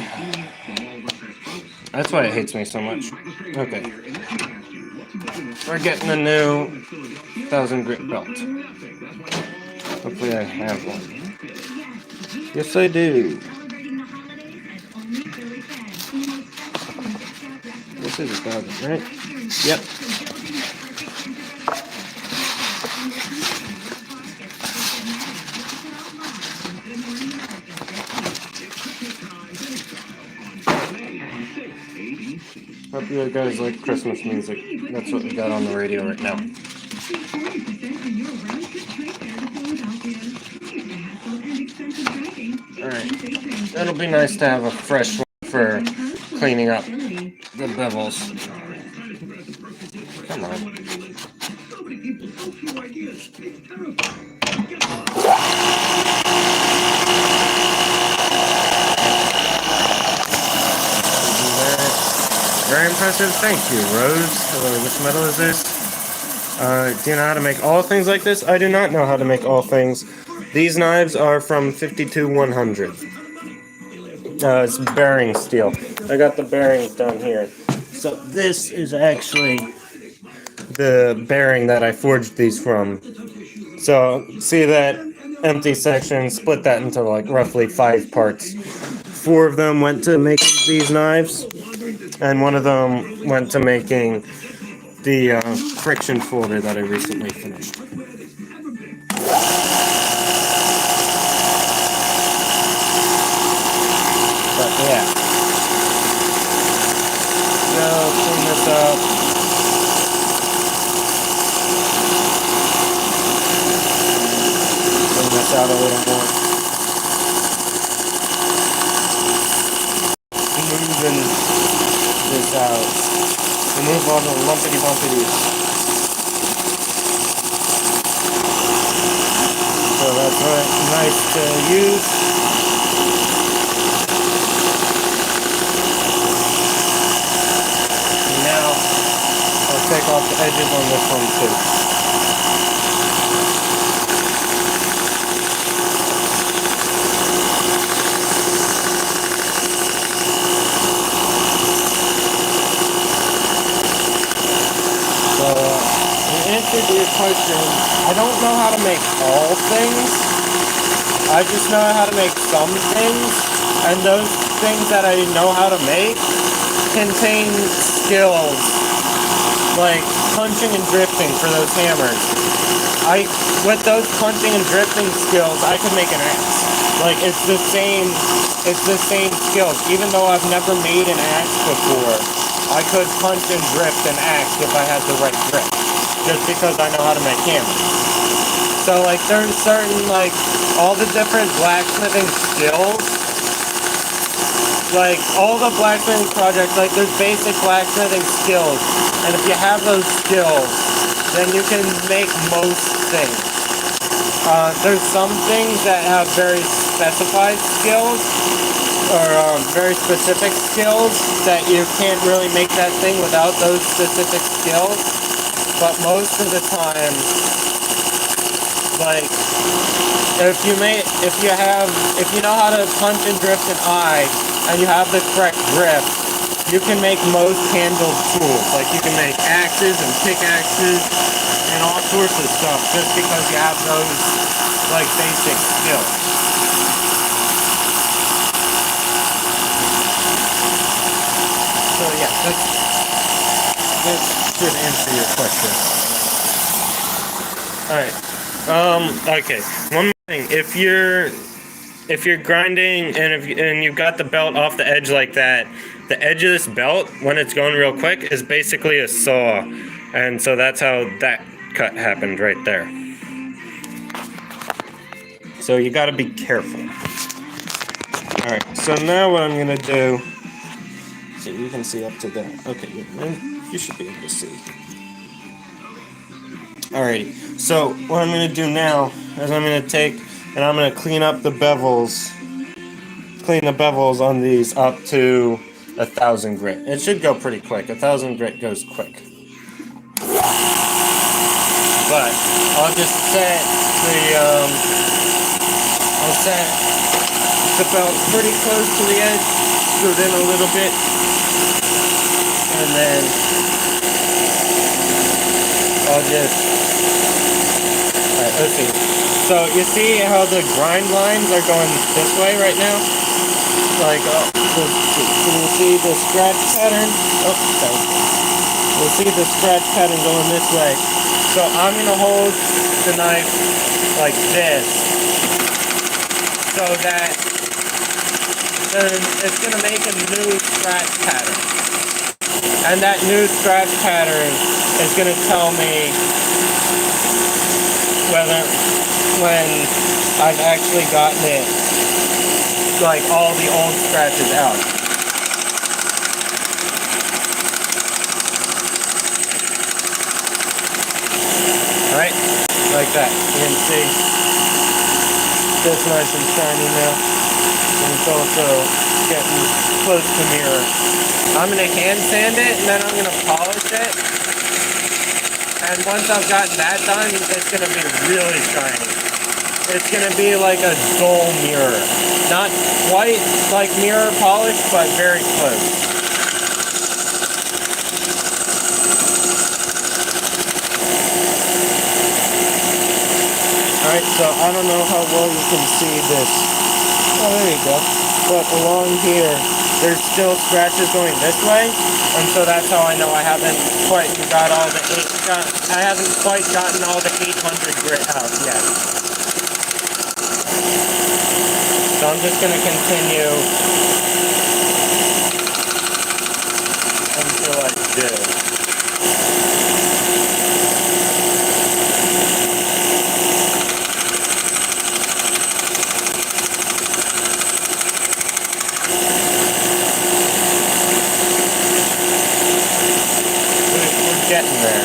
That's why it hates me so much. Okay. We're getting a new 1000 grit belt. Hopefully I have one. Yes, I do. This is 1,000, right? Yep. Hope you guys like Christmas music. That's what we got on the radio right now. Alright. That'll be nice to have a fresh one for cleaning up the bevels. Come on. Very impressive. Thank you, Rose. Which metal is this? Do you know how to make all things like this? I do not know how to make all things. These knives are from 52-100. It's bearing steel. I got the bearings down here. So this is actually the bearing that I forged these from. So see that empty section? Split that into like roughly 5 parts. 4 of them went to make these knives, and 1 of them went to making the friction folder that I recently finished. But yeah. Now clean this up. Clean this out a little more. Moving this out. Remove all the lumpity bumpities. So that's nice to use. Now I'll take off the edges on this one too. To your question, I don't know how to make all things. I just know how to make some things, and those things that I know how to make contain skills like punching and drifting for those hammers. With those punching and drifting skills, I could make an axe. Like it's the same skills. Even though I've never made an axe before, I could punch and drift an axe if I had the right grip. Just because I know how to make hammers. So like there's certain like all the different blacksmithing skills, like all the blacksmithing projects, like there's basic blacksmithing skills, and if you have those skills, then you can make most things. There's some things that have very specified skills, or very specific skills that you can't really make that thing without those specific skills. But most of the time, like, if you know how to punch and drift an eye, and you have the correct grip, you can make most handled tools. Like, you can make axes and pickaxes and all sorts of stuff just because you have those, like, basic skills. So, yeah, that should answer your question. Alright. Okay. One more thing. If you're grinding and you've got the belt off the edge like that, the edge of this belt, when it's going real quick, is basically a saw. And so that's how that cut happened right there. So you gotta be careful. Alright, so now what I'm gonna do, so you can see up to there. Okay, you should be able to see. Alrighty, so what I'm going to do now is I'm going to take and I'm going to clean up the bevels. Clean the bevels on these up to 1,000 grit. It should go pretty quick. 1,000 grit goes quick. But I'll just set I'll set the belt pretty close to the edge, scoot in a little bit, and then I'll just, alright, let's see. So you see how the grind lines are going this way right now? Like, can you see the scratch pattern? Oh, sorry. You'll see the scratch pattern going this way. So I'm going to hold the knife like this so that it's going to make a new scratch pattern. And that new scratch pattern is going to tell me when I've actually gotten it, like all the old scratches out. Alright, like that. You can see it's nice and shiny now. And it's also getting close to mirror. I'm going to hand sand it and then I'm going to polish it. And once I've gotten that done, it's going to be really shiny. It's going to be like a dull mirror. Not quite like mirror polish, but very close. Alright, so I don't know how well you can see this. Oh, there you go. But along here, there's still scratches going this way. And so that's how I know I haven't quite got all the I haven't quite gotten all the 800 grit out yet. So I'm just going to continue until I do. We're getting there.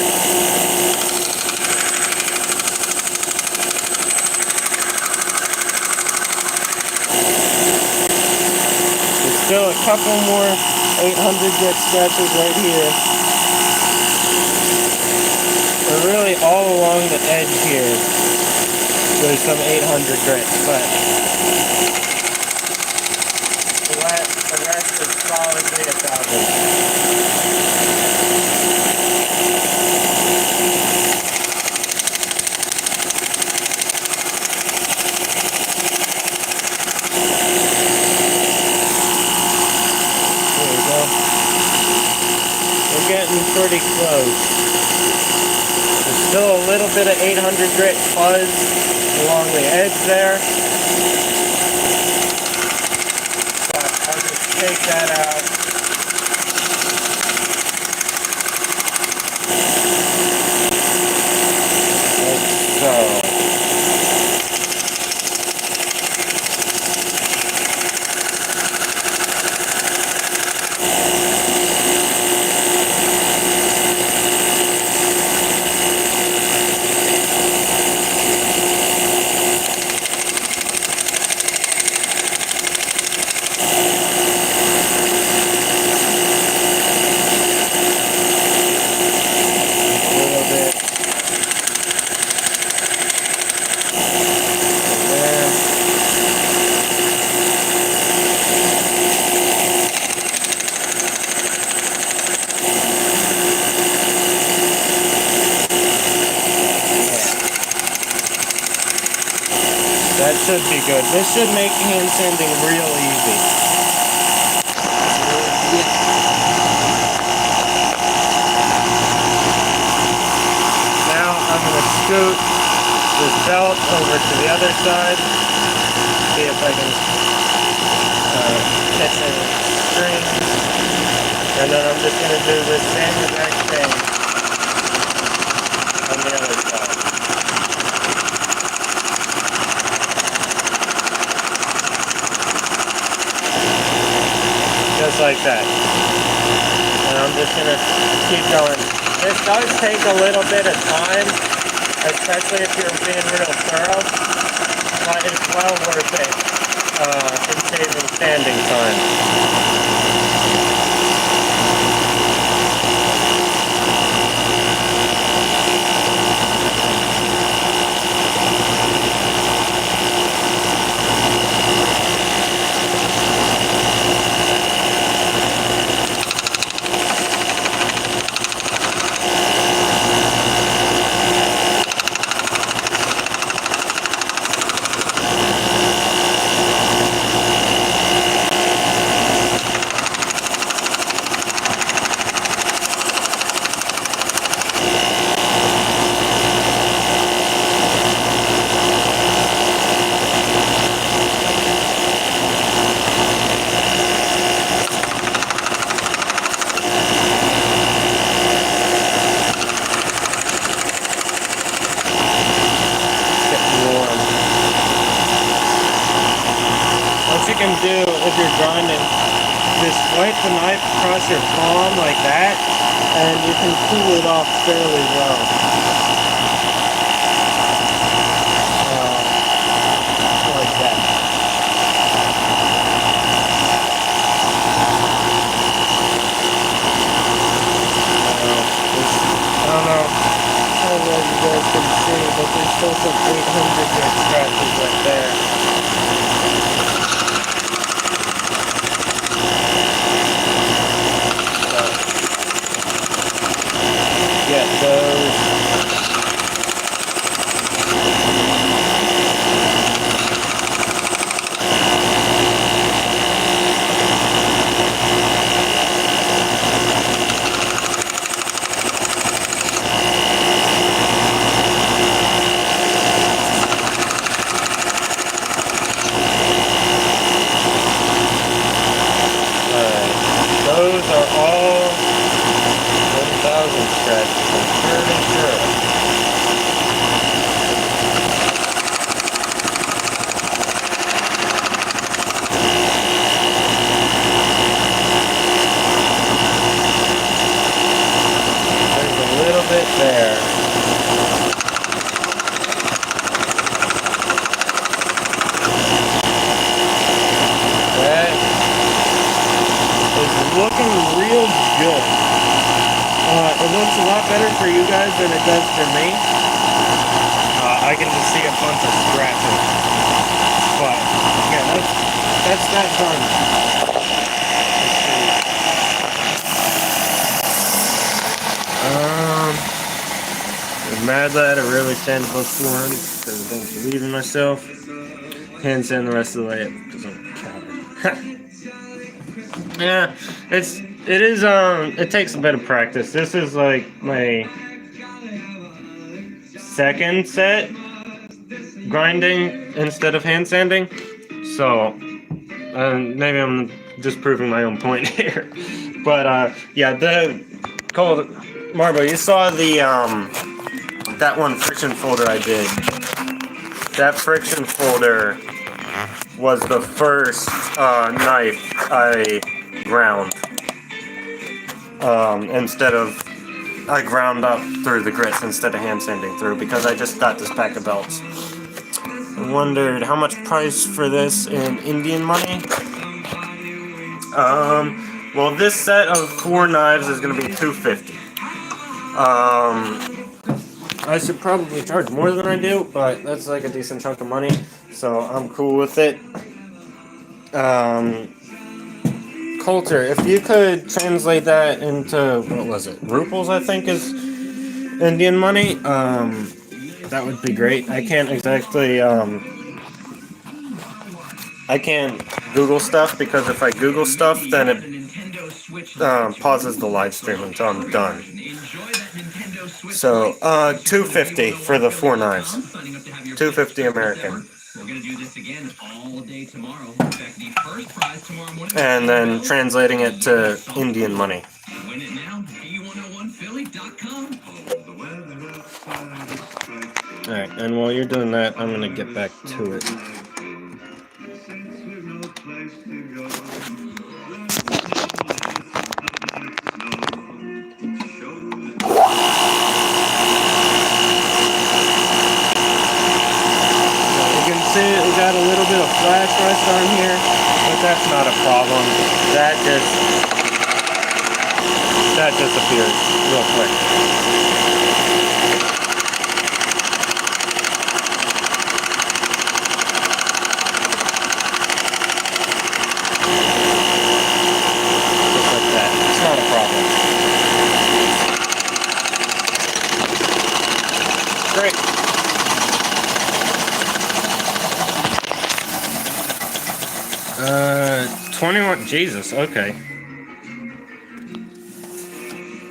Still a couple more 800 grit scratches right here. But really all along the edge here, there's some 800 grit, but the rest is solidly 1,000. Getting pretty close. There's still a little bit of 800 grit fuzz along the edge there. But I'll just take that out. Like so. That should be good. This should make hand sanding real easy. Now I'm going to scoot this belt over to the other side. See if I can catch any strings. And then I'm just going to do the same exact thing on the other side. Just like that. And I'm just going to keep going. This does take a little bit of time, especially if you're being real thorough, but it's well worth it in saving sanding time. if you're grinding, just wipe the knife across your palm like that, and you can cool it off fairly well. Like that. I don't know how well you guys can see, but there's still some 800 grit scratches right there. Get those. Those are all 1,000 scratches, I'm pretty sure. There's a little bit there. Looking real good. It looks a lot better for you guys than it does for me. I can just see a bunch of scratches. But yeah, that's that done. I'm mad that I really stand above 400 because I don't believe in myself. Hand sand the rest of the way it doesn't count. Yeah, it takes a bit of practice. This is like my second set grinding instead of hand sanding, so maybe I'm just proving my own point here. But yeah, the cold Marbo, you saw the that one friction folder I did. That friction folder was the first knife I ground. Instead of I ground up through the grits instead of hand sanding through because I just got this pack of belts. I wondered how much price for this in Indian money. Well, this set of 4 knives is going to be $250. I should probably charge more than I do, but that's like a decent chunk of money, so I'm cool with it. Coulter, if you could translate that into, what was it, ruples, I think is Indian money, that would be great. I can't exactly, I can't Google stuff, because if I Google stuff, then it pauses the live stream until I'm done. So, $250 for the 4 knives. $250 American. We're going to do this again all day tomorrow. In fact, the first prize tomorrow morning. And then translating it to Indian money. Win it now. B101philly.com. Alright, and while you're doing that, I'm going to get back to it. See, we got a little bit of flash rust on here, but that's not a problem. That disappears real quick. Just like that. It's not a problem. Great. 21, Jesus, okay.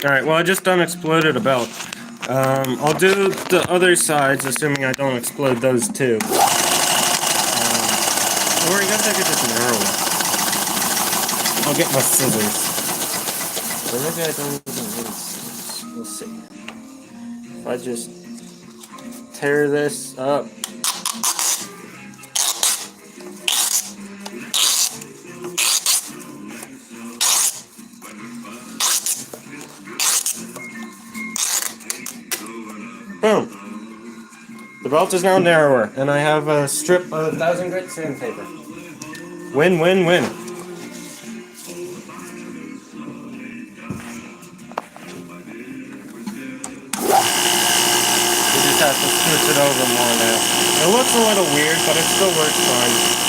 Alright, well, I just done exploded a belt. I'll do the other sides, assuming I don't explode those too. Or I guess I could just narrow it. I'll get my scissors. Or maybe I don't even need scissors. We'll see. If I just tear this up. Boom. The belt is now narrower, and I have a strip of 1,000 grit sandpaper. Win, win, win. We just have to switch it over more now. It looks a little weird, but it still works fine.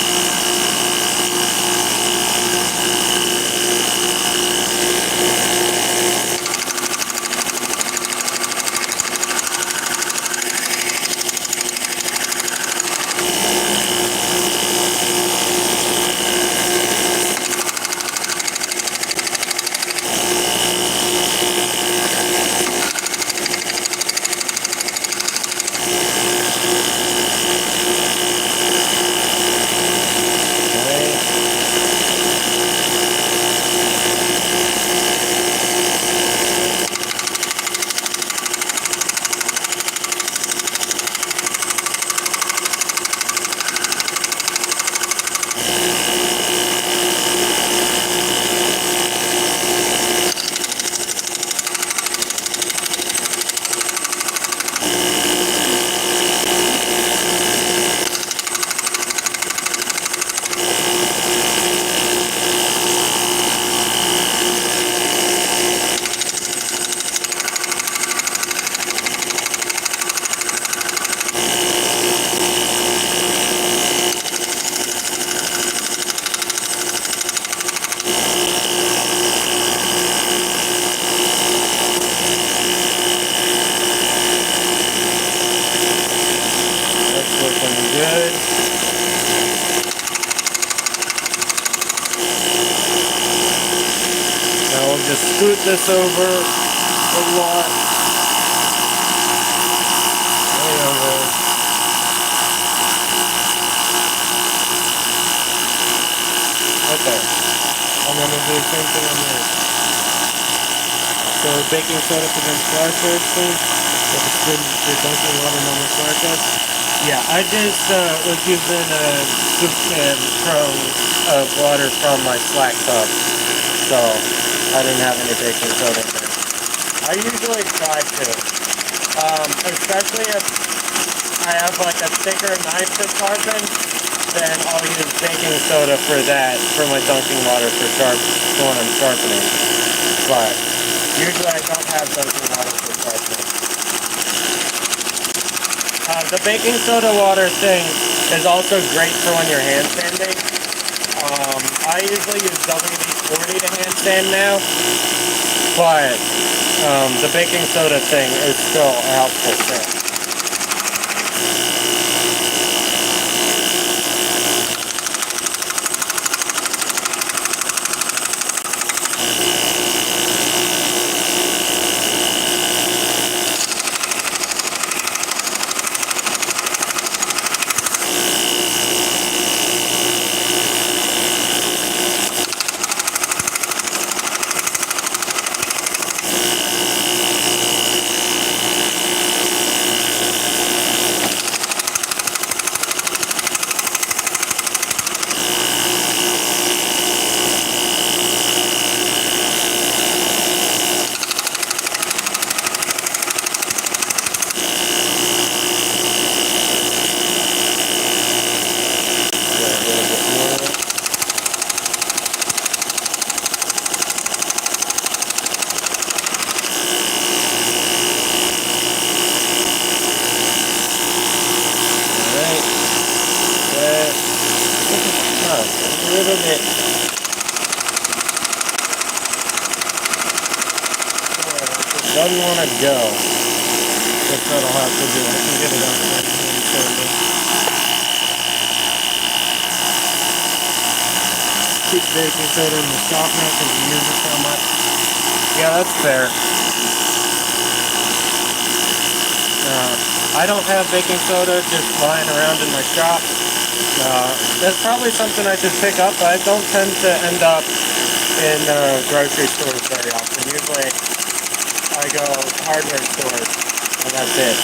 Just scoot this over a lot. Way over. Right there. I'm going to do the same thing on there. So baking soda prevents flour bursting. If it's good, you're dunking water in normal flour test. Yeah, I just was using a soup can of water from my Slack tub. So I didn't have any baking soda in there. I usually try to, especially if I have like a thicker knife to sharpen, then I'll use baking soda for that, for my dunking water for when I'm sharpening. But usually I don't have dunking water for sharpening. The baking soda water thing is also great for when you're hand sanding. I usually use WD-40 to hand sand now, but the baking soda thing is still a helpful thing. A little bit. Doesn't want to go. That's what I'll have to do. I can get it out there. Keep baking soda in the shop now because we use it so much. Yeah, that's fair. I don't have baking soda just lying around in my shop. That's probably something I should pick up, but I don't tend to end up in grocery stores very often. Usually I go to hardware stores, and that's it.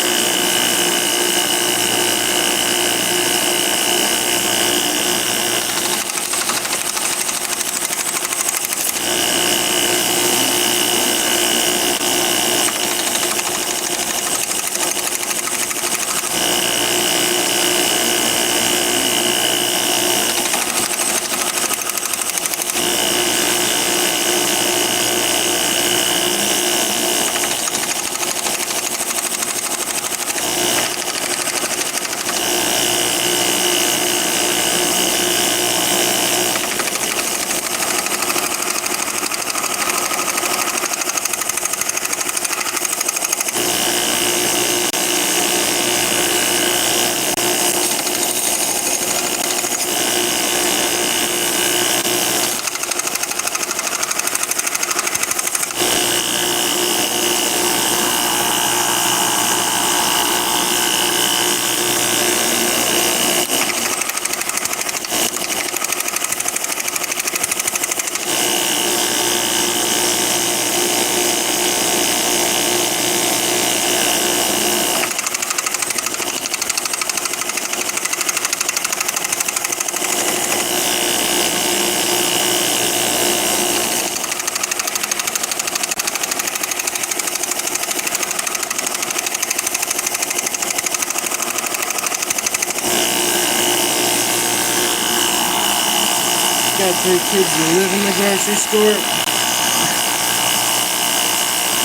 3 kids who live in the grocery store.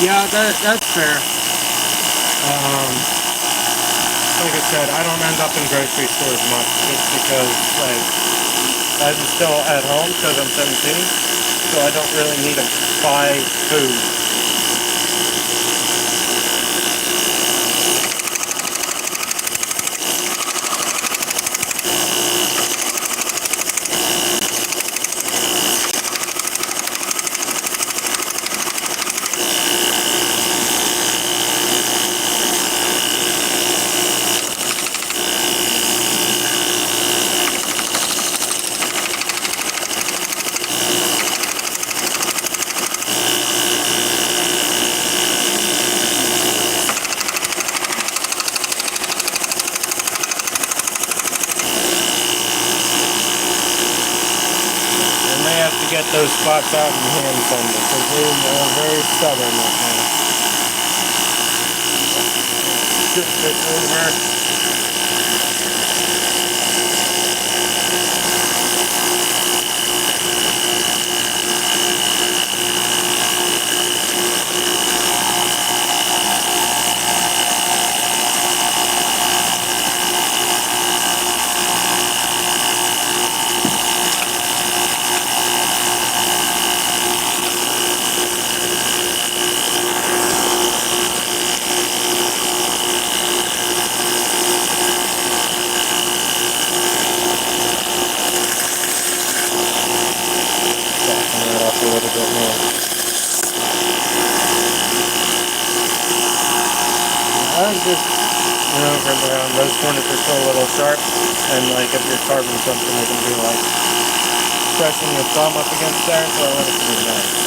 Yeah, that's fair. Like I said, I don't end up in grocery stores much just because, like, I'm still at home because I'm 17, so I don't really need to buy food. Get those spots out and hand them because they are very stubborn right now. Shift it over. A little bit more. I was just maneuvering around. Those corners are still a little sharp, and like if you're carving something, it can be like pressing your thumb up against there, so I want it to be nice.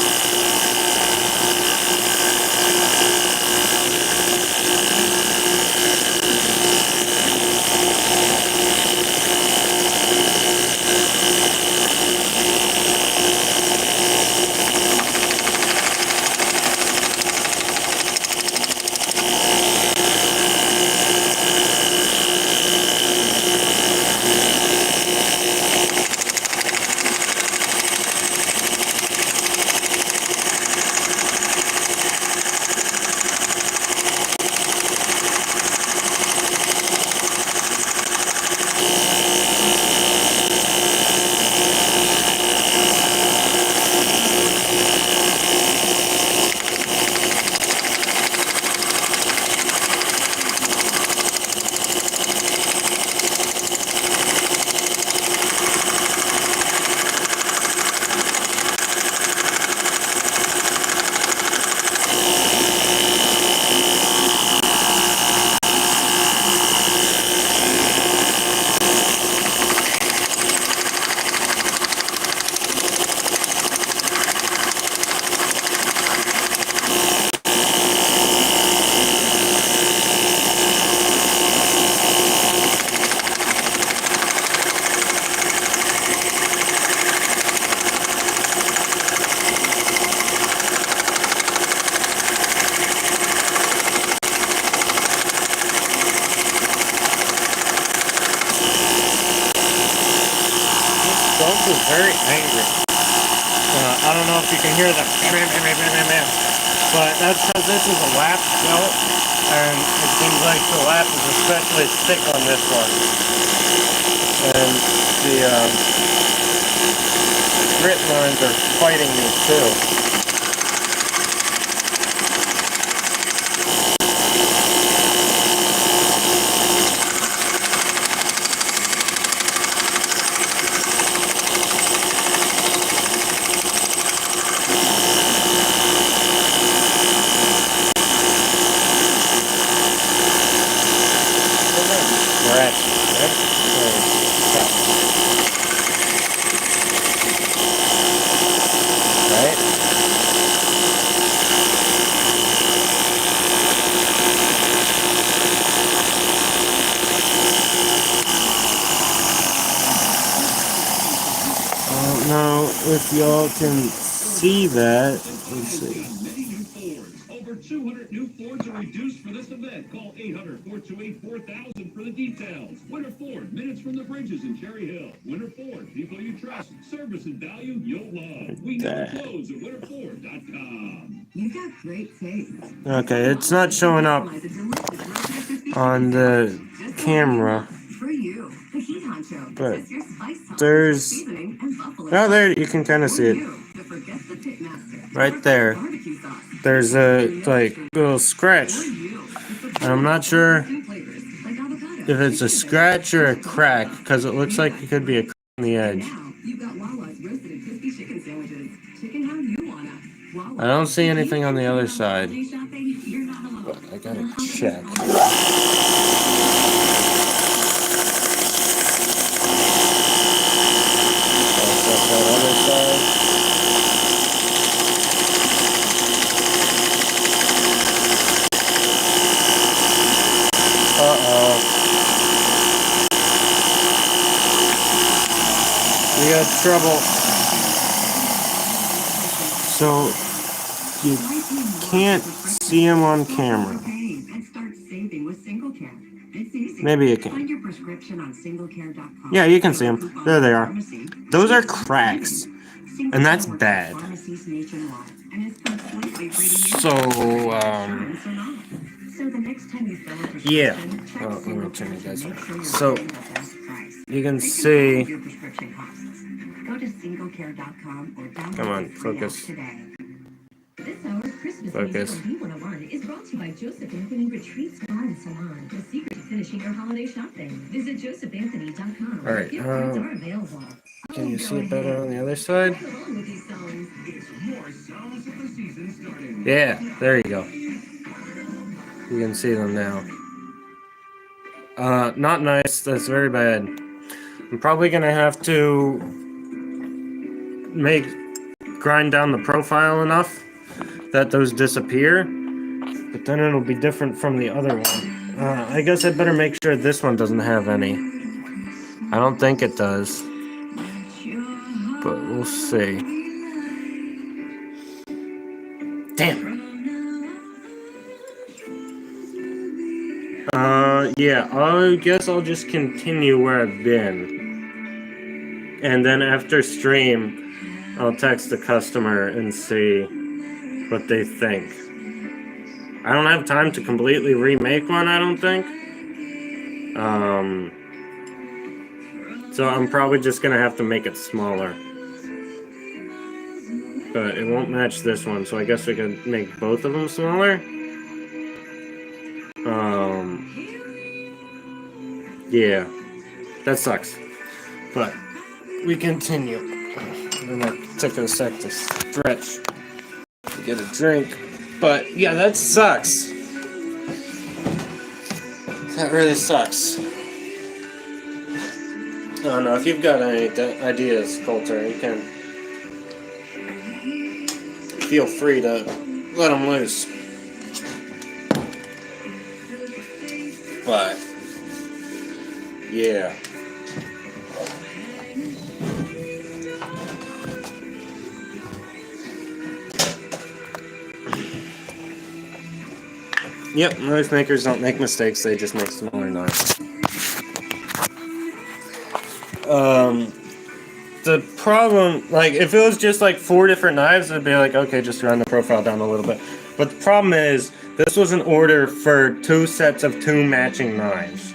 Is very angry. I don't know if you can hear them, but that's because this is a lap belt, and it seems like the lap is especially thick on this one, and the grit lines are fighting me too. Now, if y'all can see that, let's see. Over 200 new Fords are reduced for this event. Call 800-428-4000 for the details. Winter Ford, minutes from the bridges in Cherry Hill. Winter Ford, people you trust, service and value you'll love. We never close at winterford.com. You got great taste. Okay, it's not showing up on the camera. For you, the Heat Honcho. But there's... Oh, there, you can kind of see it. Right there. There's a, like, little scratch. And I'm not sure if it's a scratch or a crack, because it looks like it could be a crack on the edge. I don't see anything on the other side. But I gotta check. That other side. Uh-oh. We got trouble. So, you can't see him on camera. Maybe you can. Yeah, you can see them. There they are. Those are cracks. And that's bad. So, yeah. Oh, let me turn you guys around. So, you can see... Come on, focus. Focus. Is brought to you by Joseph Anthony Retreat Spa and Salon. The secret to finishing your holiday shopping. Visit josephanthony.com. Alright, can you see it better on the other side? Yeah, there you go. You can see them now. Not nice. That's very bad. I'm probably gonna have to grind down the profile enough that those disappear, but then it'll be different from the other one. I guess I better make sure this one doesn't have any. I don't think it does, but we'll see. Damn. Yeah, I guess I'll just continue where I've been. And then after stream, I'll text the customer and see what they think. I don't have time to completely remake one, I don't think. So I'm probably just gonna have to make it smaller. But it won't match this one, so I guess we could make both of them smaller. Yeah, that sucks. But we continue. And I took a sec to stretch, to get a drink. But yeah, that sucks. That really sucks. I don't know if you've got any ideas, Coulter. You can feel free to let them loose. But yeah. Yep, knife makers don't make mistakes, they just make smaller knives. The problem, like, if it was just like 4 different knives, it'd be like, okay, just run the profile down a little bit. But the problem is, this was an order for 2 sets of 2 matching knives.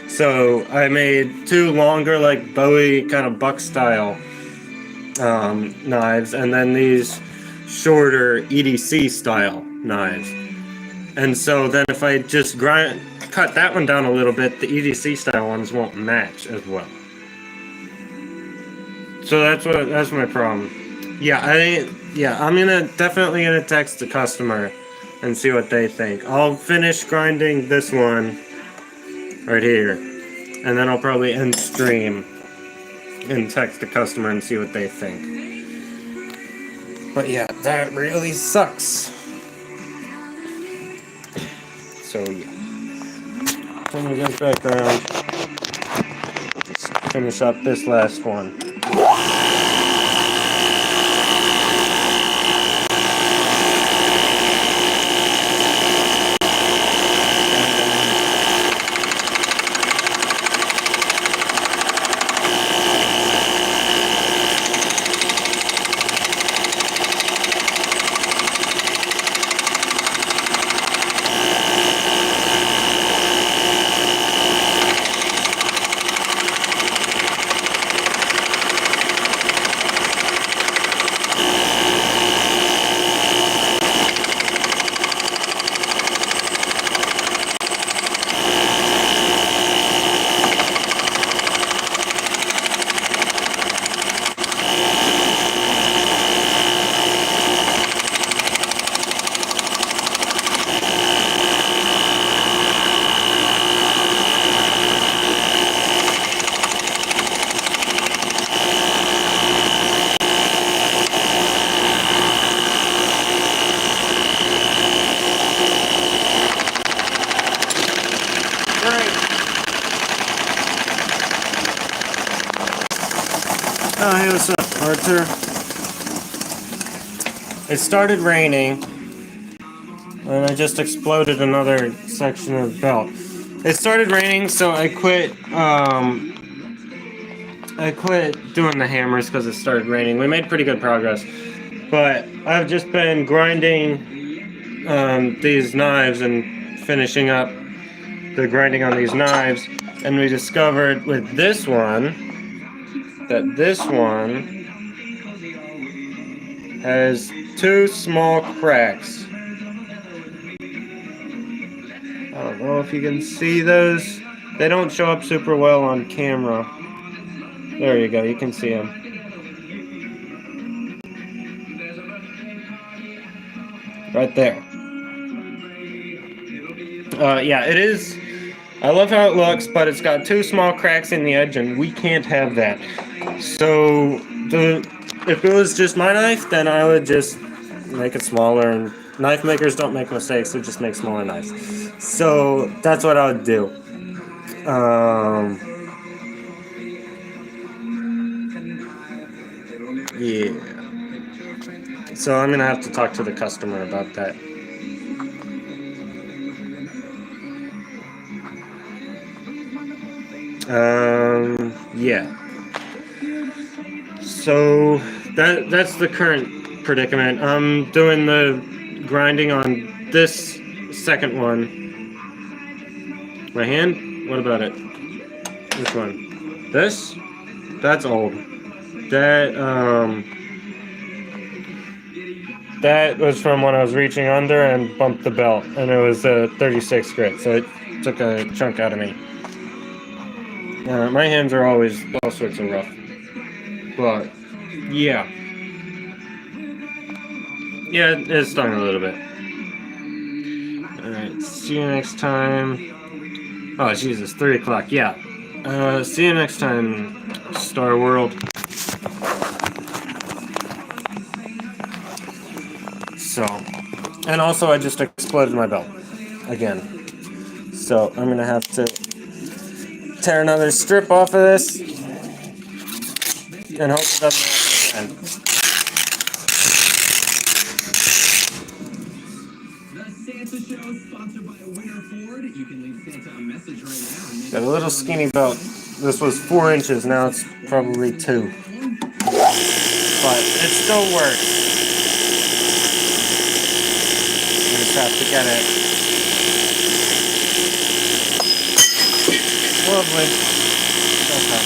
So I made 2 longer, like Bowie kind of buck style knives, and then these shorter EDC style knives. And so then if I just cut that one down a little bit, the EDC style ones won't match as well. So that's my problem. Yeah, I'm definitely gonna text the customer and see what they think. I'll finish grinding this one right here, and then I'll probably end stream and text the customer and see what they think. But yeah, that really sucks. So yeah, then we get back around. Let's finish up this last one. Oh, hey, what's up, Arthur? It started raining, and I just exploded another section of belt. It started raining, so I quit doing the hammers because it started raining. We made pretty good progress, but I've just been grinding these knives and finishing up the grinding on these knives, and we discovered with this one that this one has 2 small cracks. I don't know if you can see those. They don't show up super well on camera. There you go, you can see them. Right there. Yeah, it is. I love how it looks, but it's got 2 small cracks in the edge, and we can't have that. So, if it was just my knife, then I would just make it smaller. And knife makers don't make mistakes; they just make smaller knives. So that's what I would do. Yeah. So I'm gonna have to talk to the customer about that. Yeah. So that's the current predicament. I'm doing the grinding on this second one. My hand? What about it? Which one? This? That's old. That was from when I was reaching under and bumped the belt, and it was a 36 grit, so it took a chunk out of me. My hands are always all sorts of rough. But, yeah. Yeah, it stung a little bit. Alright, see you next time. Oh, Jesus, 3 o'clock, yeah. See you next time, Star World. So, and also I just exploded my belt. Again. So, I'm gonna have to tear another strip off of this and hope it doesn't happen again. Got a little skinny belt. This was 4 inches, now it's probably 2. But it still works. You just have to get it. Lovely. Okay.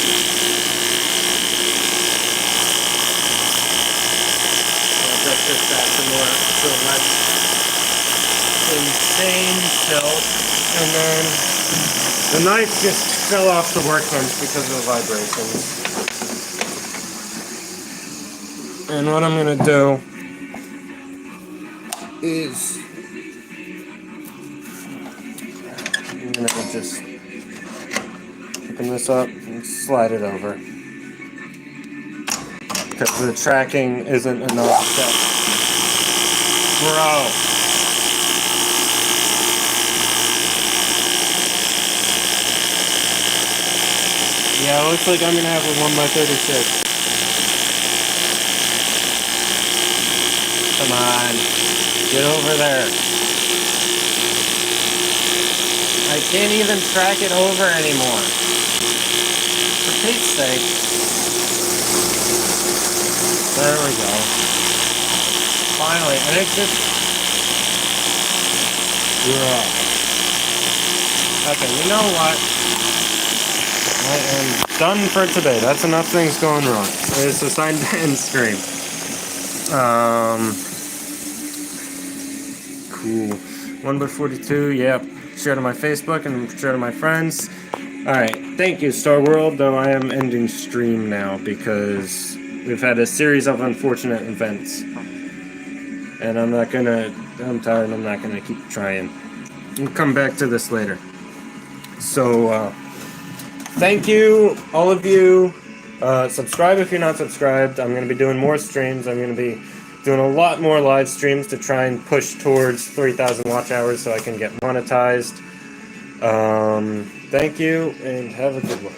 I'll just add some more so less insane tilt, and then the knife just fell off the workbench because of the vibrations. And what I'm gonna do is I'm gonna just open this up and slide it over because the tracking isn't enough. Bro. Yeah, it looks like I'm gonna have a 1x36. Come on, get over there. I can't even track it over anymore. For Pete's sake. There we go. Finally, and it's just... Yeah. Okay, you know what? I am done for today. That's enough things going wrong. It's assigned to end stream. Cool. 1x42, yep. Share to my Facebook and share to my friends. Alright, thank you, Star World, though I am ending stream now because we've had a series of unfortunate events. And I'm tired, I'm not gonna keep trying. We'll come back to this later. So, thank you, all of you. Subscribe if you're not subscribed. I'm going to be doing more streams. I'm going to be doing a lot more live streams to try and push towards 3,000 watch hours so I can get monetized. Thank you, and have a good one.